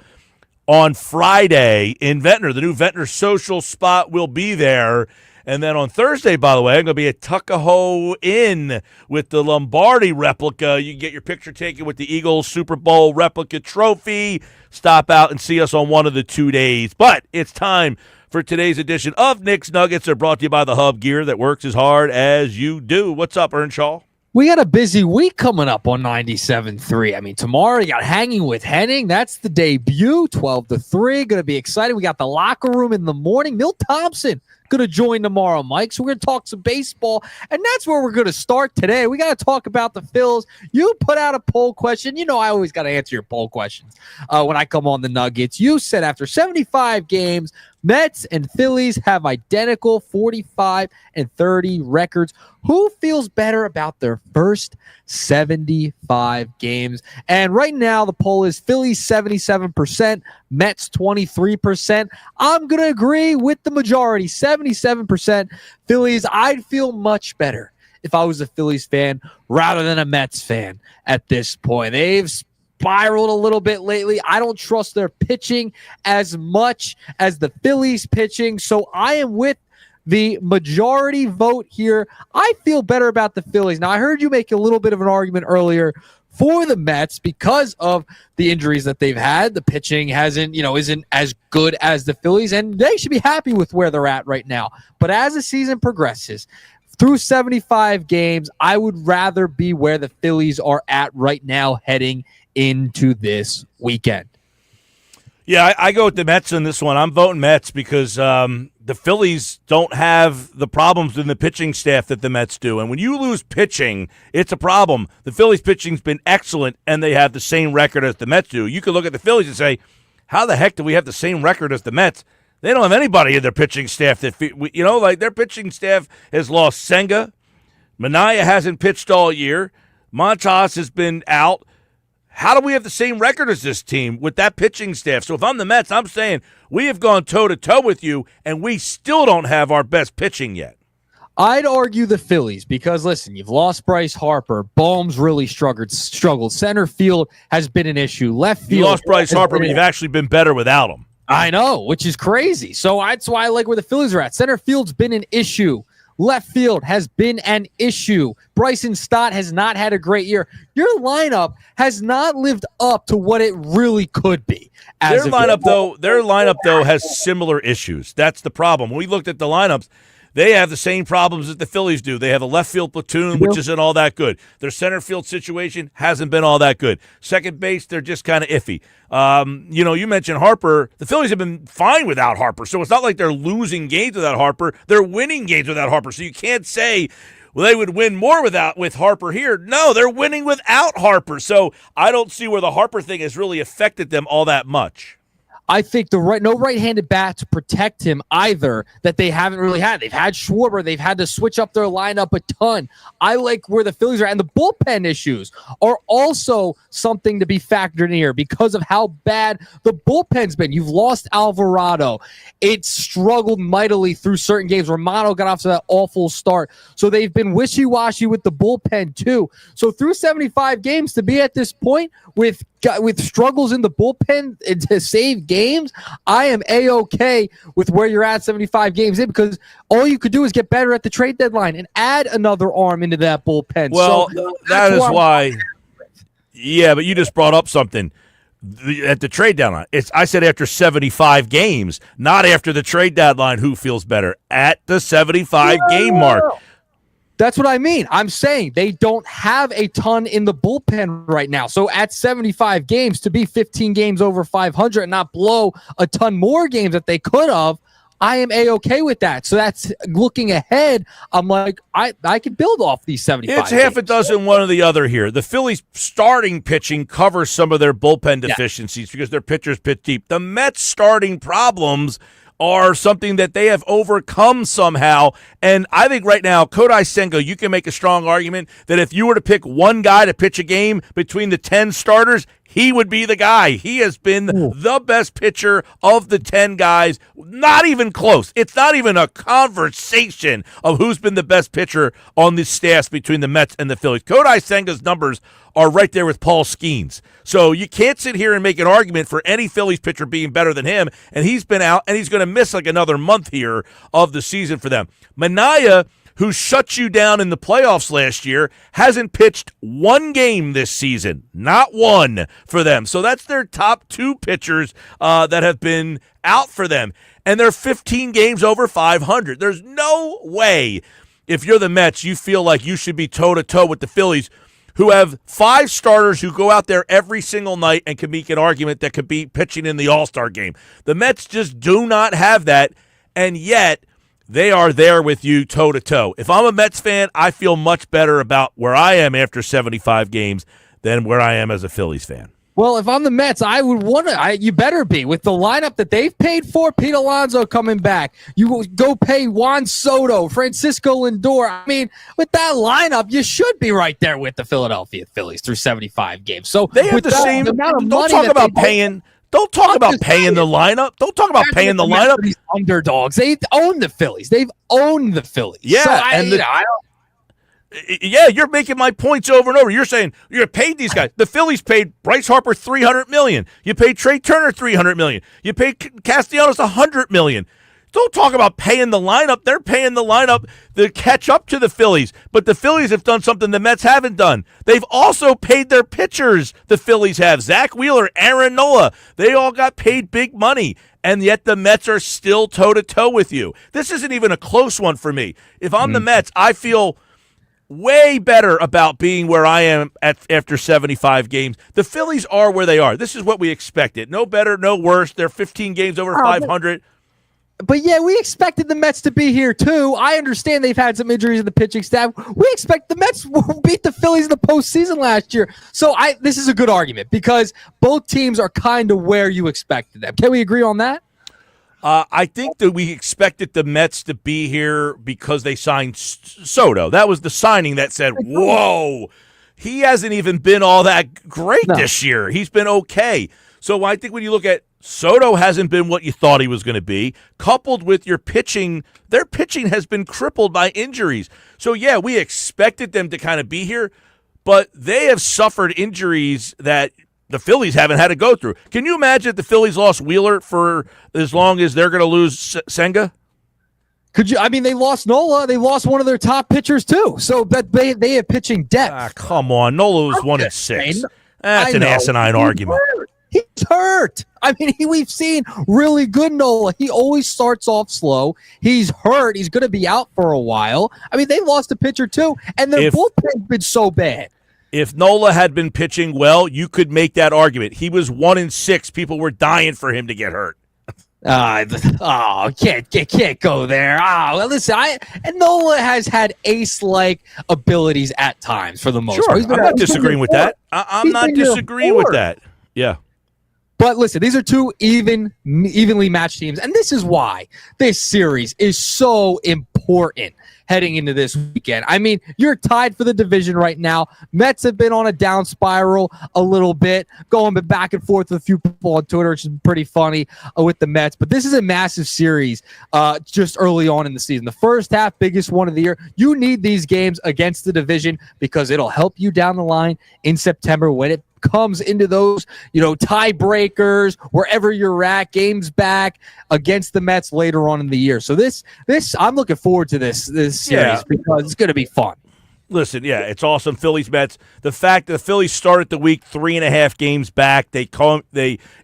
on Friday in Ventnor. The new Ventnor Social spot will be there. And then on Thursday, by the way, I'm going to be at Tuckahoe Inn with the Lombardi replica. You can get your picture taken with the Eagles Super Bowl replica trophy. Stop out and see us on one of the 2 days. But it's time for today's edition of Nick's Nuggets. They're brought to you by the Hub Gear that works as hard as you do. What's up, Earnshaw? We got a busy week coming up on 97.3. I mean, tomorrow you got Hanging with Henning. That's the debut, 12 to 3. Going to be exciting. We got the Locker Room in the morning. Milt Thompson going to join tomorrow, Mike. So we're going to talk some baseball, and that's where we're going to start today. We got to talk about the Phils. You put out a poll question. You know I always got to answer your poll questions when I come on the Nuggets. You said after 75 games, Mets and Phillies have identical 45 and 30 records. Who feels better about their first 75 games? And right now the poll is Phillies 77%, Mets 23%. I'm going to agree with the majority, 77% Phillies. I'd feel much better if I was a Phillies fan rather than a Mets fan at this point. They've spiraled a little bit lately. I don't trust their pitching as much as the Phillies pitching, so I am with the majority vote here. I feel better about the Phillies. Now, I heard you make a little bit of an argument earlier for the Mets because of the injuries that they've had. The pitching isn't as good as the Phillies, and they should be happy with where they're at right now. But as the season progresses, through 75 games, I would rather be where the Phillies are at right now heading into this weekend. Yeah, I go with the Mets on this one. I'm voting Mets because the Phillies don't have the problems in the pitching staff that the Mets do. And when you lose pitching, it's a problem. The Phillies pitching's been excellent, and they have the same record as the Mets do. You could look at the Phillies and say, how the heck do we have the same record as the Mets? They don't have anybody in their pitching staff that, their pitching staff has lost Senga. Minaya hasn't pitched all year. Montas has been out. How do we have the same record as this team with that pitching staff? So if I'm the Mets, I'm saying we have gone toe-to-toe with you, and we still don't have our best pitching yet. I'd argue the Phillies because, listen, you've lost Bryce Harper. Bohm's really struggled. Center field has been an issue. Left field. You lost Bryce Harper, but you've actually been better without him. I know, which is crazy. So that's why I like where the Phillies are at. Center field's been an issue. Left field has been an issue. Bryson Stott has not had a great year. Your lineup has not lived up to what it really could be. Their lineup though has similar issues. That's the problem. When we looked at the lineups, they have the same problems that the Phillies do. They have a left field platoon, which isn't all that good. Their center field situation hasn't been all that good. Second base, they're just kind of iffy. You mentioned Harper. The Phillies have been fine without Harper, so it's not like they're losing games without Harper. They're winning games without Harper, so you can't say, well, they would win more with Harper here. No, they're winning without Harper, so I don't see where the Harper thing has really affected them all that much. I think no right-handed bat to protect him either that they haven't really had. They've had Schwarber. They've had to switch up their lineup a ton. I like where the Phillies are at. And the bullpen issues are also something to be factored in here because of how bad the bullpen's been. You've lost Alvarado. It struggled mightily through certain games. Romano got off to that awful start. So they've been wishy-washy with the bullpen too. So through 75 games to be at this point with struggles in the bullpen to save games, I am A-okay with where you're at 75 games in because all you could do is get better at the trade deadline and add another arm into that bullpen. Well, that is why. Yeah, but you just brought up something. At the trade deadline, I said after 75 games, not after the trade deadline. Who feels better at the 75 game mark? That's what I mean. I'm saying they don't have a ton in the bullpen right now. So at 75 games, to be 15 games over 500 and not blow a ton more games that they could have, I am A-okay with that. So that's looking ahead. I'm like, I could build off these 75 It's half a dozen, one or the other here. The Phillies starting pitching covers some of their bullpen deficiencies because their pitchers pitch deep. The Mets starting problems are something that they have overcome somehow. And I think right now, Kodai Senga, you can make a strong argument that if you were to pick one guy to pitch a game between the 10 starters, he would be the guy. He has been the best pitcher of the 10 guys. Not even close. It's not even a conversation of who's been the best pitcher on the staffs between the Mets and the Phillies. Kodai Senga's numbers are right there with Paul Skeens. So you can't sit here and make an argument for any Phillies pitcher being better than him, and he's been out, and he's going to miss like another month here of the season for them. Minaya, who shut you down in the playoffs last year, hasn't pitched one game this season. Not one for them. So that's their top two pitchers that have been out for them. And they're 15 games over 500. There's no way, if you're the Mets, you feel like you should be toe-to-toe with the Phillies, who have 5 starters who go out there every single night and can make an argument that could be pitching in the All-Star game. The Mets just do not have that, and yet they are there with you toe-to-toe. If I'm a Mets fan, I feel much better about where I am after 75 games than where I am as a Phillies fan. Well, if I'm the Mets, I would want to. You better be with the lineup that they've paid for. Pete Alonso coming back. You go pay Juan Soto, Francisco Lindor. I mean, with that lineup, you should be right there with the Philadelphia Phillies through 75 games. So they have the same. Don't talk about paying. Don't talk about paying the lineup. Don't talk about paying the lineup. These underdogs. They own the Phillies. They've owned the Phillies. Yeah, so I don't. Yeah, you're making my points over and over. You're saying you're paid these guys. The Phillies paid Bryce Harper $300 million. You paid Trey Turner $300 million. You paid Castellanos $100 million. Don't talk about paying the lineup. They're paying the lineup to catch up to the Phillies. But the Phillies have done something the Mets haven't done. They've also paid their pitchers. The Phillies have Zach Wheeler, Aaron Nola. They all got paid big money. And yet the Mets are still toe-to-toe with you. This isn't even a close one for me. If I'm the Mets, I feel way better about being where I am after 75 games. The Phillies are where they are. This is what we expected. No better, no worse. They're 15 games over 500. But yeah, we expected the Mets to be here too. I understand they've had some injuries in the pitching staff. We expect the Mets beat the Phillies in the postseason last year. So this is a good argument because both teams are kind of where you expected them. Can we agree on that? I think that we expected the Mets to be here because they signed Soto. That was the signing that said, whoa, he hasn't even been all that great this year. He's been okay. So I think when you look at Soto hasn't been what you thought he was going to be, coupled with your pitching, their pitching has been crippled by injuries. So, yeah, we expected them to kind of be here, but they have suffered injuries that the Phillies haven't had to go through. Can you imagine if the Phillies lost Wheeler for as long as they're going to lose Senga? Could you? I mean, they lost Nola. They lost one of their top pitchers too. So that they have pitching depth. Come on, Nola was 1-6. That's an asinine argument. He's hurt. I mean, we've seen really good Nola. He always starts off slow. He's hurt. He's going to be out for a while. I mean, they lost a pitcher too, and their bullpen's been so bad. If Nola had been pitching well, you could make that argument. He was 1-6. People were dying for him to get hurt. Can't go there. Well, listen, and Nola has had ace-like abilities at times for the most part. I'm not disagreeing with that. I'm not disagreeing with that. Yeah. But listen, these are two evenly matched teams, and this is why this series is so important heading into this weekend. I mean, you're tied for the division right now. Mets have been on a down spiral a little bit, going back and forth with a few people on Twitter, which is pretty funny with the Mets. But this is a massive series just early on in the season. The first half, biggest one of the year. You need these games against the division because it'll help you down the line in September when it comes into those, tiebreakers, wherever you're at, games back against the Mets later on in the year. So this I'm looking forward to this series because it's going to be fun. Listen, yeah, it's awesome. Phillies Mets. The fact that the Phillies started the week 3.5 games back, they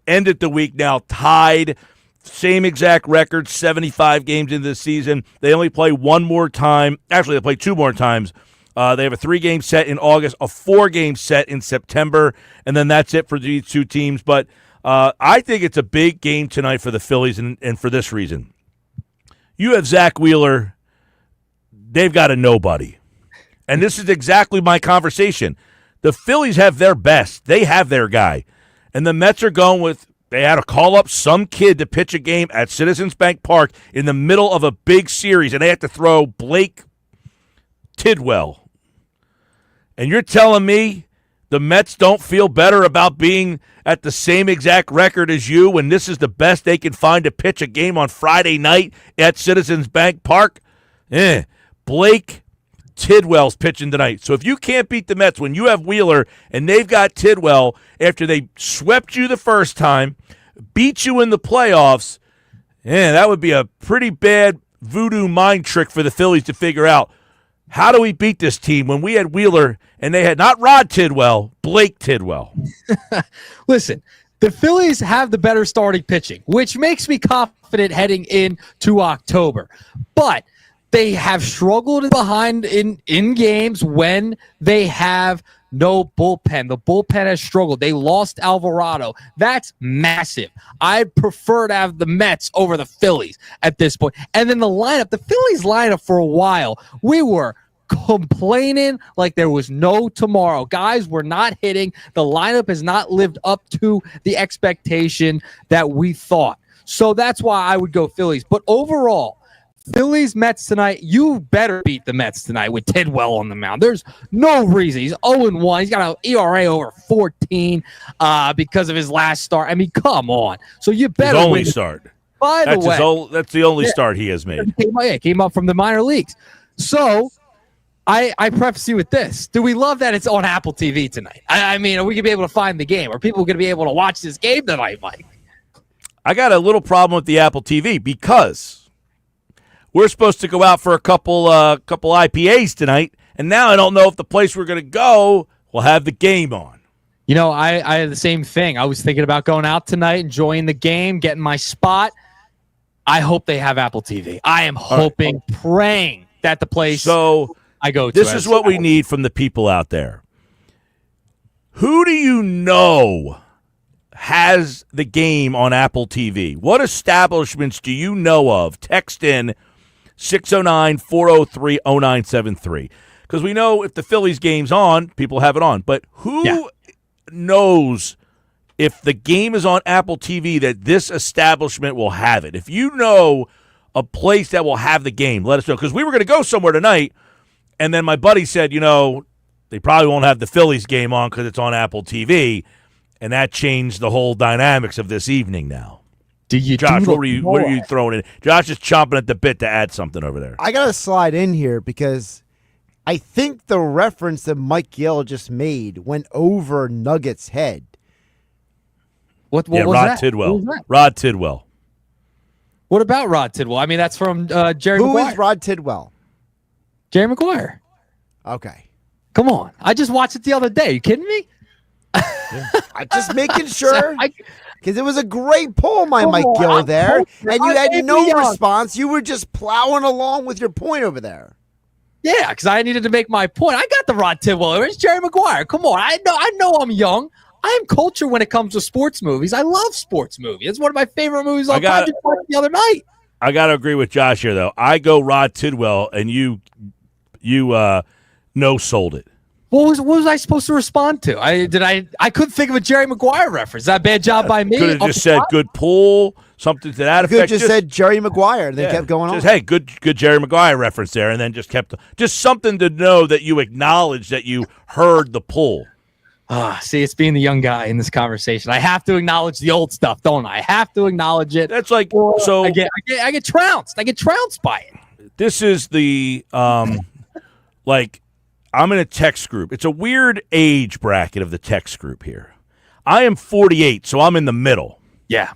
ended the week now tied Same exact record, 75 games into the season. They only play one more time. Actually, they play two more times. They have a 3-game set in August, a 4-game set in September, and then that's it for these two teams. But I think it's a big game tonight for the Phillies, and for this reason. You have Zach Wheeler. They've got a nobody. And this is exactly my conversation. The Phillies have their best. They have their guy. And the Mets are going with, they had to call up some kid to pitch a game at Citizens Bank Park in the middle of a big series, and they have to throw Blake Tidwell. And you're telling me the Mets don't feel better about being at the same exact record as you when this is the best they can find to pitch a game on Friday night at Citizens Bank Park? Blake Tidwell's pitching tonight. So if you can't beat the Mets when you have Wheeler and they've got Tidwell after they swept you the first time, beat you in the playoffs, that would be a pretty bad voodoo mind trick for the Phillies to figure out. How do we beat this team when we had Wheeler and they had not Rod Tidwell, Blake Tidwell? Listen, the Phillies have the better starting pitching, which makes me confident heading into October. But they have struggled behind in games when they have no bullpen. The bullpen has struggled. They lost Alvarado. That's massive. I'd prefer to have the Mets over the Phillies at this point. And then the lineup, the Phillies lineup for a while, we were complaining like there was no tomorrow. Guys were not hitting. The lineup has not lived up to the expectation that we thought. So that's why I would go Phillies. But overall, Phillies, Mets tonight, you better beat the Mets tonight with Tidwell on the mound. There's no reason. He's 0-1. He's got an ERA over 14 because of his last start. I mean, come on. So you better his only win. start. By the way, that's the only start he has made. Came up from the minor leagues. So I preface you with this. Do we love that it's on Apple TV tonight? I mean, are we going to be able to find the game? Are people going to be able to watch this game tonight, Mike? I got a little problem with the Apple TV because we're supposed to go out for a couple IPAs tonight, and now I don't know if the place we're going to go will have the game on. You know, I had the same thing. I was thinking about going out tonight, enjoying the game, getting my spot. I hope they have Apple TV. I am hoping, praying that the place I go to. This is what we need from the people out there. Who do you know has the game on Apple TV? What establishments do you know of? Text in 609-403-0973. Because we know if the Phillies game's on, people have it on. But who knows if the game is on Apple TV that this establishment will have it? If you know a place that will have the game, let us know. Because we were going to go somewhere tonight, and then my buddy said, they probably won't have the Phillies game on because it's on Apple TV, and that changed the whole dynamics of this evening now. Josh, what are you throwing in? Josh is chomping at the bit to add something over there. I got to slide in here because I think the reference that Mike Gill just made went over Nuggets' head. What was Rod that? Tidwell. What was that? Rod Tidwell. What about Rod Tidwell? I mean, that's from Jerry Who Maguire. is Rod Tidwell? Jerry Maguire. Okay. Come on. I just watched it the other day. You kidding me? I'm just making sure. Because it was a great pull, Mike Gill there, and you had no response. You were just plowing along with your point over there. Yeah, because I needed to make my point. I got the Rod Tidwell. It's Jerry Maguire. Come on. I know I'm young. I am culture when it comes to sports movies. I love sports movies. It's one of my favorite movies I just watched the other night. I got to agree with Josh here, though. I go Rod Tidwell, and you no-sold it. What was I supposed to respond to? I couldn't think of a Jerry Maguire reference. Is that a bad job by me? Could have just said good pull, something to that effect. You could have just said Jerry Maguire, then kept going on. Hey, good Jerry Maguire reference there, and then just kept something to know that you acknowledged that you heard the pull. See, it's being the young guy in this conversation. I have to acknowledge the old stuff, don't I? I have to acknowledge it. That's like so. I get trounced. I get trounced by it. This is the like. I'm in a text group. It's a weird age bracket of the text group here. I am 48, so I'm in the middle. Yeah.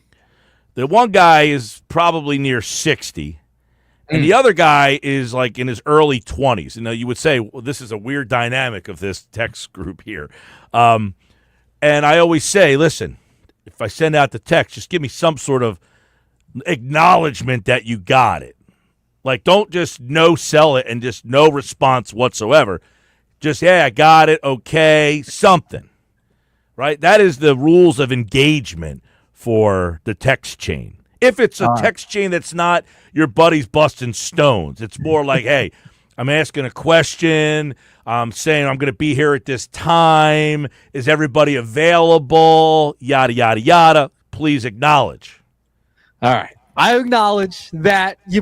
The one guy is probably near 60, and the other guy is like in his early 20s. And you would say, well, this is a weird dynamic of this text group here. And I always say, listen, if I send out the text, just give me some sort of acknowledgement that you got it. Like, don't just no sell it and just no response whatsoever. Just, I got it, okay, something. Right? That is the rules of engagement for the text chain. If it's a text chain that's not your buddies busting stones, it's more like, hey, I'm asking a question. I'm saying I'm going to be here at this time. Is everybody available? Yada, yada, yada. Please acknowledge. All right. I acknowledge that you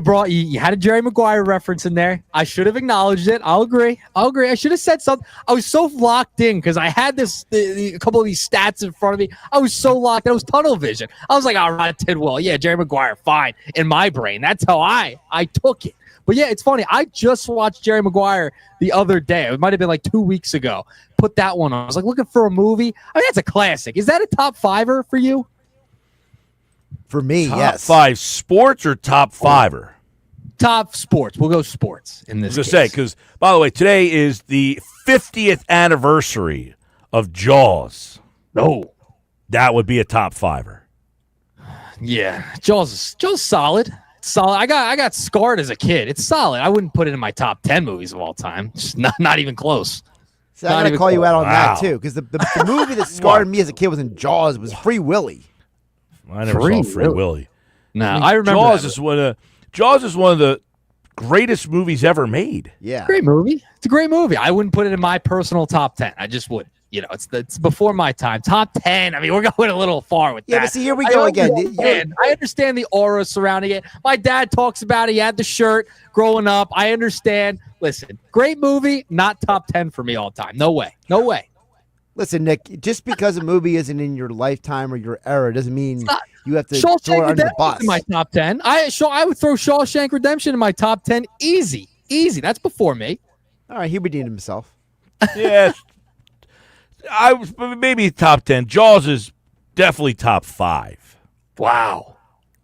had a Jerry Maguire reference in there. I should have acknowledged it. I'll agree. I should have said something. I was so locked in because I had a couple of these stats in front of me. I was so locked in. It was tunnel vision. I was like, all right, Tidwell. Yeah, Jerry Maguire, fine. In my brain. That's how I took it. But yeah, it's funny. I just watched Jerry Maguire the other day. It might have been like 2 weeks ago. Put that one on. I was like looking for a movie. I mean, that's a classic. Is that a top fiver for you? For me, top yes. 5 sports or top fiver? Top sports. We'll go sports in this case. Say, because, by the way, today is the 50th anniversary of Jaws. No. That would be a top fiver. Yeah. Jaws solid. Solid. I got scarred as a kid. It's solid. I wouldn't put it in my top 10 movies of all time. It's not even close. So I'm going to call you out on that, too, because the movie that scarred me as a kid was in Jaws. Was Free Willy. I never saw Free Willy. No, I remember Jaws is one of the greatest movies ever made. Yeah, great movie. It's a great movie. I wouldn't put it in my personal top 10. I just would. It's before my time. Top 10. I mean, we're going a little far with that. Yeah, but see, here we go again. I understand the aura surrounding it. My dad talks about it. He had the shirt growing up. I understand. Listen, great movie, not top 10 for me all the time. No way. Listen, Nick, just because a movie isn't in your lifetime or your era doesn't mean you have to throw it under the bus. In my top 10. I would throw Shawshank Redemption in my top 10 easy. That's before me. All right, he redeemed himself. Yeah. I was maybe top 10. Jaws is definitely top 5. Wow.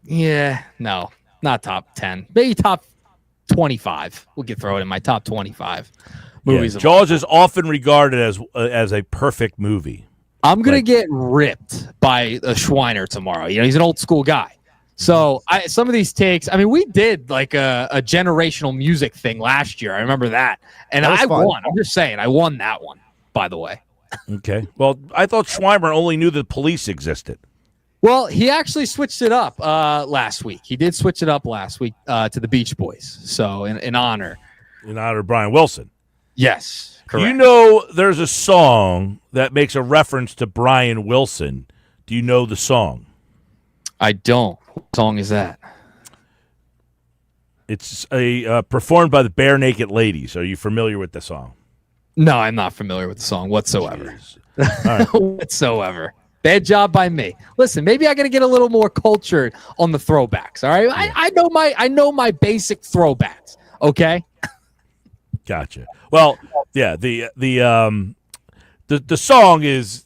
Yeah, no, not top 10. Maybe top 25. We could throw it in my top 25 movies. Yeah, Jaws is often regarded as a perfect movie. I'm gonna get ripped by a Schweiner tomorrow. He's an old school guy. So some of these takes. I mean, we did like a generational music thing last year. I remember that, and I won. I'm just saying, I won that one. By the way. Okay. Well, I thought Schweimer only knew the Police existed. Well, he actually switched it up last week. He did switch it up last week to the Beach Boys. So in honor. In honor of Brian Wilson. Yes, correct. You know there's a song that makes a reference to Brian Wilson. Do you know the song? I don't. What song is that? It's performed by the Bare Naked Ladies. Are you familiar with the song? No, I'm not familiar with the song whatsoever. All right. Whatsoever. Bad job by me. Listen, maybe I got to get a little more cultured on the throwbacks. All right, yeah. I know my basic throwbacks. Okay. Gotcha. Well, yeah. The song is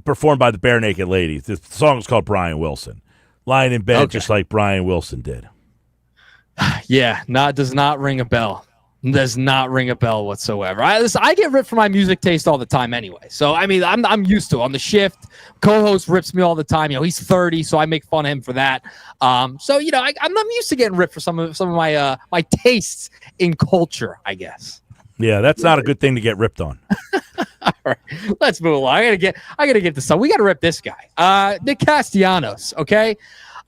performed by the Bare Naked Ladies. The song is called Brian Wilson, lying in bed just like Brian Wilson did. Yeah, does not ring a bell. Does not ring a bell whatsoever. I get ripped for my music taste all the time anyway. So I mean, I'm used to it. On the shift, co-host rips me all the time. He's 30, so I make fun of him for that. So I'm used to getting ripped for some of my my tastes in culture, I guess. Yeah, that's not a good thing to get ripped on. All right, let's move along. I gotta get to some. We gotta rip this guy, Nick Castellanos. Okay,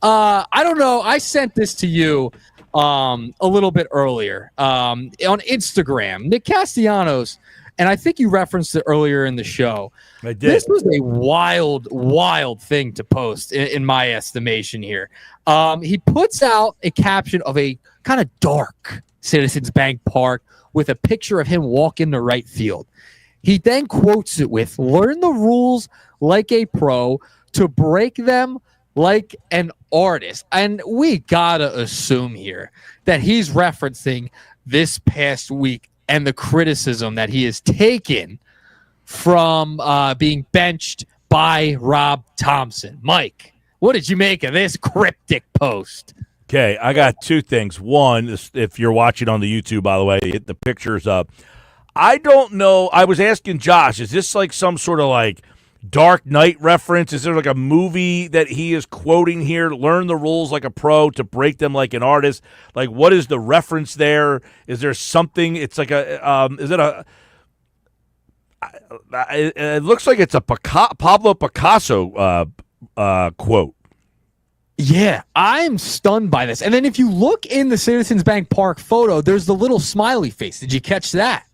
I don't know. I sent this to you a little bit earlier on Instagram. Nick Castellanos, and I think you referenced it earlier in the show. I did. This was a wild thing to post in my estimation here. He puts out a caption of a kind of dark Citizens Bank Park with a picture of him walking to right field. He then quotes it with, "Learn the rules like a pro, to break them like an artist." And we gotta assume here that he's referencing this past week and the criticism that he has taken from being benched by Rob Thompson. Mike, what did you make of this cryptic post? Okay, I got two things. One, if you're watching on the YouTube, by the way, the picture's up. I don't know. I was asking Josh, is this like some sort of like Dark Knight reference? Is there like a movie that he is quoting here? Learn the rules like a pro to break them like an artist. Like, what is the reference there? Is there something? It's like is it a? It looks like it's a Pablo Picasso quote. Yeah, I'm stunned by this. And then if you look in the Citizens Bank Park photo, there's the little smiley face. Did you catch that?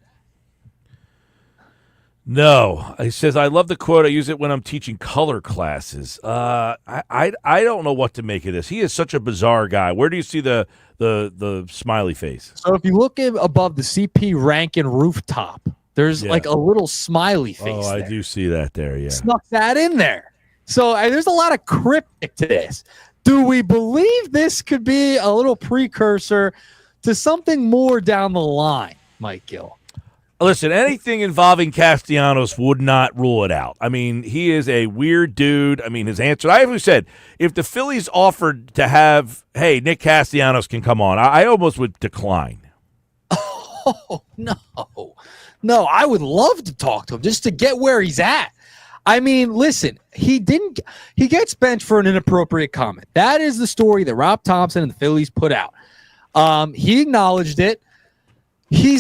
No. He says, I love the quote. I use it when I'm teaching color classes. I don't know what to make of this. He is such a bizarre guy. Where do you see the smiley face? So if you look above the CP Rankin rooftop, there's like a little smiley face. Oh, I do see that there, yeah. Snuck that in there. So there's a lot of cryptic to this. Do we believe this could be a little precursor to something more down the line, Mike Gill? Listen, anything involving Castellanos would not rule it out. I mean, he is a weird dude. I mean, his answer, I always said, if the Phillies offered to have, hey, Nick Castellanos can come on, I almost would decline. Oh, no. No, I would love to talk to him just to get where he's at. I mean, listen, he gets benched for an inappropriate comment. That is the story that Rob Thompson and the Phillies put out. He acknowledged it. He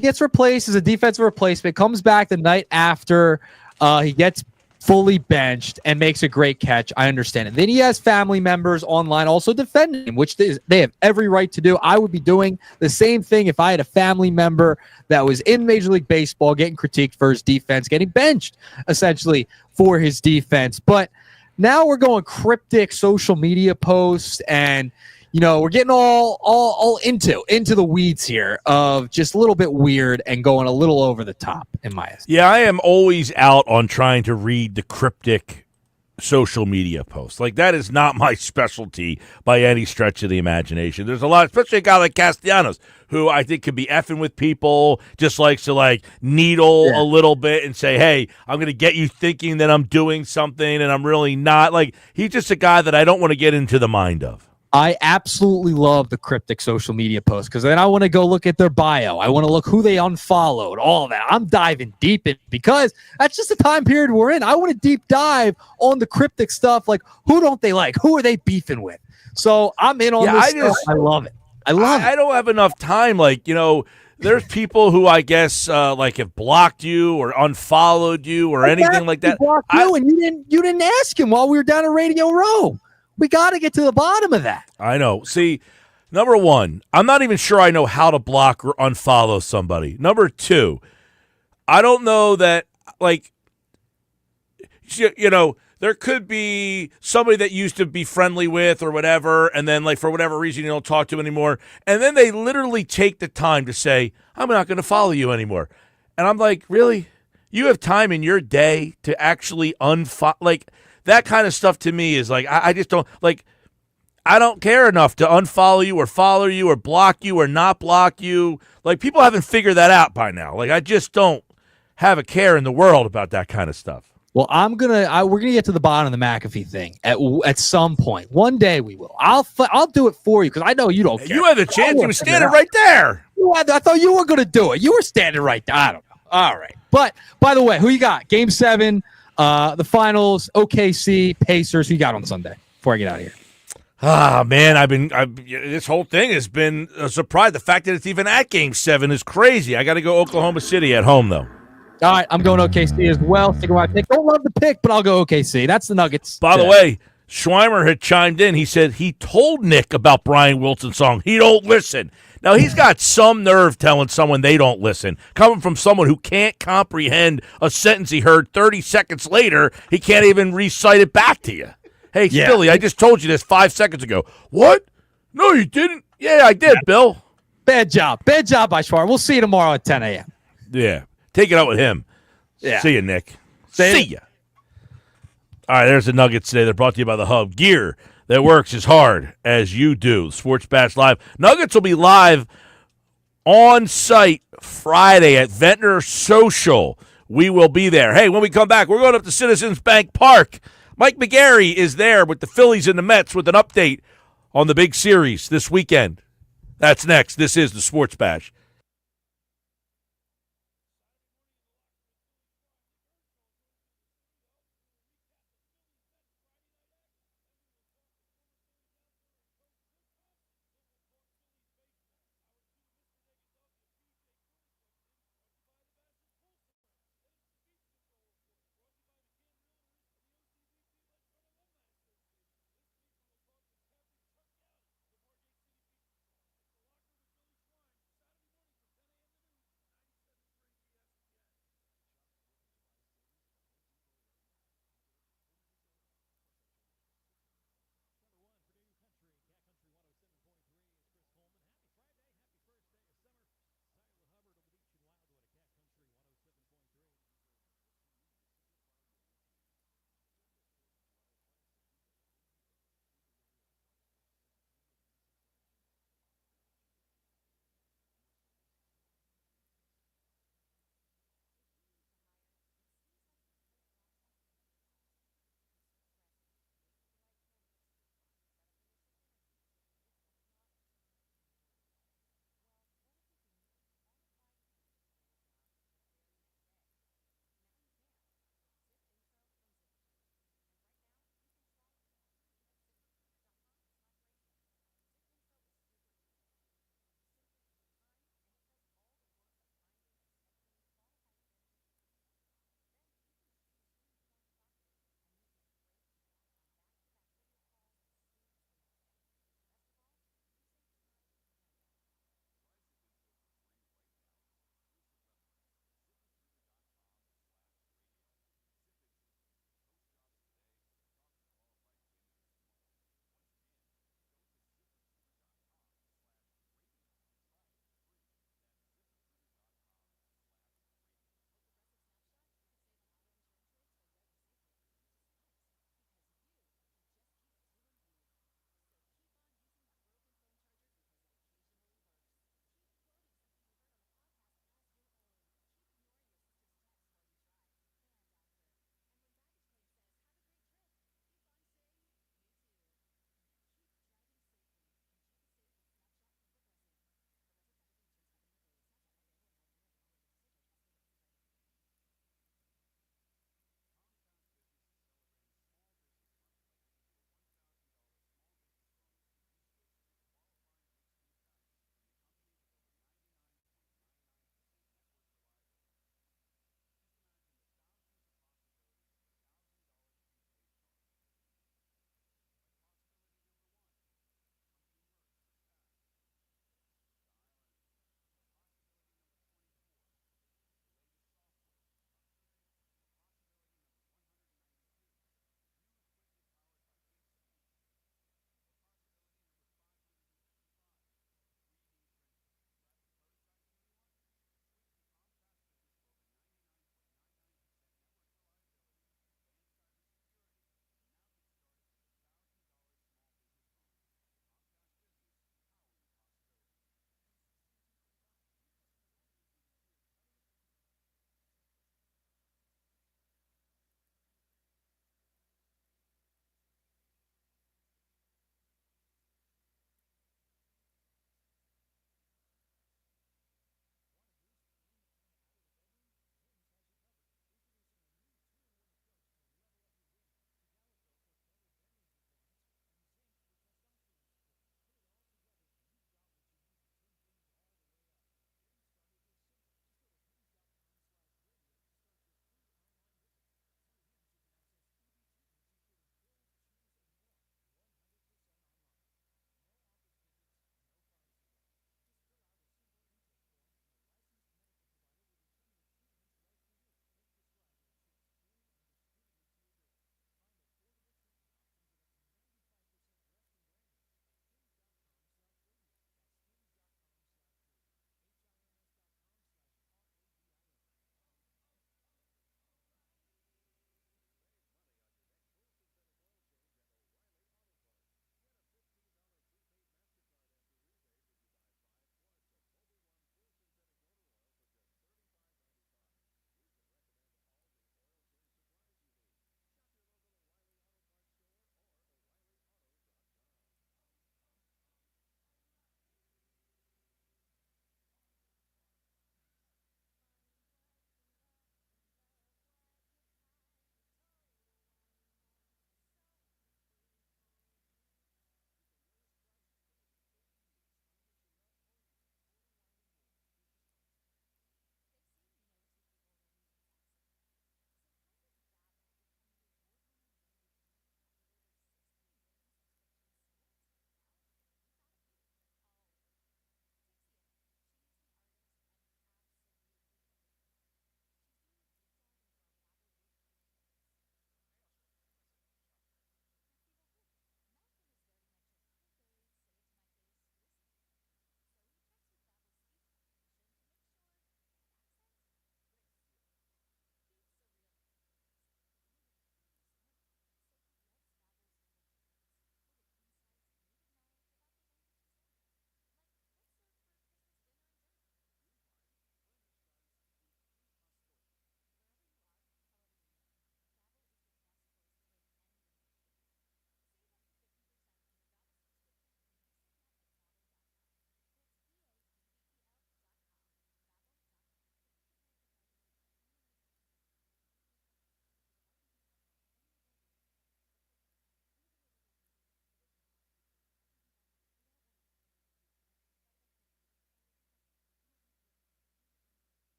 gets replaced as a defensive replacement, comes back the night after he gets fully benched and makes a great catch. I understand it. Then he has family members online also defending him, which they have every right to do. I would be doing the same thing if I had a family member that was in Major League Baseball getting critiqued for his defense, getting benched essentially for his defense. But now we're going cryptic social media posts, and we're getting all into the weeds here of just a little bit weird and going a little over the top in my estimation. Yeah, I am always out on trying to read the cryptic social media posts. Like, that is not my specialty by any stretch of the imagination. There's a lot, especially a guy like Castellanos, who I think could be effing with people, just likes to needle a little bit and say, hey, I'm going to get you thinking that I'm doing something and I'm really not. Like, he's just a guy that I don't want to get into the mind of. I absolutely love the cryptic social media posts because then I want to go look at their bio. I want to look who they unfollowed, all that. I'm diving deep in because that's just the time period we're in. I want to deep dive on the cryptic stuff, like who don't they like? Who are they beefing with? So I'm in on this stuff. I love it. I don't have enough time. There's people who I guess have blocked you or unfollowed you or anything like that. Blocked you and you didn't ask him while we were down at Radio Row. We got to get to the bottom of that. I know. See, number one, I'm not even sure I know how to block or unfollow somebody. Number two, I don't know that, there could be somebody that used to be friendly with or whatever, and then, for whatever reason, you don't talk to anymore. And then they literally take the time to say, I'm not going to follow you anymore. And I'm like, really? You have time in your day to actually unfollow? That kind of stuff to me is I just don't I don't care enough to unfollow you or follow you or block you or not block you. People haven't figured that out by now. I just don't have a care in the world about that kind of stuff. Well, we're gonna get to the bottom of the McAfee thing at some point. One day we will. I'll do it for you because I know you don't care. You had the chance. You were standing right there. I thought you were gonna do it. You were standing right there. I don't know. All right. But by the way, who you got? Game 7. The finals, OKC, Pacers. Who you got on Sunday before I get out of here? Ah, man, this whole thing has been a surprise. The fact that it's even at Game 7 is crazy. I got to go Oklahoma City at home, though. All right, I'm going OKC as well. Stick with my pick. Don't love the pick, but I'll go OKC. That's the Nuggets. By the way, Schweimer had chimed in. He said he told Nick about Brian Wilson's song. He don't listen. Now, he's got some nerve telling someone they don't listen. Coming from someone who can't comprehend a sentence he heard 30 seconds later, he can't even recite it back to you. Hey, Philly, I just told you this 5 seconds ago. What? No, you didn't. Yeah, I did, Bill. Bad job. Bad job by Schweimer. We'll see you tomorrow at 10 a.m. Yeah. Take it out with him. Yeah. See you, Nick. See ya. All right, there's the Nuggets today. They're brought to you by the Hub. Gear that works as hard as you do. Sports Bash Live. Nuggets will be live on site Friday at Ventnor Social. We will be there. Hey, when we come back, we're going up to Citizens Bank Park. Mike McGarry is there with the Phillies and the Mets with an update on the big series this weekend. That's next. This is the Sports Bash.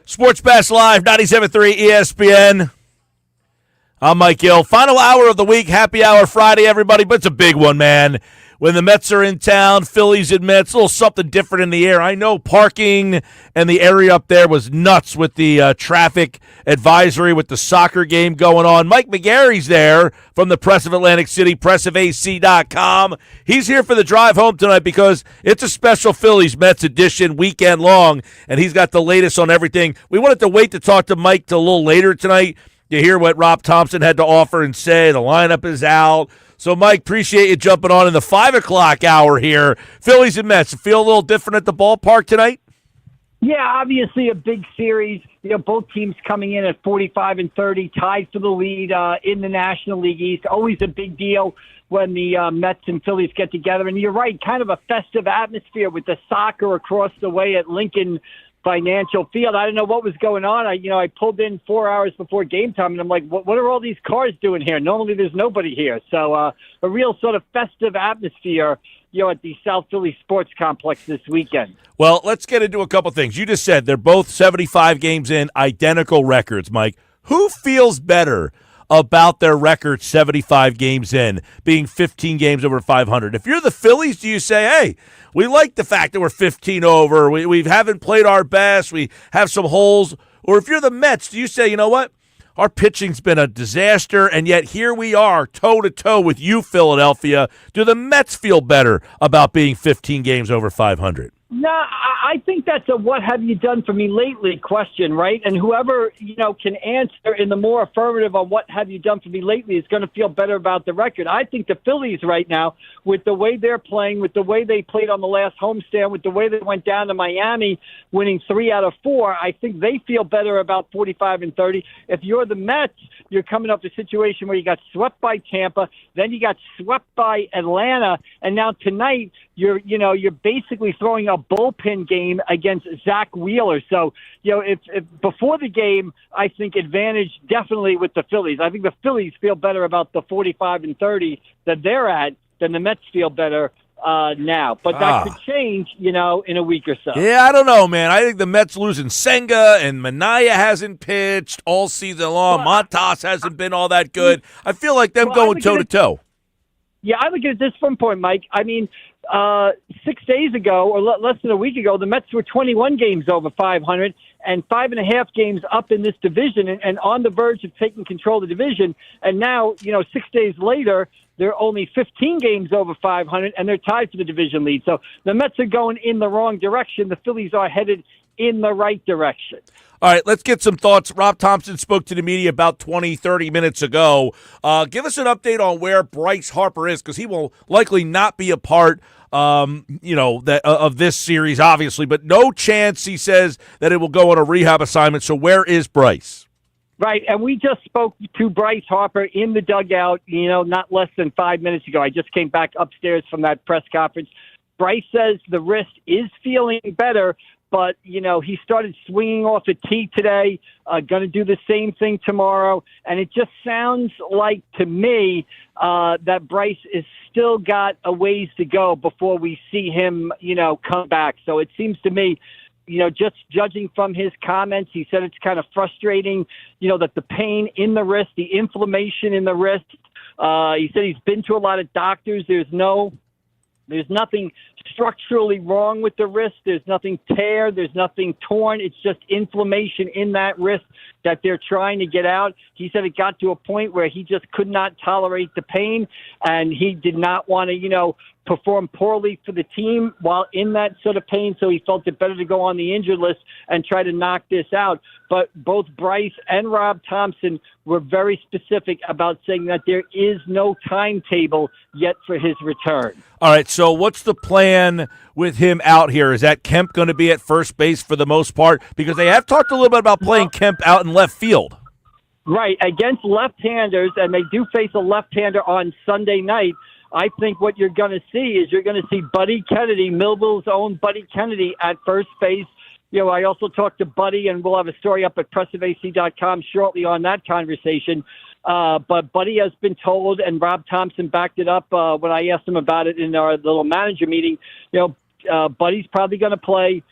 Sports Bash Live, 97.3 ESPN. I'm Mike Gill. Final hour of the week, happy hour Friday, everybody, but it's a big one, man. When the Mets are in town, Phillies and Mets, a little something different in the air. I know parking and the area up there was nuts with the traffic advisory with the soccer game going on. Mike McGarry's there from the Press of Atlantic City, pressofac.com. He's here for the drive home tonight because it's a special Phillies-Mets edition weekend long, and he's got the latest on everything. We wanted to wait to talk to Mike till a little later tonight to hear what Rob Thompson had to offer and say. The lineup is out. So, Mike, appreciate you jumping on in the 5 o'clock hour here. Phillies and Mets, feel a little different at the ballpark tonight? Yeah, obviously a big series. Both teams coming in at 45 and 30, tied for the lead in the National League East. Always a big deal when the Mets and Phillies get together. And you're right, kind of a festive atmosphere with the soccer across the way at Lincoln Financial Field. I don't know what was going on. I pulled in 4 hours before game time, and I'm like, what are all these cars doing here? Normally there's nobody here. So a real sort of festive atmosphere, at the South Philly Sports Complex this weekend. Well, let's get into a couple things. You just said they're both 75 games in, identical records, Mike. Who feels better about their record 75 games in, being 15 games over 500? If you're the Phillies, do you say, hey, we like the fact that we're 15 over, we haven't played our best, we have some holes? Or if you're the Mets, do you say, you know what, our pitching's been a disaster, and yet here we are toe-to-toe with you, Philadelphia? Do the Mets feel better about being 15 games over 500? No, I think that's a what have you done for me lately question, right? And whoever, can answer in the more affirmative on what have you done for me lately is going to feel better about the record. I think the Phillies right now, with the way they're playing, with the way they played on the last homestand, with the way they went down to Miami, winning 3 out of 4, I think they feel better about 45 and 30. If you're the Mets, you're coming up to a situation where you got swept by Tampa, then you got swept by Atlanta, and now tonight you're basically throwing a bullpen game against Zach Wheeler. So, if before the game, I think advantage definitely with the Phillies. I think the Phillies feel better about the 45 and 30 that they're at than the Mets feel better now. But that could change, in a week or so. Yeah, I don't know, man. I think the Mets losing Senga and Minaya hasn't pitched all season long. Montas hasn't been all that good. I feel like them going toe-to-toe. Yeah, I look at it this one point, Mike. I mean, 6 days ago, or less than a week ago, the Mets were 21 games over 500 and 5.5 games up in this division and on the verge of taking control of the division. And now, 6 days later, they're only 15 games over 500, and they're tied for the division lead. So the Mets are going in the wrong direction. The Phillies are headed in the right direction. All right, let's get some thoughts. Rob Thompson spoke to the media about 20, 30 minutes ago. Give us an update on where Bryce Harper is, because he will likely not be a part of this series, obviously, but no chance, he says, that it will go on a rehab assignment. So where is Bryce? Right, and we just spoke to Bryce Harper in the dugout, not less than 5 minutes ago. I just came back upstairs from that press conference. Bryce says the wrist is feeling better, but, he started swinging off a tee today, going to do the same thing tomorrow. And it just sounds like to me that Bryce is still got a ways to go before we see him, come back. So it seems to me, just judging from his comments, he said it's kind of frustrating, that the pain in the wrist, the inflammation in the wrist, he said he's been to a lot of doctors. There's nothing structurally wrong with the wrist. There's nothing tear. There's nothing torn. It's just inflammation in that wrist that they're trying to get out. He said it got to a point where he just could not tolerate the pain, and he did not want to, perform poorly for the team while in that sort of pain. So he felt it better to go on the injured list and try to knock this out. But both Bryce and Rob Thompson were very specific about saying that there is no timetable yet for his return. All right, so what's the plan with him out here? Is that Kemp going to be at first base for the most part? Because they have talked a little bit about playing Kemp out in left field. Right, against left-handers, and they do face a left-hander on Sunday night. I think what you're going to see is Buddy Kennedy, Millville's own Buddy Kennedy, at first base. I also talked to Buddy, and we'll have a story up at pressofac.com shortly on that conversation. But Buddy has been told, and Rob Thompson backed it up when I asked him about it in our little manager meeting, Buddy's probably going to play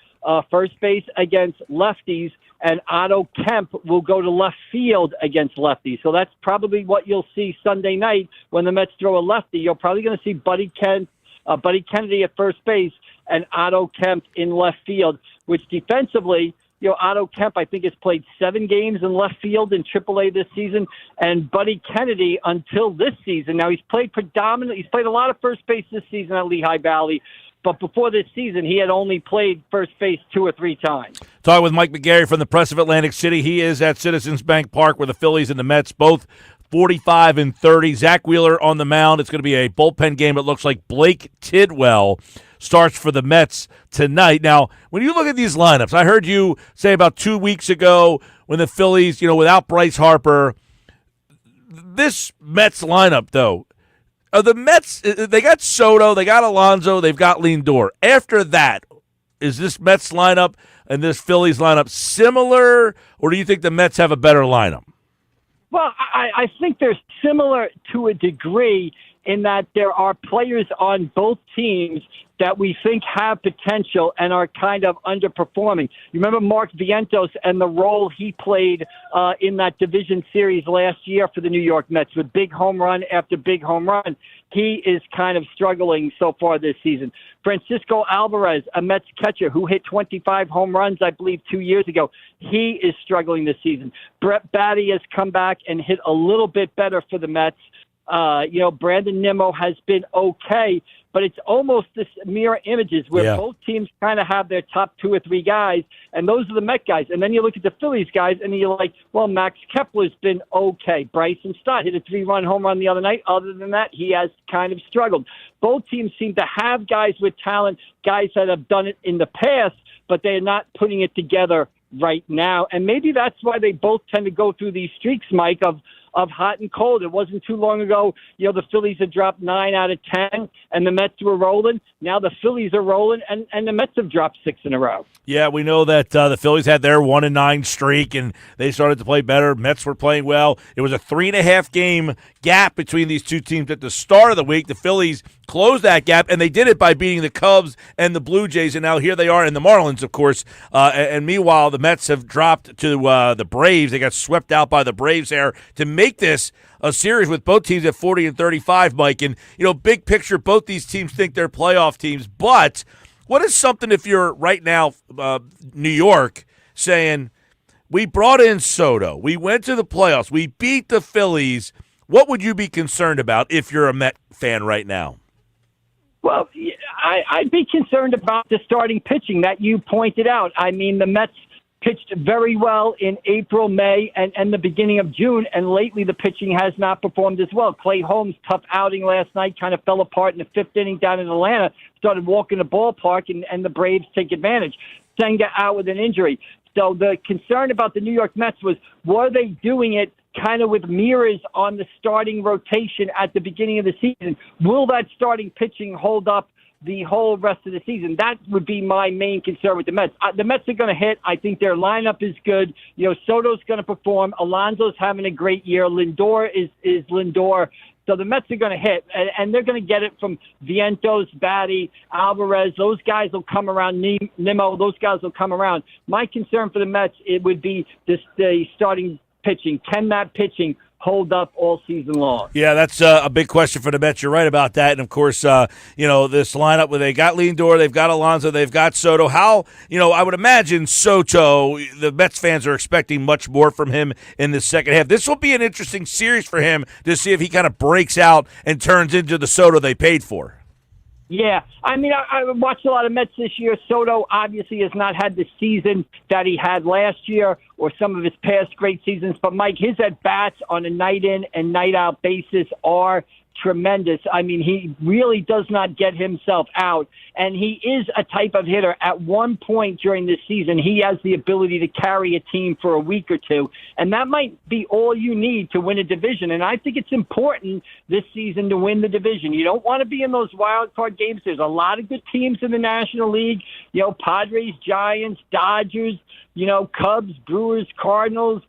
first base against lefties, and Otto Kemp will go to left field against lefties. So that's probably what you'll see Sunday night when the Mets throw a lefty. You're probably going to see Buddy Kennedy at first base and Otto Kemp in left field, which defensively, Otto Kemp, I think, has played 7 games in left field in AAA this season, and Buddy Kennedy until this season. Now, he's played a lot of first base this season at Lehigh Valley, but before this season, he had only played first base 2 or 3 times. Talking with Mike McGarry from the Press of Atlantic City. He is at Citizens Bank Park where the Phillies and the Mets both 45 and 30. Zach Wheeler on the mound. It's going to be a bullpen game. It looks like Blake Tidwell starts for the Mets tonight. Now, when you look at these lineups, I heard you say about 2 weeks ago when the Phillies, without Bryce Harper, this Mets lineup, though, the Mets, they got Soto, they got Alonso, they've got Lindor. After that, is this Mets lineup and this Phillies lineup similar, or do you think the Mets have a better lineup? Well, I think they're similar to a degree in that there are players on both teams that we think have potential and are kind of underperforming. You remember Mark Vientos and the role he played in that division series last year for the New York Mets with big home run after big home run. He is kind of struggling so far this season. Francisco Alvarez, a Mets catcher who hit 25 home runs, I believe, 2 years ago. He is struggling this season. Brett Batty has come back and hit a little bit better for the Mets. Brandon Nimmo has been okay, but it's almost this mirror images where both teams kind of have their top 2 or 3 guys, and those are the Met guys. And then you look at the Phillies guys, and you're like, well, Max Kepler's been okay. Bryson Stott hit a 3-run home run the other night. Other than that, he has kind of struggled. Both teams seem to have guys with talent, guys that have done it in the past, but they're not putting it together right now. And maybe that's why they both tend to go through these streaks, Mike, of hot and cold. It wasn't too long ago, the Phillies had dropped 9 out of 10, and the Mets were rolling. Now the Phillies are rolling, and the Mets have dropped 6 in a row. Yeah, we know that the Phillies had their 1-9 streak, and they started to play better. Mets were playing well. It was a 3.5 game gap between these two teams at the start of the week. The Phillies closed that gap, and they did it by beating the Cubs and the Blue Jays, and now here they are, and the Marlins, of course. And meanwhile, the Mets have dropped to the Braves. They got swept out by the Braves there to make this a series with both teams at 40 and 35, Mike. And, big picture, both these teams think they're playoff teams. But what is something if you're right now New York saying, we brought in Soto, we went to the playoffs, we beat the Phillies. What would you be concerned about if you're a Met fan right now? Well, I'd be concerned about the starting pitching that you pointed out. I mean, the Mets pitched very well in April, May, and the beginning of June, and lately the pitching has not performed as well. Clay Holmes' tough outing last night kind of fell apart in the 5th inning down in Atlanta, started walking the ballpark, and the Braves take advantage. Senga out with an injury. So the concern about the New York Mets was, were they doing it kind of with mirrors on the starting rotation at the beginning of the season? Will that starting pitching hold up the whole rest of the season? That would be my main concern with the Mets. The Mets are going to hit. I think their lineup is good. Soto's going to perform. Alonso's having a great year. Lindor is Lindor. So the Mets are going to hit, and they're going to get it from Vientos, Batty, Alvarez. Those guys will come around. Nimmo, those guys will come around. My concern for the Mets, it would be the starting pitching. Can that pitching hold up all season long? Yeah, that's a big question for the Mets. You're right about that. And, of course, this lineup where they got Lindor, they've got Alonso, they've got Soto. How, I would imagine Soto, the Mets fans are expecting much more from him in the second half. This will be an interesting series for him to see if he kind of breaks out and turns into the Soto they paid for. Yeah, I mean, I watched a lot of Mets this year. Soto obviously has not had the season that he had last year or some of his past great seasons. But, Mike, his at-bats on a night-in and night-out basis are tremendous. I mean, he really does not get himself out, and he is a type of hitter. At one point during this season, he has the ability to carry a team for a week or two, and that might be all you need to win a division. And I think it's important this season to win the division. You don't want to be in those wild card games. There's a lot of good teams in the National League, Padres, Giants, Dodgers, Cubs, Brewers, Cardinals,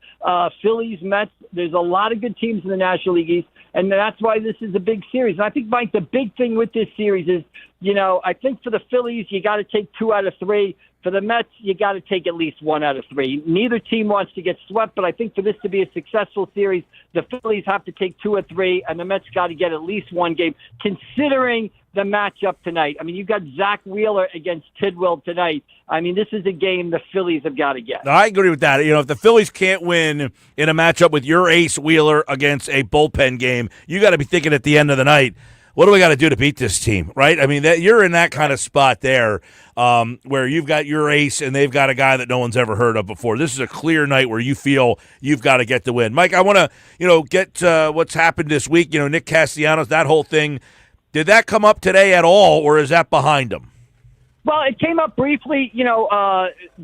Phillies, Mets. There's a lot of good teams in the National League East, and that's why this is a big series. And I think, Mike, the big thing with this series is, I think for the Phillies, you got to take 2 out of 3. For the Mets, you got to take at least 1 out of 3. Neither team wants to get swept, but I think for this to be a successful series, the Phillies have to take 2 or 3, and the Mets got to get at least 1 game, considering the matchup tonight. I mean, you've got Zach Wheeler against Tidwell tonight. I mean, this is a game the Phillies have got to get. I agree with that. If the Phillies can't win in a matchup with your ace Wheeler against a bullpen game, you got to be thinking at the end of the night, what do we got to do to beat this team, right? I mean, you're in that kind of spot there where you've got your ace and they've got a guy that no one's ever heard of before. This is a clear night where you feel you've got to get the win. Mike, I want to, get what's happened this week. Nick Castellanos, that whole thing. Did that come up today at all, or is that behind him? Well, it came up briefly,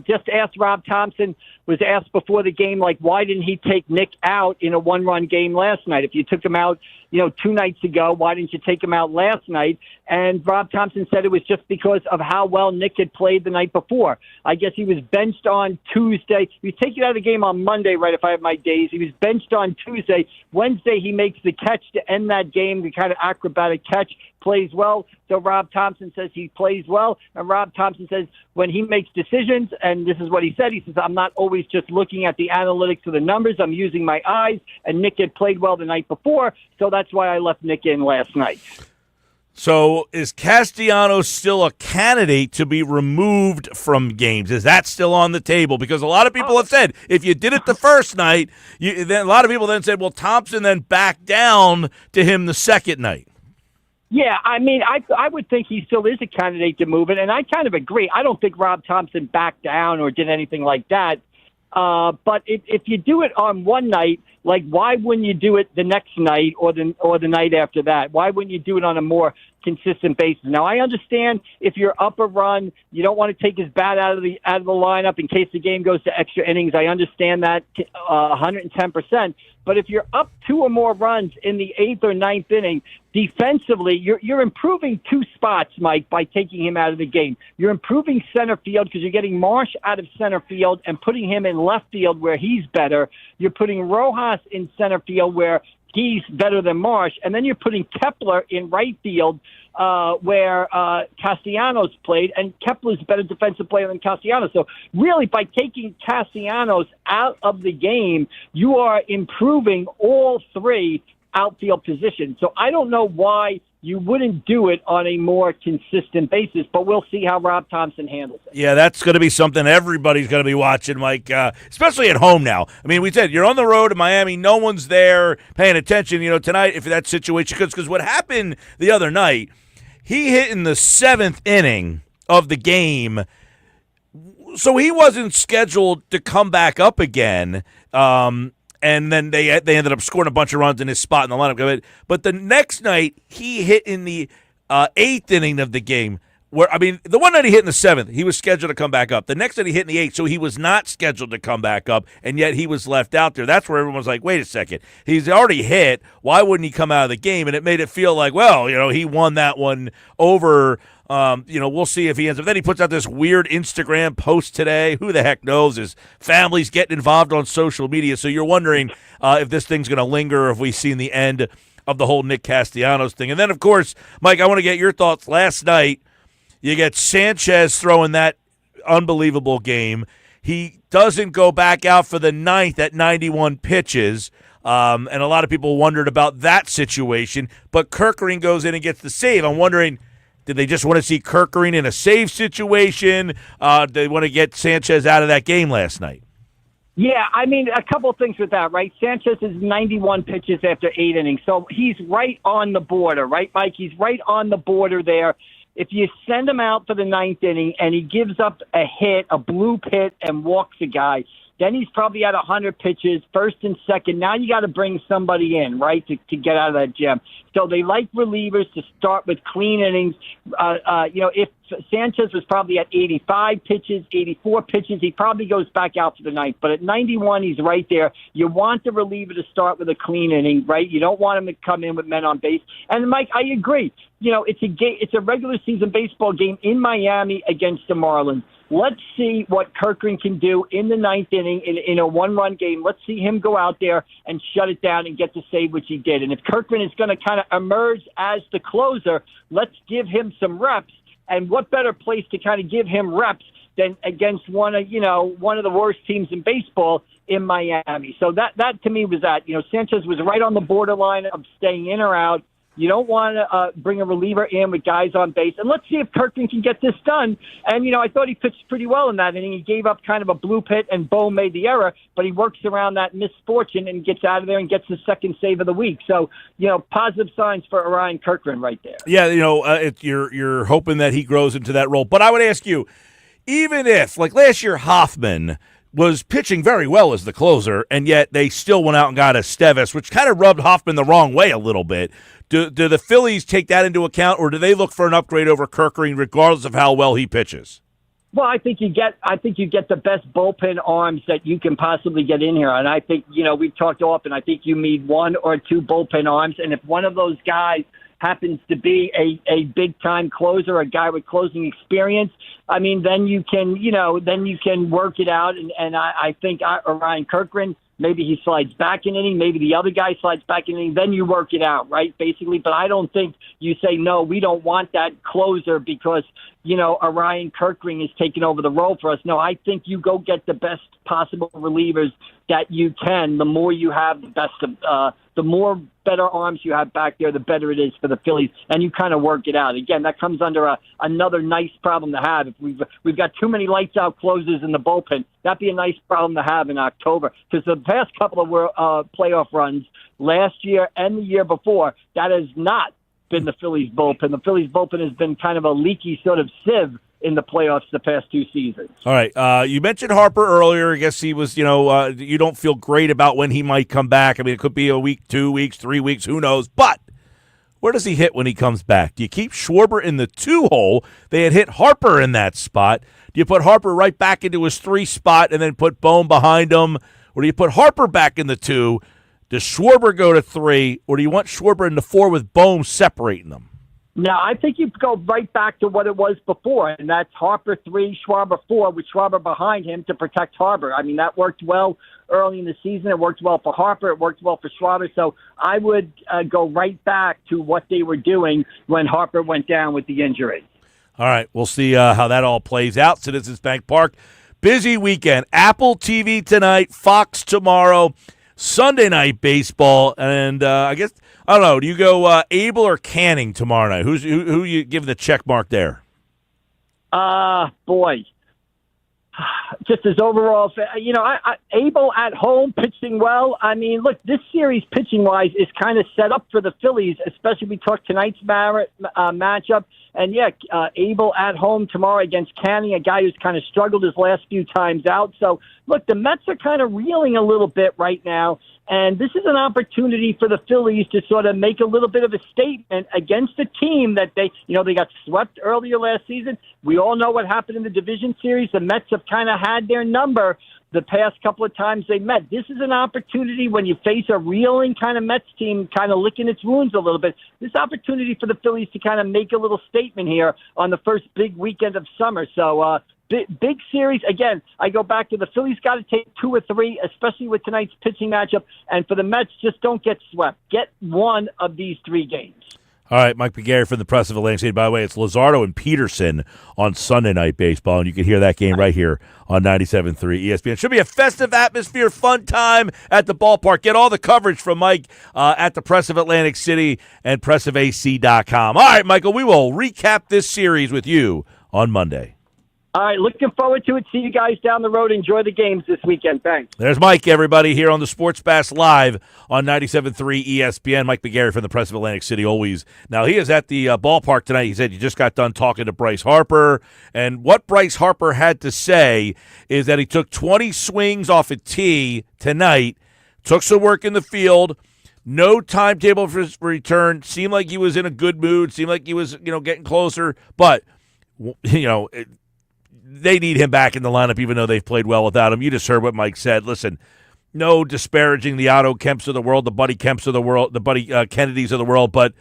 just asked Rob Thompson, was asked before the game, why didn't he take Nick out in a 1-run game last night? If you took him out, 2 nights ago, why didn't you take him out last night? And Rob Thompson said it was just because of how well Nick had played the night before. I guess he was benched on Tuesday. He was taken out of the game on Monday, right, if I have my days. He was benched on Tuesday. Wednesday, he makes the catch to end that game, the kind of acrobatic catch, plays well. So Rob Thompson says he plays well. And Rob Thompson says when he makes decisions, and this is what he said, he says, I'm not always just looking at the analytics of the numbers. I'm using my eyes. And Nick had played well the night before, so that's why I left Nick in last night. So is Castellanos still a candidate to be removed from games? Is that still on the table? Because a lot of people have said if you did it the first night, then a lot of people then said, well, Thompson then backed down to him the second night. Yeah, I mean, I would think he still is a candidate to move it, and I kind of agree. I don't think Rob Thompson backed down or did anything like that. But if you do it on one night, why wouldn't you do it the next night or the night after that? Why wouldn't you do it on a more consistent basis? Now, I understand if you're up a run, you don't want to take his bat out of the lineup in case the game goes to extra innings. I understand that 110%. But if you're up 2 or more runs in the 8th or 9th inning, defensively, you're improving 2 spots, Mike, by taking him out of the game. You're improving center field because you're getting Marsh out of center field and putting him in left field where he's better. You're putting Rojas in center field where he's better than Marsh. And then you're putting Kepler in right field where Castellanos played, and Kepler's a better defensive player than Castellanos. So really, by taking Castellanos out of the game, you are improving all 3 outfield positions. So I don't know why you wouldn't do it on a more consistent basis, but we'll see how Rob Thompson handles it. Yeah, that's going to be something everybody's going to be watching, Mike, especially at home now. I mean, we said you're on the road in Miami. No one's there paying attention, tonight if that situation. Because what happened the other night, he hit in the 7th inning of the game, so he wasn't scheduled to come back up again. And then they ended up scoring a bunch of runs in his spot in the lineup. But the next night, he hit in the 8th inning of the game. The one night he hit in the 7th, he was scheduled to come back up. The next night he hit in the 8th, so he was not scheduled to come back up, and yet he was left out there. That's where everyone was like, wait a second. He's already hit. Why wouldn't he come out of the game? And it made it feel like, well, he won that one over. We'll see if he ends up. Then he puts out this weird Instagram post today. Who the heck knows? His family's getting involved on social media. So you're wondering if this thing's going to linger, or if we've seen the end of the whole Nick Castellanos thing. And then, of course, Mike, I want to get your thoughts. Last night, you get Sanchez throwing that unbelievable game. He doesn't go back out for the 9th at 91 pitches. And a lot of people wondered about that situation. But Kerkering goes in and gets the save. I'm wondering, did they just want to see Kerkering in a save situation? They want to get Sanchez out of that game last night? Yeah, I mean, a couple of things with that, right? Sanchez is 91 pitches after 8 innings. So he's right on the border, right, Mike? He's right on the border there. If you send him out for the 9th inning and he gives up a hit, a blue hit, and walks a guy, then he's probably at 100 pitches, first and second. Now you got to bring somebody in, right, to get out of that jam. So they like relievers to start with clean innings. If Sanchez was probably at 85 pitches, 84 pitches, he probably goes back out for the 9th. But at 91, he's right there. You want the reliever to start with a clean inning, right? You don't want him to come in with men on base. And, Mike, I agree. It's a regular season baseball game in Miami against the Marlins. Let's see what Kirkland can do in the ninth inning in a one-run game. Let's see him go out there and shut it down and get the save, which he did. And if Kirkland is going to kind of emerge as the closer, let's give him some reps. And what better place to kind of give him reps than against one of the worst teams in baseball in Miami. So that to me was that. Sanchez was right on the borderline of staying in or out. You don't want to bring a reliever in with guys on base. And let's see if Kirkland can get this done. And, I thought he pitched pretty well in that inning. He gave up kind of a blue pit, and Bo made the error, but he works around that misfortune and gets out of there and gets his second save of the week. So, positive signs for Orion Kirkland right there. Yeah, you're hoping that he grows into that role. But I would ask you, even if, like last year, Hoffman was pitching very well as the closer, and yet they still went out and got Estevez, which kind of rubbed Hoffman the wrong way a little bit. Do the Phillies take that into account, or do they look for an upgrade over Kirkering regardless of how well he pitches? Well, I think you get the best bullpen arms that you can possibly get in here, and I think we've talked often. I think you need one or two bullpen arms, and if one of those guys happens to be a big time closer, a guy with closing experience, I mean, then you can work it out, and I think Orion Kirkland, maybe he slides back an inning, maybe the other guy slides back an inning, then you work it out, right, basically. But I don't think you say, no, we don't want that closer because, Orion Kirkring is taking over the role for us. No, I think you go get the best possible relievers that you can. The more you have, the more better arms you have back there, the better it is for the Phillies, and you kind of work it out. Again, that comes under another nice problem to have. If we've got too many lights-out closers in the bullpen, that'd be a nice problem to have in October, because the past couple of playoff runs, last year and the year before, that has not been the Phillies bullpen. The Phillies bullpen has been kind of a leaky sort of sieve in the playoffs the past two seasons. All right. You mentioned Harper earlier. I guess he was, you don't feel great about when he might come back. I mean, it could be a week, 2 weeks, 3 weeks, who knows. But where does he hit when he comes back? Do you keep Schwarber in the 2 hole? They had hit Harper in that spot. Do you put Harper right back into his 3 spot and then put Bohm behind him? Or do you put Harper back in the 2? Does Schwarber go to 3? Or do you want Schwarber in the 4 with Bohm separating them? No, I think you go right back to what it was before, and that's Harper 3, Schwarber 4, with Schwarber behind him to protect Harper. I mean, that worked well early in the season. It worked well for Harper. It worked well for Schwarber. So I would go right back to what they were doing when Harper went down with the injury. All right, we'll see how that all plays out. Citizens Bank Park, busy weekend. Apple TV tonight, Fox tomorrow, Sunday night baseball, and I guess, I don't know, do you go Abel or Canning tomorrow night? Who you give the check mark there? Boy. Just as overall, Abel at home pitching well. I mean, look, this series pitching-wise is kind of set up for the Phillies, especially we talk tonight's matchup. And, Abel at home tomorrow against Canning, a guy who's kind of struggled his last few times out. So, look, the Mets are kind of reeling a little bit right now. And this is an opportunity for the Phillies to sort of make a little bit of a statement against a team that they got swept earlier last season. We all know what happened in the division series. The Mets have kind of had their number the past couple of times they met. This is an opportunity when you face a reeling kind of Mets team kind of licking its wounds a little bit. This opportunity for the Phillies to kind of make a little statement here on the first big weekend of summer. So, big series. Again, I go back to the Phillies got to take 2 or 3, especially with tonight's pitching matchup. And for the Mets, just don't get swept. Get one of these 3 games. All right, Mike McGarry from the Press of Atlantic City. By the way, it's Luzardo and Peterson on Sunday Night Baseball, and you can hear that game right here on 97.3 ESPN. Should be a festive atmosphere, fun time at the ballpark. Get all the coverage from Mike at the Press of Atlantic City and pressofac.com. All right, Michael, we will recap this series with you on Monday. All right, looking forward to it. See you guys down the road. Enjoy the games this weekend. Thanks. There's Mike, everybody, here on the Sports Bass Live on 97.3 ESPN. Mike McGarry from the Press of Atlantic City, always. Now, he is at the ballpark tonight. He said you just got done talking to Bryce Harper, and what Bryce Harper had to say is that he took 20 swings off a tee tonight, took some work in the field, no timetable for his return, seemed like he was in a good mood, seemed like he was, getting closer, but, they need him back in the lineup, even though they've played well without him. You just heard what Mike said. Listen, no disparaging the Otto Kemps of the world, the Buddy Kemps of the world, the Buddy Kennedys of the world, but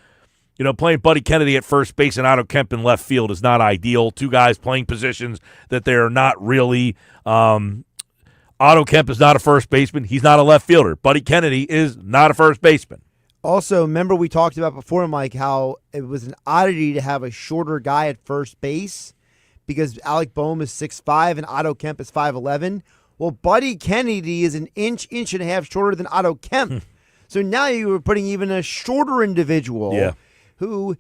Playing Buddy Kennedy at first base and Otto Kemp in left field is not ideal. Two guys playing positions that they're not really. Otto Kemp is not a first baseman. He's not a left fielder. Buddy Kennedy is not a first baseman. Also, remember we talked about before, Mike, how it was an oddity to have a shorter guy at first base because Alec Boehm is 6'5" and Otto Kemp is 5'11". Well, Buddy Kennedy is an inch and a half shorter than Otto Kemp. So now you were putting even a shorter individual who,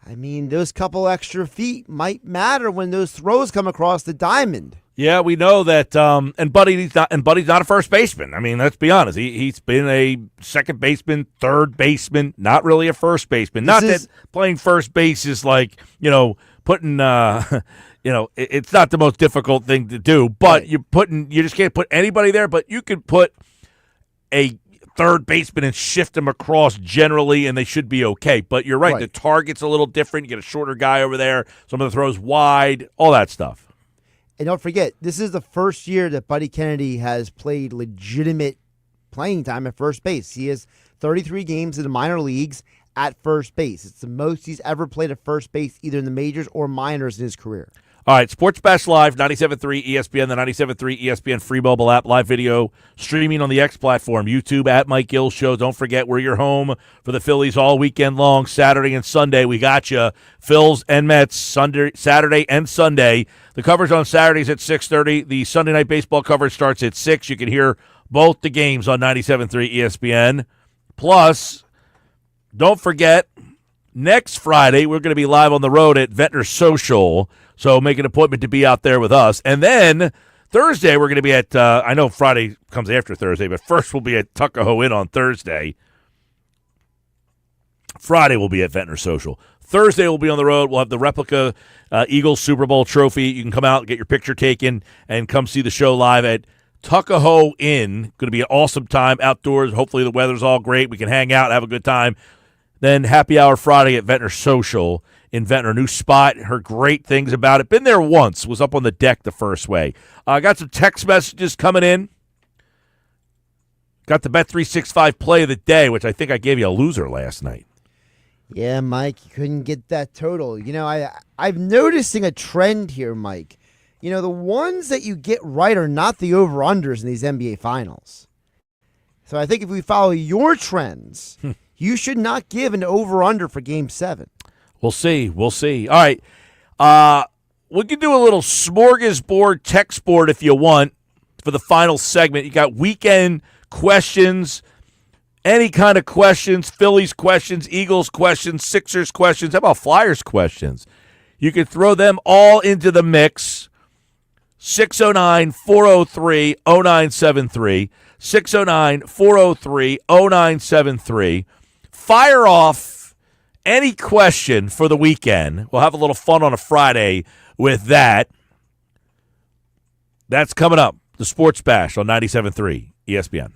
I mean, those couple extra feet might matter when those throws come across the diamond. Yeah, we know that, and Buddy's not a first baseman. I mean, let's be honest. He's been a second baseman, third baseman, not really a first baseman. That playing first base is like, putting, it's not the most difficult thing to do, but you just can't put anybody there, but you could put a third baseman and shift them across generally, and they should be okay. But you're right. The target's a little different. You get a shorter guy over there. Some of the throws wide, all that stuff. And don't forget, this is the first year that Buddy Kennedy has played legitimate playing time at first base. He has 33 games in the minor leagues at first base. It's the most he's ever played at first base, either in the majors or minors in his career. All right, Sports Bash Live, 97.3 ESPN, the 97.3 ESPN free mobile app, live video streaming on the X platform, YouTube at Mike Gill Show. Don't forget, we're your home for the Phillies all weekend long, Saturday and Sunday. We got you, Phils and Mets, Saturday and Sunday. The coverage on Saturdays at 6:30. The Sunday night baseball coverage starts at 6. You can hear both the games on 97.3 ESPN. Plus, don't forget, next Friday, we're going to be live on the road at Ventnor Social. So make an appointment to be out there with us. And then Thursday, we're going to be at, I know Friday comes after Thursday, but first we'll be at Tuckahoe Inn on Thursday. Friday we'll be at Ventnor Social. Thursday we'll be on the road. We'll have the replica Eagles Super Bowl trophy. You can come out, get your picture taken, and come see the show live at Tuckahoe Inn. Going to be an awesome time outdoors. Hopefully the weather's all great. We can hang out, have a good time. Then happy hour Friday at Ventnor Social in Ventnor. New spot. Heard great things about it. Been there once. Was up on the deck the first way. Got some text messages coming in. Got the Bet365 play of the day, which I think I gave you a loser last night. Yeah, Mike, you couldn't get that total. I'm noticing a trend here, Mike. The ones that you get right are not the over-unders in these NBA Finals. So I think if we follow your trends, you should not give an over-under for Game 7. We'll see. All right. We can do a little smorgasbord text board if you want for the final segment. You got weekend questions, any kind of questions, Phillies questions, Eagles questions, Sixers questions. How about Flyers questions? You can throw them all into the mix. 609-403-0973. 609-403-0973. Fire off any question for the weekend. We'll have a little fun on a Friday with that. That's coming up. The Sports Bash on 97.3 ESPN.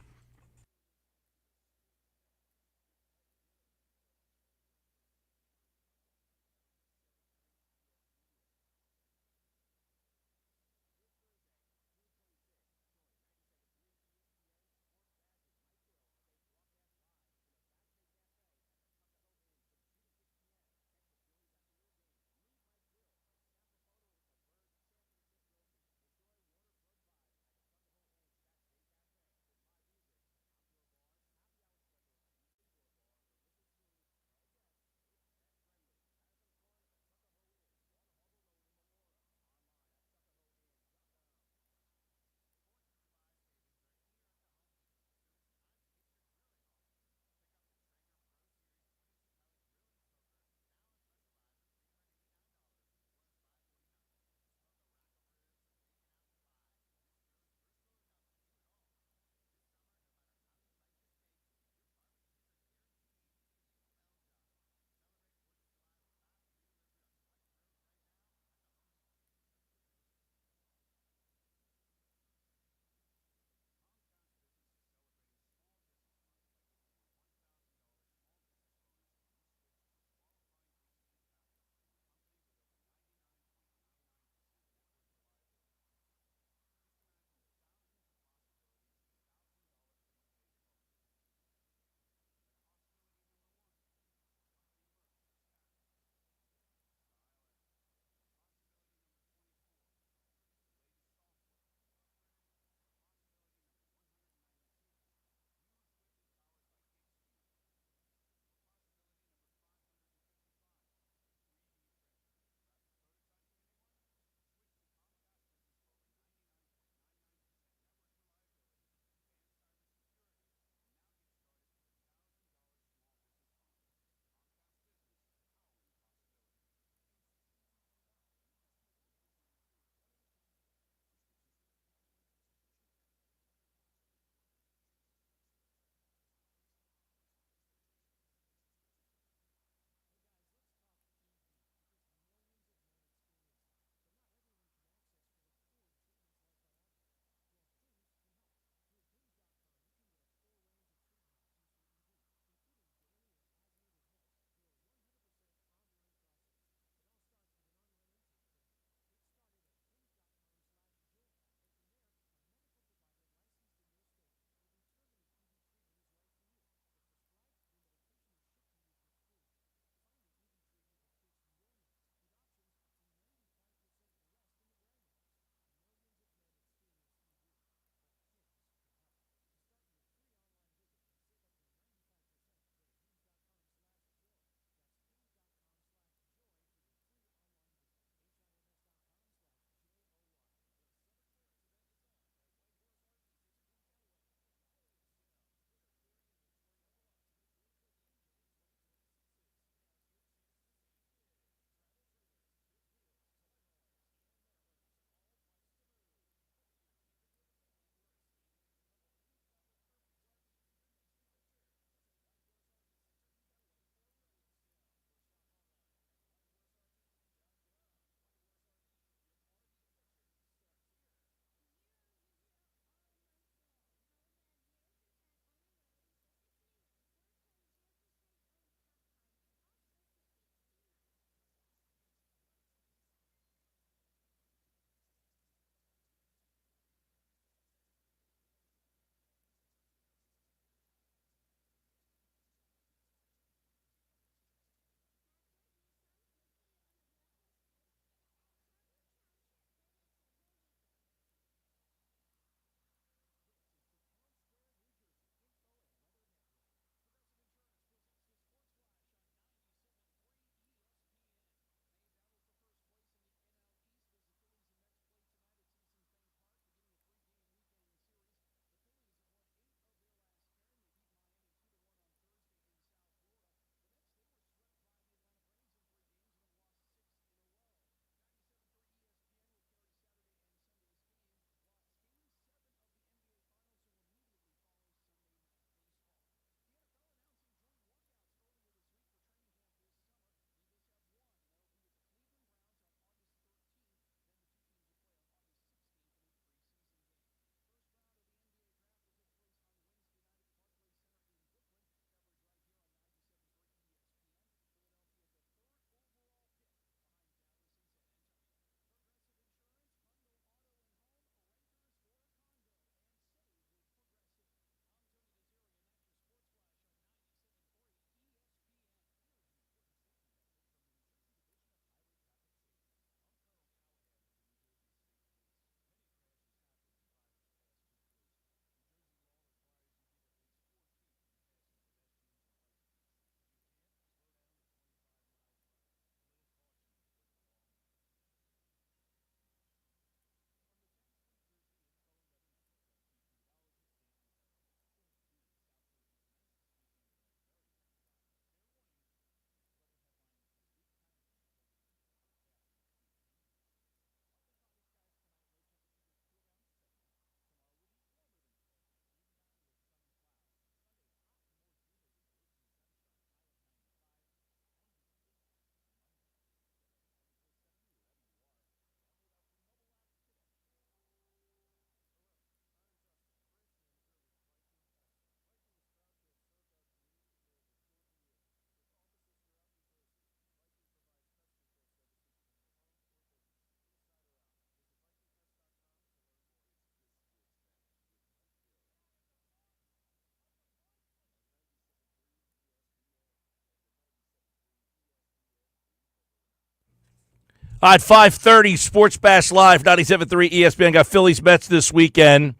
All right, 5:30, Sports Bash Live, 97.3 ESPN. Got Phillies Mets this weekend.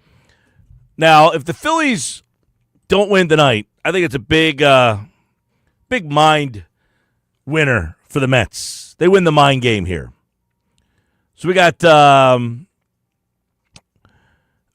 Now, if the Phillies don't win tonight, I think it's a big mind winner for the Mets. They win the mind game here. So we got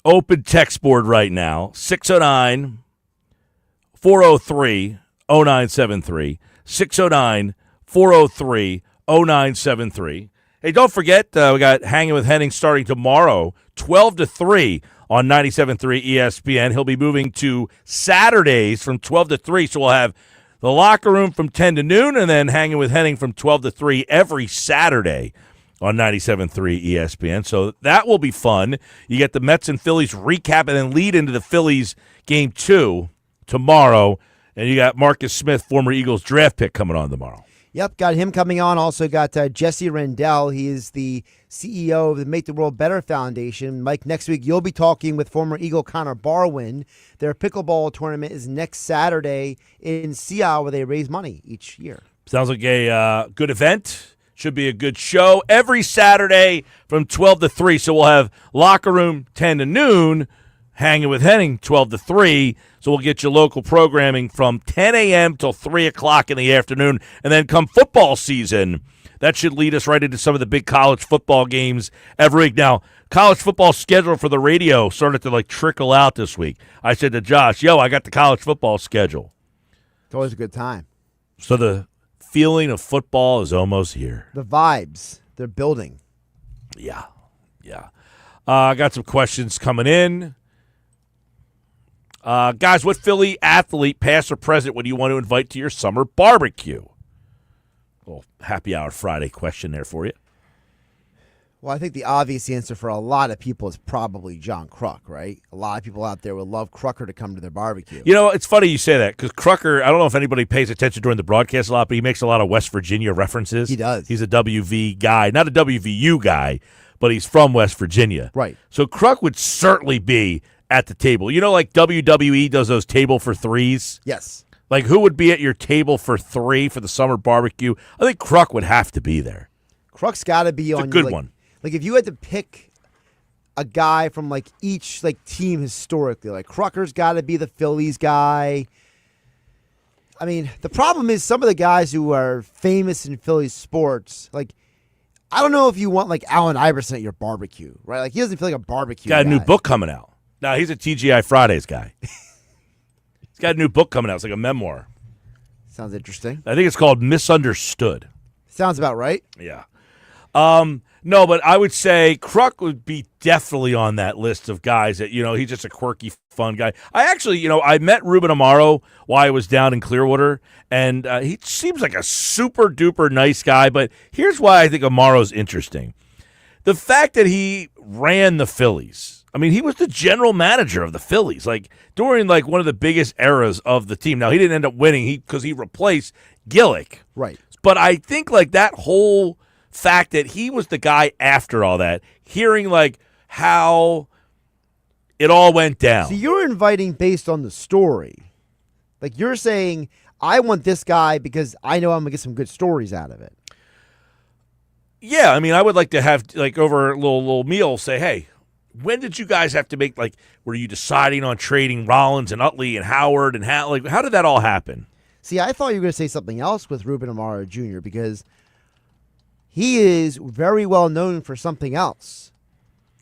open text board right now, 609-403-0973, 609-403-0973. Hey, don't forget, we got Hanging with Henning starting tomorrow, 12 to 3 on 97.3 ESPN. He'll be moving to Saturdays from 12 to 3, so we'll have the locker room from 10 to noon and then Hanging with Henning from 12 to 3 every Saturday on 97.3 ESPN. So that will be fun. You get the Mets and Phillies recap and then lead into the Phillies Game 2 tomorrow. And you got Marcus Smith, former Eagles draft pick, coming on tomorrow. Yep, got him coming on. Also got Jesse Rendell. He is the CEO of the Make the World Better Foundation. Mike, next week you'll be talking with former Eagle Connor Barwin. Their pickleball tournament is next Saturday in Seattle, where they raise money each year. Sounds like a good event. Should be a good show every Saturday from 12 to 3. So we'll have Locker Room 10 to noon, Hanging with Henning 12 to 3. So we'll get you local programming from 10 a.m. till 3 o'clock in the afternoon. And then come football season, that should lead us right into some of the big college football games every week. Now, college football schedule for the radio started to trickle out this week. I said to Josh, I got the college football schedule. It's always a good time. So the feeling of football is almost here. The vibes, they're building. Yeah. I got some questions coming in. Guys, what Philly athlete, past or present, would you want to invite to your summer barbecue? Little happy hour Friday question there for you. Well, I think the obvious answer for a lot of people is probably John Kruk, right? A lot of people out there would love Krucker to come to their barbecue. You know, it's funny you say that because Krucker, I don't know if anybody pays attention during the broadcast a lot, but he makes a lot of West Virginia references. He does. He's a WV guy, not a WVU guy, but he's from West Virginia. Right. So Kruk would certainly be at the table. You know, like WWE does those table for threes? Yes. Like, who would be at your table for three for the summer barbecue? I think Kruk would have to be there. Kruk's got to be It's on a good your, one. Like, if you had to pick a guy from, each, team historically, Krucker's got to be the Phillies guy. I mean, the problem is some of the guys who are famous in Phillies sports, I don't know if you want, Allen Iverson at your barbecue, right? He doesn't feel like a barbecue Got a guy. new book coming out. No, he's a TGI Fridays guy. He's got a new book coming out. It's like a memoir. Sounds interesting. I think it's called Misunderstood. Sounds about right. Yeah. No, but I would say Kruk would be definitely on that list of guys that, he's just a quirky, fun guy. I actually, I met Ruben Amaro while I was down in Clearwater, and he seems like a super-duper nice guy, but here's why I think Amaro's interesting. The fact that he ran the Phillies. I mean, he was the general manager of the Phillies, during one of the biggest eras of the team. Now, he didn't end up winning because he replaced Gillick. Right. But I think that whole fact that he was the guy after all that, hearing how it all went down. So you're inviting based on the story. You're saying, I want this guy because I know I'm going to get some good stories out of it. Yeah, I mean, I would like to have, over a little meal, say, hey, when did you guys have to make, were you deciding on trading Rollins and Utley and Howard and how did that all happen? See, I thought you were going to say something else with Ruben Amaro Jr. because he is very well known for something else.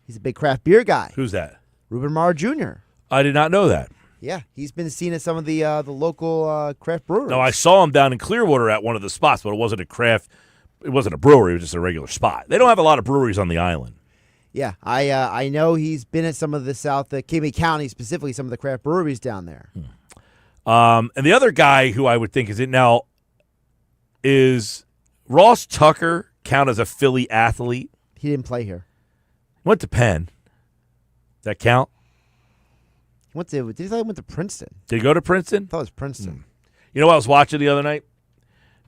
He's a big craft beer guy. Who's that? Ruben Amaro Jr. I did not know that. Yeah, he's been seen at some of the local craft breweries. No, I saw him down in Clearwater at one of the spots, but it wasn't a brewery. It was just a regular spot. They don't have a lot of breweries on the island. Yeah, I know he's been at some of the South Kimmie County, specifically some of the craft breweries down there. And the other guy who I would think is it now is Ross Tucker count as a Philly athlete? He didn't play here. Went to Penn. Does that count? Did he say he went to Princeton? Did he go to Princeton? I thought it was Princeton. You know what I was watching the other night?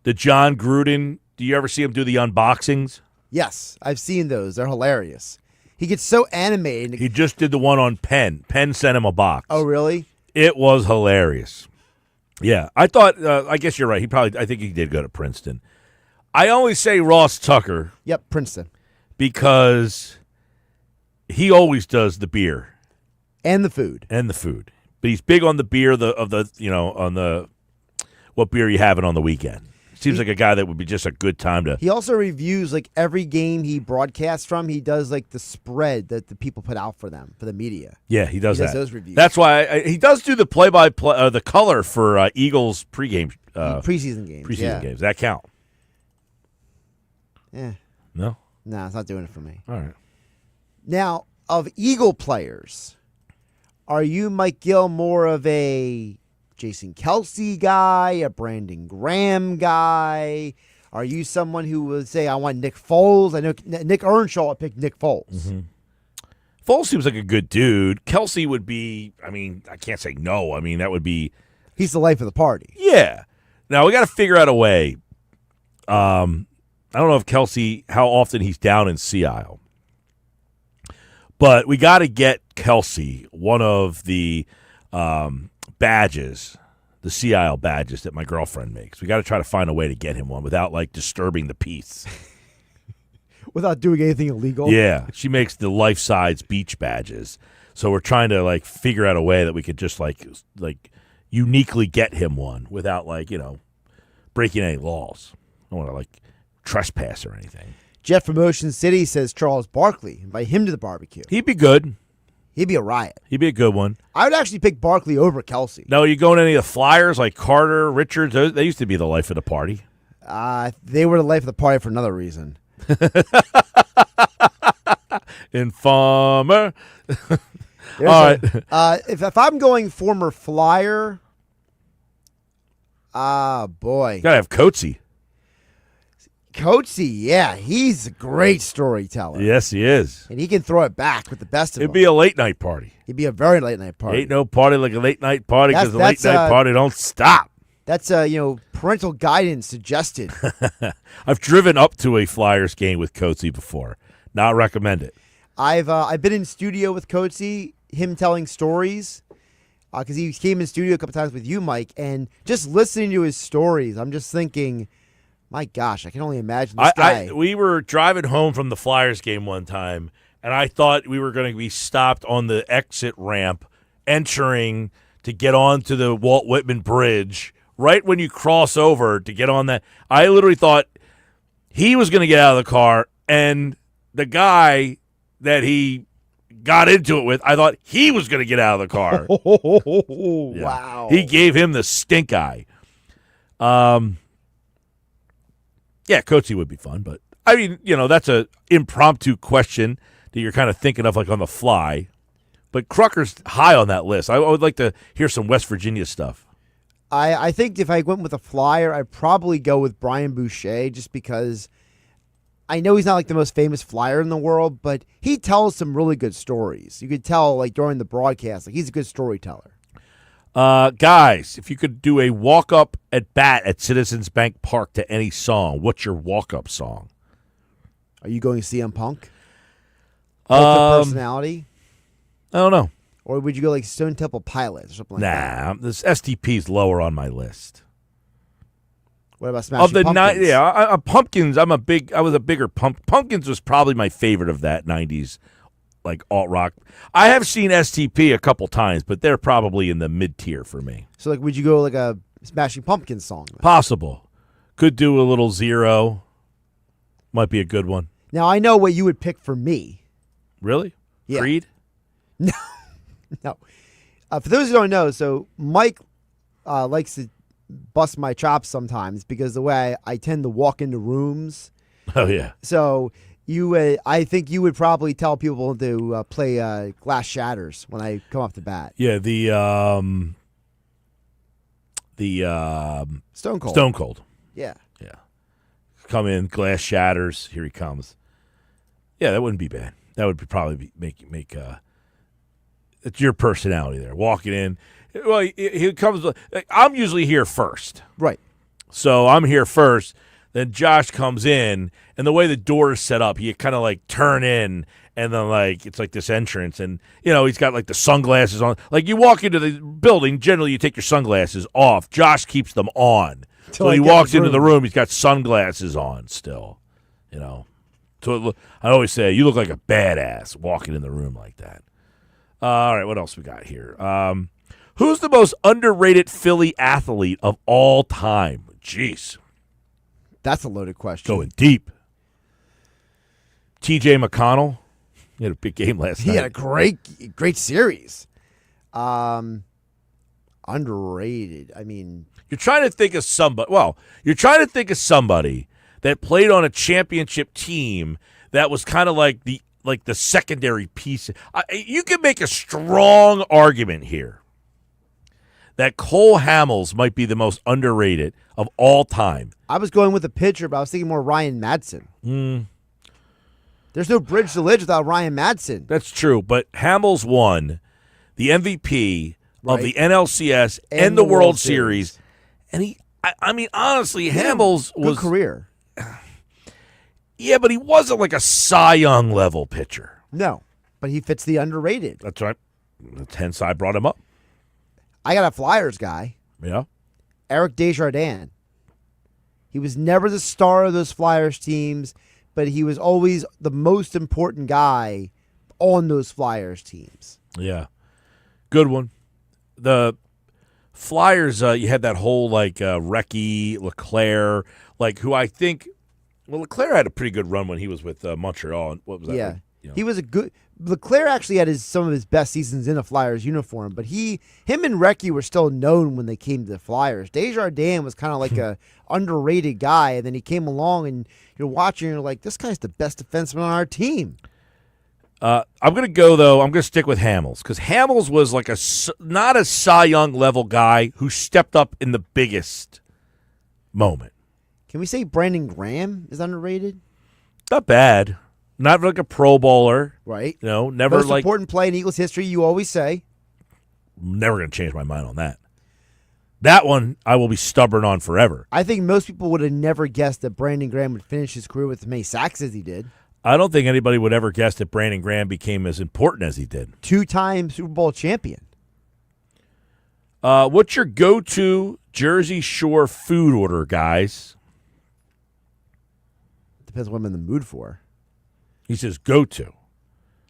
The John Gruden. Do you ever see him do the unboxings? Yes, I've seen those. They're hilarious. He gets so animated. He just did the one on Penn. Penn sent him a box. Oh, really? It was hilarious. Yeah, I thought. I guess you're right. I think he did go to Princeton. I always say Ross Tucker. Yep, Princeton. Because he always does the beer. And the food. But he's big on the beer on the what beer you having on the weekend. Seems like a guy that would be just a good time to. He also reviews like every game he broadcasts from. He does like the spread that the people put out for them, for the media. Yeah, he does that. Those reviews. That's why he does do the play-by-play, the color for Eagles pregame. Preseason games. Preseason games. That count? Yeah. No? No, it's not doing it for me. All right. Now, of Eagle players, are you, Mike Gill, more of a Jason Kelsey guy, a Brandon Graham guy? Are you someone who would say, I want Nick Foles? I know Nick Earnshaw picked Nick Foles. Mm-hmm. Foles seems like a good dude. Kelsey would be, I can't say no. That would be. He's the life of the party. Yeah. Now, we got to figure out a way. I don't know if Kelsey, how often he's down in Sea Isle. But we got to get Kelsey one of the badges, the Sea Isle badges that my girlfriend makes. We got to try to find a way to get him one without disturbing the peace. Without doing anything illegal? Yeah, she makes the life-size beach badges. So we're trying to figure out a way that we could just uniquely get him one without breaking any laws. I don't want to trespass or anything. Jeff from Ocean City says Charles Barkley. Invite him to the barbecue. He'd be good. He'd be a riot. He'd be a good one. I would actually pick Barkley over Kelsey. No, you going to any of the Flyers like Carter, Richards? They used to be the life of the party. They were the life of the party for another reason. Informer. All right. If I'm going former Flyer, boy. Gotta have Coatsy. Coatsy, yeah, he's a great storyteller. Yes, he is. And he can throw it back with the best of them. It'd be a late night party. He'd be a very late night party. Ain't no party like a late night party because the late night party don't stop. That's parental guidance suggested. I've driven up to a Flyers game with Coatsy before. Not recommend it. I've been in studio with Coatsy, him telling stories, because he came in studio a couple times with you, Mike, and just listening to his stories, I'm just thinking, my gosh, I can only imagine this guy. We were driving home from the Flyers game one time, and I thought we were going to be stopped on the exit ramp entering to get onto the Walt Whitman Bridge. Right when you cross over to get on that, I literally thought he was going to get out of the car, and the guy that he got into it with, I thought he was going to get out of the car. Yeah. Wow. He gave him the stink eye. Yeah, Coatsy would be fun, but that's a impromptu question that you're kind of thinking of on the fly. But Krucker's high on that list. I would like to hear some West Virginia stuff. I think if I went with a Flyer, I'd probably go with Brian Boucher just because I know he's not the most famous Flyer in the world, but he tells some really good stories. You could tell during the broadcast, he's a good storyteller. Guys, if you could do a walk-up at bat at Citizens Bank Park to any song, what's your walk-up song? Are you going CM Punk? Personality? I don't know. Or would you go Stone Temple Pilots or something like that? Nah, this STP's lower on my list. What about Smashing Pumpkins? Pumpkins. I was a bigger Pumpkins was probably my favorite of that 90s alt rock. I have seen STP a couple times, but they're probably in the mid tier for me. So would you go a Smashing Pumpkins song? Then? Possible. Could do a little Zero. Might be a good one. Now I know what you would pick for me. Really? Yeah. Creed? No. No. For those who don't know, so Mike likes to bust my chops sometimes because the way I tend to walk into rooms. Oh yeah. So I think you would probably tell people to play Glass Shatters when I come off the bat. Yeah, the Stone Cold. Stone Cold. Yeah. Yeah. Come in, Glass Shatters. Here he comes. Yeah, that wouldn't be bad. That would probably make it's your personality there. Walking in. Well, he comes. I'm usually here first. Right. So I'm here first. Then Josh comes in, and the way the door is set up, he kind of turn in, and then it's this entrance, and he's got the sunglasses on. You walk into the building, generally you take your sunglasses off. Josh keeps them on, So he walks into the room. He's got sunglasses on still. So I always say, you look like a badass walking in the room like that. All right, what else we got here? Who's the most underrated Philly athlete of all time? Jeez. That's a loaded question. Going deep. T.J. McConnell. He had a big game last night. He had a great series. Underrated. I mean, you're trying to think of somebody. Well, you're trying to think of somebody that played on a championship team that was kind of like the secondary piece. You can make a strong argument here that Cole Hamels might be the most underrated of all time. I was going with a pitcher, but I was thinking more Ryan Madsen. There's no bridge to Lidge without Ryan Madsen. That's true, but Hamels won the MVP of the NLCS and the World Series. And I mean, honestly, Hamels was... Good career. Yeah, but he wasn't like a Cy Young level pitcher. No, but he fits the underrated. That's right. Hence, I brought him up. I got a Flyers guy. Yeah. Eric Desjardins. He was never the star of those Flyers teams, but he was always the most important guy on those Flyers teams. Yeah. Good one. The Flyers, you had that whole Recchi, LeClaire, who I think... Well, LeClaire had a pretty good run when he was with Montreal. What was that? Yeah. He was a good... LeClaire actually had some of his best seasons in a Flyers uniform, but him and Recchi were still known when they came to the Flyers. Desjardins was kind of like a underrated guy, and then he came along, and you're watching, and you're like, this guy's the best defenseman on our team. I'm going to go, though. I'm going to stick with Hamels, because Hamels was like not a Cy Young level guy who stepped up in the biggest moment. Can we say Brandon Graham is underrated? Not bad. Not like a Pro Bowler. Right. Never most important play in Eagles history, you always say. Never going to change my mind on that. That one I will be stubborn on forever. I think most people would have never guessed that Brandon Graham would finish his career with as many sacks as he did. I don't think anybody would ever guess that Brandon Graham became as important as he did. 2-time Super Bowl champion. What's your go-to Jersey Shore food order, guys? Depends what I'm in the mood for. He says go-to.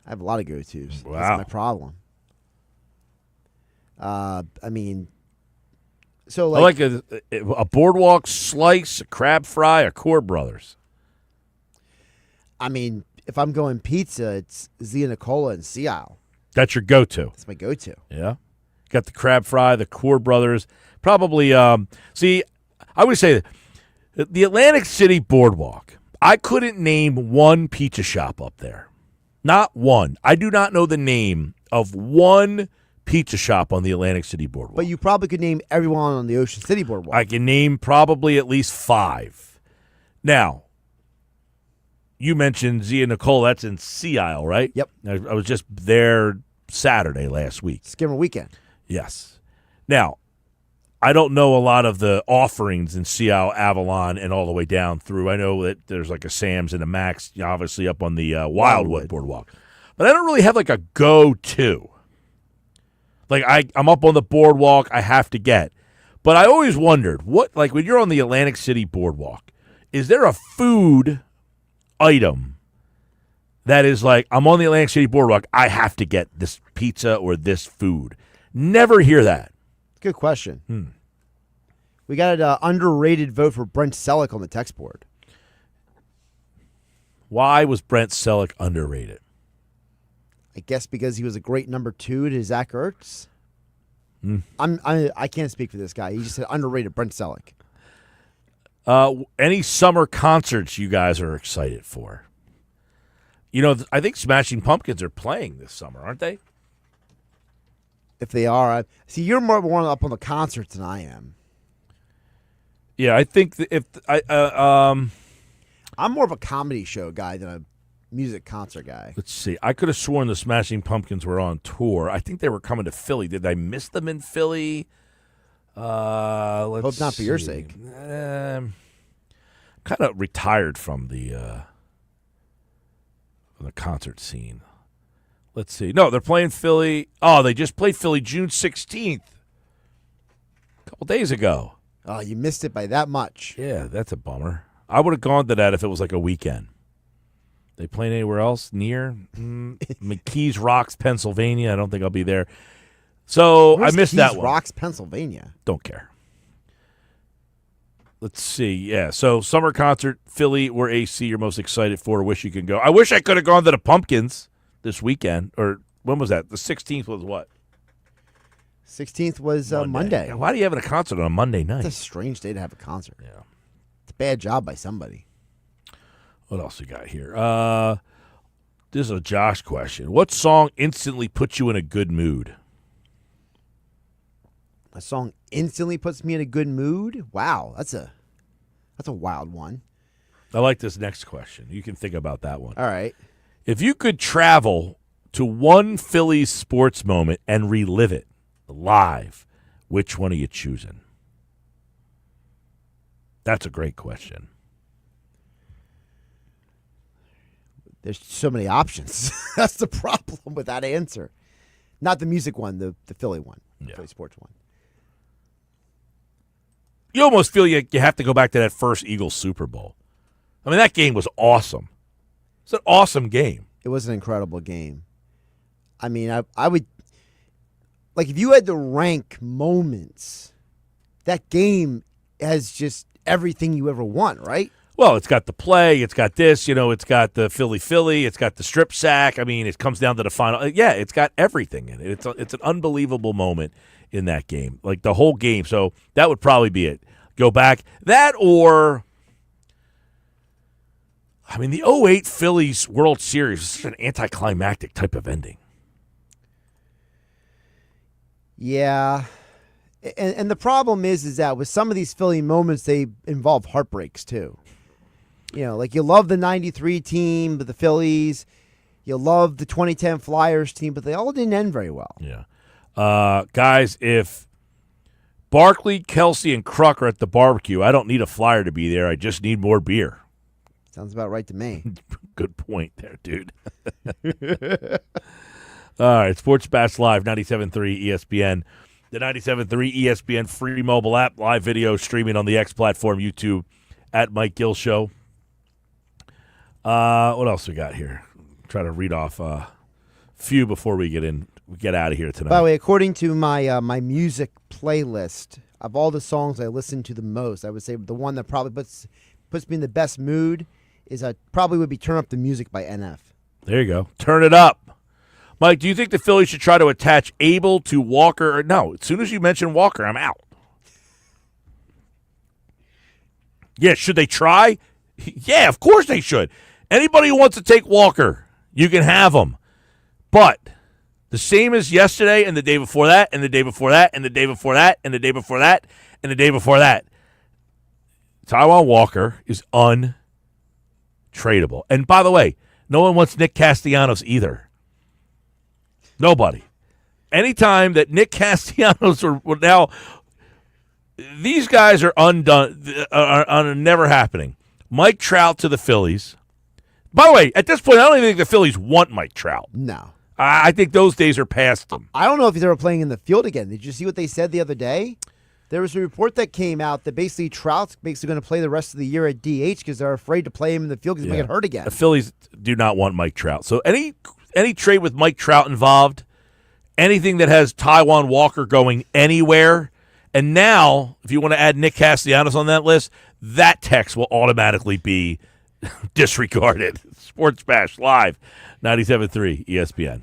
I have a lot of go-tos. Wow. That's my problem. I mean, so I like a boardwalk slice, a crab fry, a Core Brothers. I mean, if I'm going pizza, it's Zia Nicola and Sea Isle. That's your go-to. That's my go-to. Yeah. Got the crab fry, the Core Brothers. Probably, see, I would say the Atlantic City Boardwalk. I couldn't name one pizza shop up there. Not one. I do not know the name of one pizza shop on the Atlantic City Boardwalk. But you probably could name everyone on the Ocean City Boardwalk. I can name probably at least 5. Now, you mentioned Zia Nicole. That's in Sea Isle, right? Yep. I was just there Saturday last week. Skimmer weekend. Yes. Now, I don't know a lot of the offerings in Sea Isle, Avalon, and all the way down through. I know that there's like a Sam's and a Max, obviously up on the Wildwood Boardwalk. But I don't really have like a go-to. Like I'm up on the boardwalk, I have to get. But I always wondered, when you're on the Atlantic City Boardwalk, is there a food item that is like, I'm on the Atlantic City Boardwalk, I have to get this pizza or this food? Never hear that. Good question. We got an underrated vote for Brent Selleck on the text board. Why was Brent Selleck underrated? I guess because he was a great number 2 to Zach Ertz. I can't speak for this guy. He just said underrated Brent Selleck. Any summer concerts you guys are excited for? I think Smashing Pumpkins are playing this summer, aren't they? If they are, see, you're more up on the concerts than I am. Yeah, I think I'm more of a comedy show guy than a music concert guy. Let's see. I could have sworn the Smashing Pumpkins were on tour. I think they were coming to Philly. Did I miss them in Philly? Hope not for your sake. Kind of retired from the concert scene. Let's see. No, they're playing Philly. Oh, they just played Philly June 16th. A couple days ago. Oh, you missed it by that much. Yeah, that's a bummer. I would have gone to that if it was like a weekend. They playing anywhere else near? McKees Rocks, Pennsylvania. I don't think I'll be there. So Where's I missed Keys that one. Rocks, Pennsylvania. Don't care. Let's see. Yeah, so summer concert, Philly or AC you're most excited for, wish you could go. I wish I could have gone to the Pumpkins this weekend. Or when was that? The 16th was what? 16th was Monday. Why do you have a concert on a Monday night? It's a strange day to have a concert. Yeah. It's a bad job by somebody. What else we got here? This is a Josh question. What song instantly puts you in a good mood? A song instantly puts me in a good mood? Wow, that's a wild one. I like this next question. You can think about that one. All right. If you could travel to one Phillies sports moment and relive it live, which one are you choosing? That's a great question. There's so many options. That's the problem with that answer. Not the music one, the Philly one, the Philly sports one. You almost feel you have to go back to that first Eagles Super Bowl. I mean, that game was awesome. It's an awesome game. It was an incredible game. I mean, I would, like, if you had to rank moments, that game has just everything you ever want, right? Well, it's got the play, it's got this, it's got the Philly, it's got the strip sack. I mean, it comes down to the final. Yeah, it's got everything in it. It's an unbelievable moment in that game, like the whole game. So that would probably be it. Go back. That or, I mean, the '08 Phillies World Series is such an anticlimactic type of ending. Yeah. And the problem is that with some of these Philly moments, they involve heartbreaks too. Like you love the 93 team, but the Phillies, you love the 2010 Flyers team, but they all didn't end very well. Yeah. Guys, if Barkley, Kelsey, and Kruk are at the barbecue, I don't need a Flyer to be there. I just need more beer. Sounds about right to me. Good point there, dude. All right, Sports Bash Live, 97.3 ESPN. The 97.3 ESPN free mobile app, live video streaming on the X platform, YouTube, at Mike Gill Show. What else we got here? Try to read off a few before we get out of here tonight. By the way, according to my my music playlist, of all the songs I listen to the most, I would say the one that probably puts me in the best mood is probably would be "Turn Up the Music" by NF. There you go. Turn it up. Mike, do you think the Phillies should try to attach Abel to Walker? No, as soon as you mention Walker, I'm out. Yeah, should they try? Yeah, of course they should. Anybody who wants to take Walker, you can have him. But the same as yesterday and the day before that and the day before that and the day before that and the day before that and the day before that, Taijuan Walker is untradeable. And by the way, no one wants Nick Castellanos either. Nobody. Anytime that Nick Castellanos are now, these guys are undone, are never happening. Mike Trout to the Phillies. By the way, at this point, I don't even think the Phillies want Mike Trout. No. I think those days are past them. I don't know if he's ever playing in the field again. Did you see what they said the other day? There was a report that came out that basically Trout's basically going to play the rest of the year at DH because they're afraid to play him in the field because he might get hurt again. The Phillies do not want Mike Trout. So any trade with Mike Trout involved, anything that has Taijuan Walker going anywhere, and now if you want to add Nick Castellanos on that list, that text will automatically be disregarded. Sports Bash Live, 97.3 ESPN.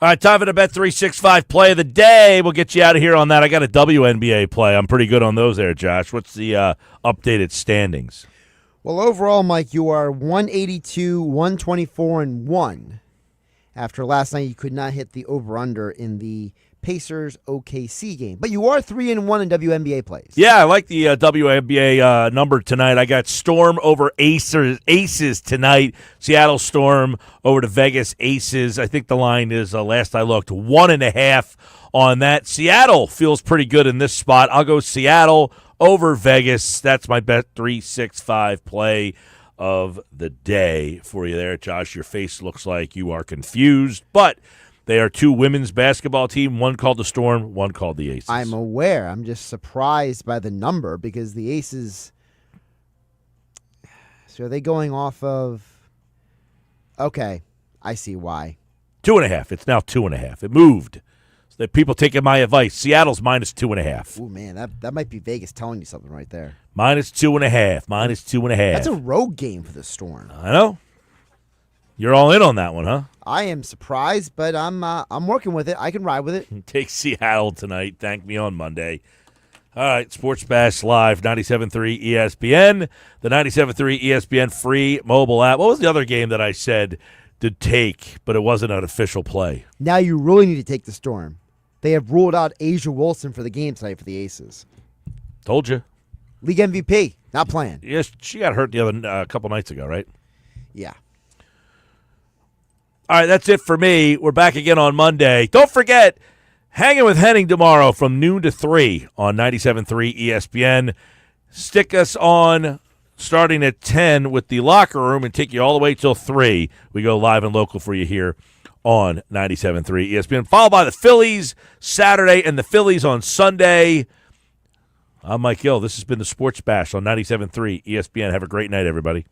All right, time for the Bet365 play of the day. We'll get you out of here on that. I got a WNBA play. I'm pretty good on those there, Josh. What's the updated standings? Well, overall, Mike, you are 182, 124, and 1. After last night, you could not hit the over-under in the Pacers OKC game. But you are 3-1 in WNBA plays. Yeah, I like the WNBA number tonight. I got Storm over Aces tonight. Seattle Storm over the Vegas Aces. I think the line is, last I looked, 1.5 on that. Seattle feels pretty good in this spot. I'll go Seattle over Vegas. That's my Bet365 play of the day for you there, Josh. Your face looks like you are confused, but they are two women's basketball team, one called the Storm, one called the Aces. I'm aware. I'm just surprised by the number because the Aces, so are they going off of, okay, I see why. 2.5. It's now 2.5. It moved. So that people taking my advice. Seattle's minus 2.5. Oh, man, that might be Vegas telling you something right there. Minus 2.5. Minus 2.5. That's a road game for the Storm. I know. You're all in on that one, huh? I am surprised, but I'm working with it. I can ride with it. Take Seattle tonight. Thank me on Monday. All right, Sports Bash Live, 97.3 ESPN, the 97.3 ESPN free mobile app. What was the other game that I said to take, but it wasn't an official play? Now you really need to take the Storm. They have ruled out Asia Wilson for the game tonight for the Aces. Told you. League MVP, not playing. Yes, she got hurt the other couple nights ago, right? Yeah. All right, that's it for me. We're back again on Monday. Don't forget, hanging with Henning tomorrow from noon to 3 on 97.3 ESPN. Stick us on starting at 10 with the locker room and take you all the way till 3. We go live and local for you here on 97.3 ESPN. Followed by the Phillies Saturday and the Phillies on Sunday. I'm Mike Gill. This has been the Sports Bash on 97.3 ESPN. Have a great night, everybody.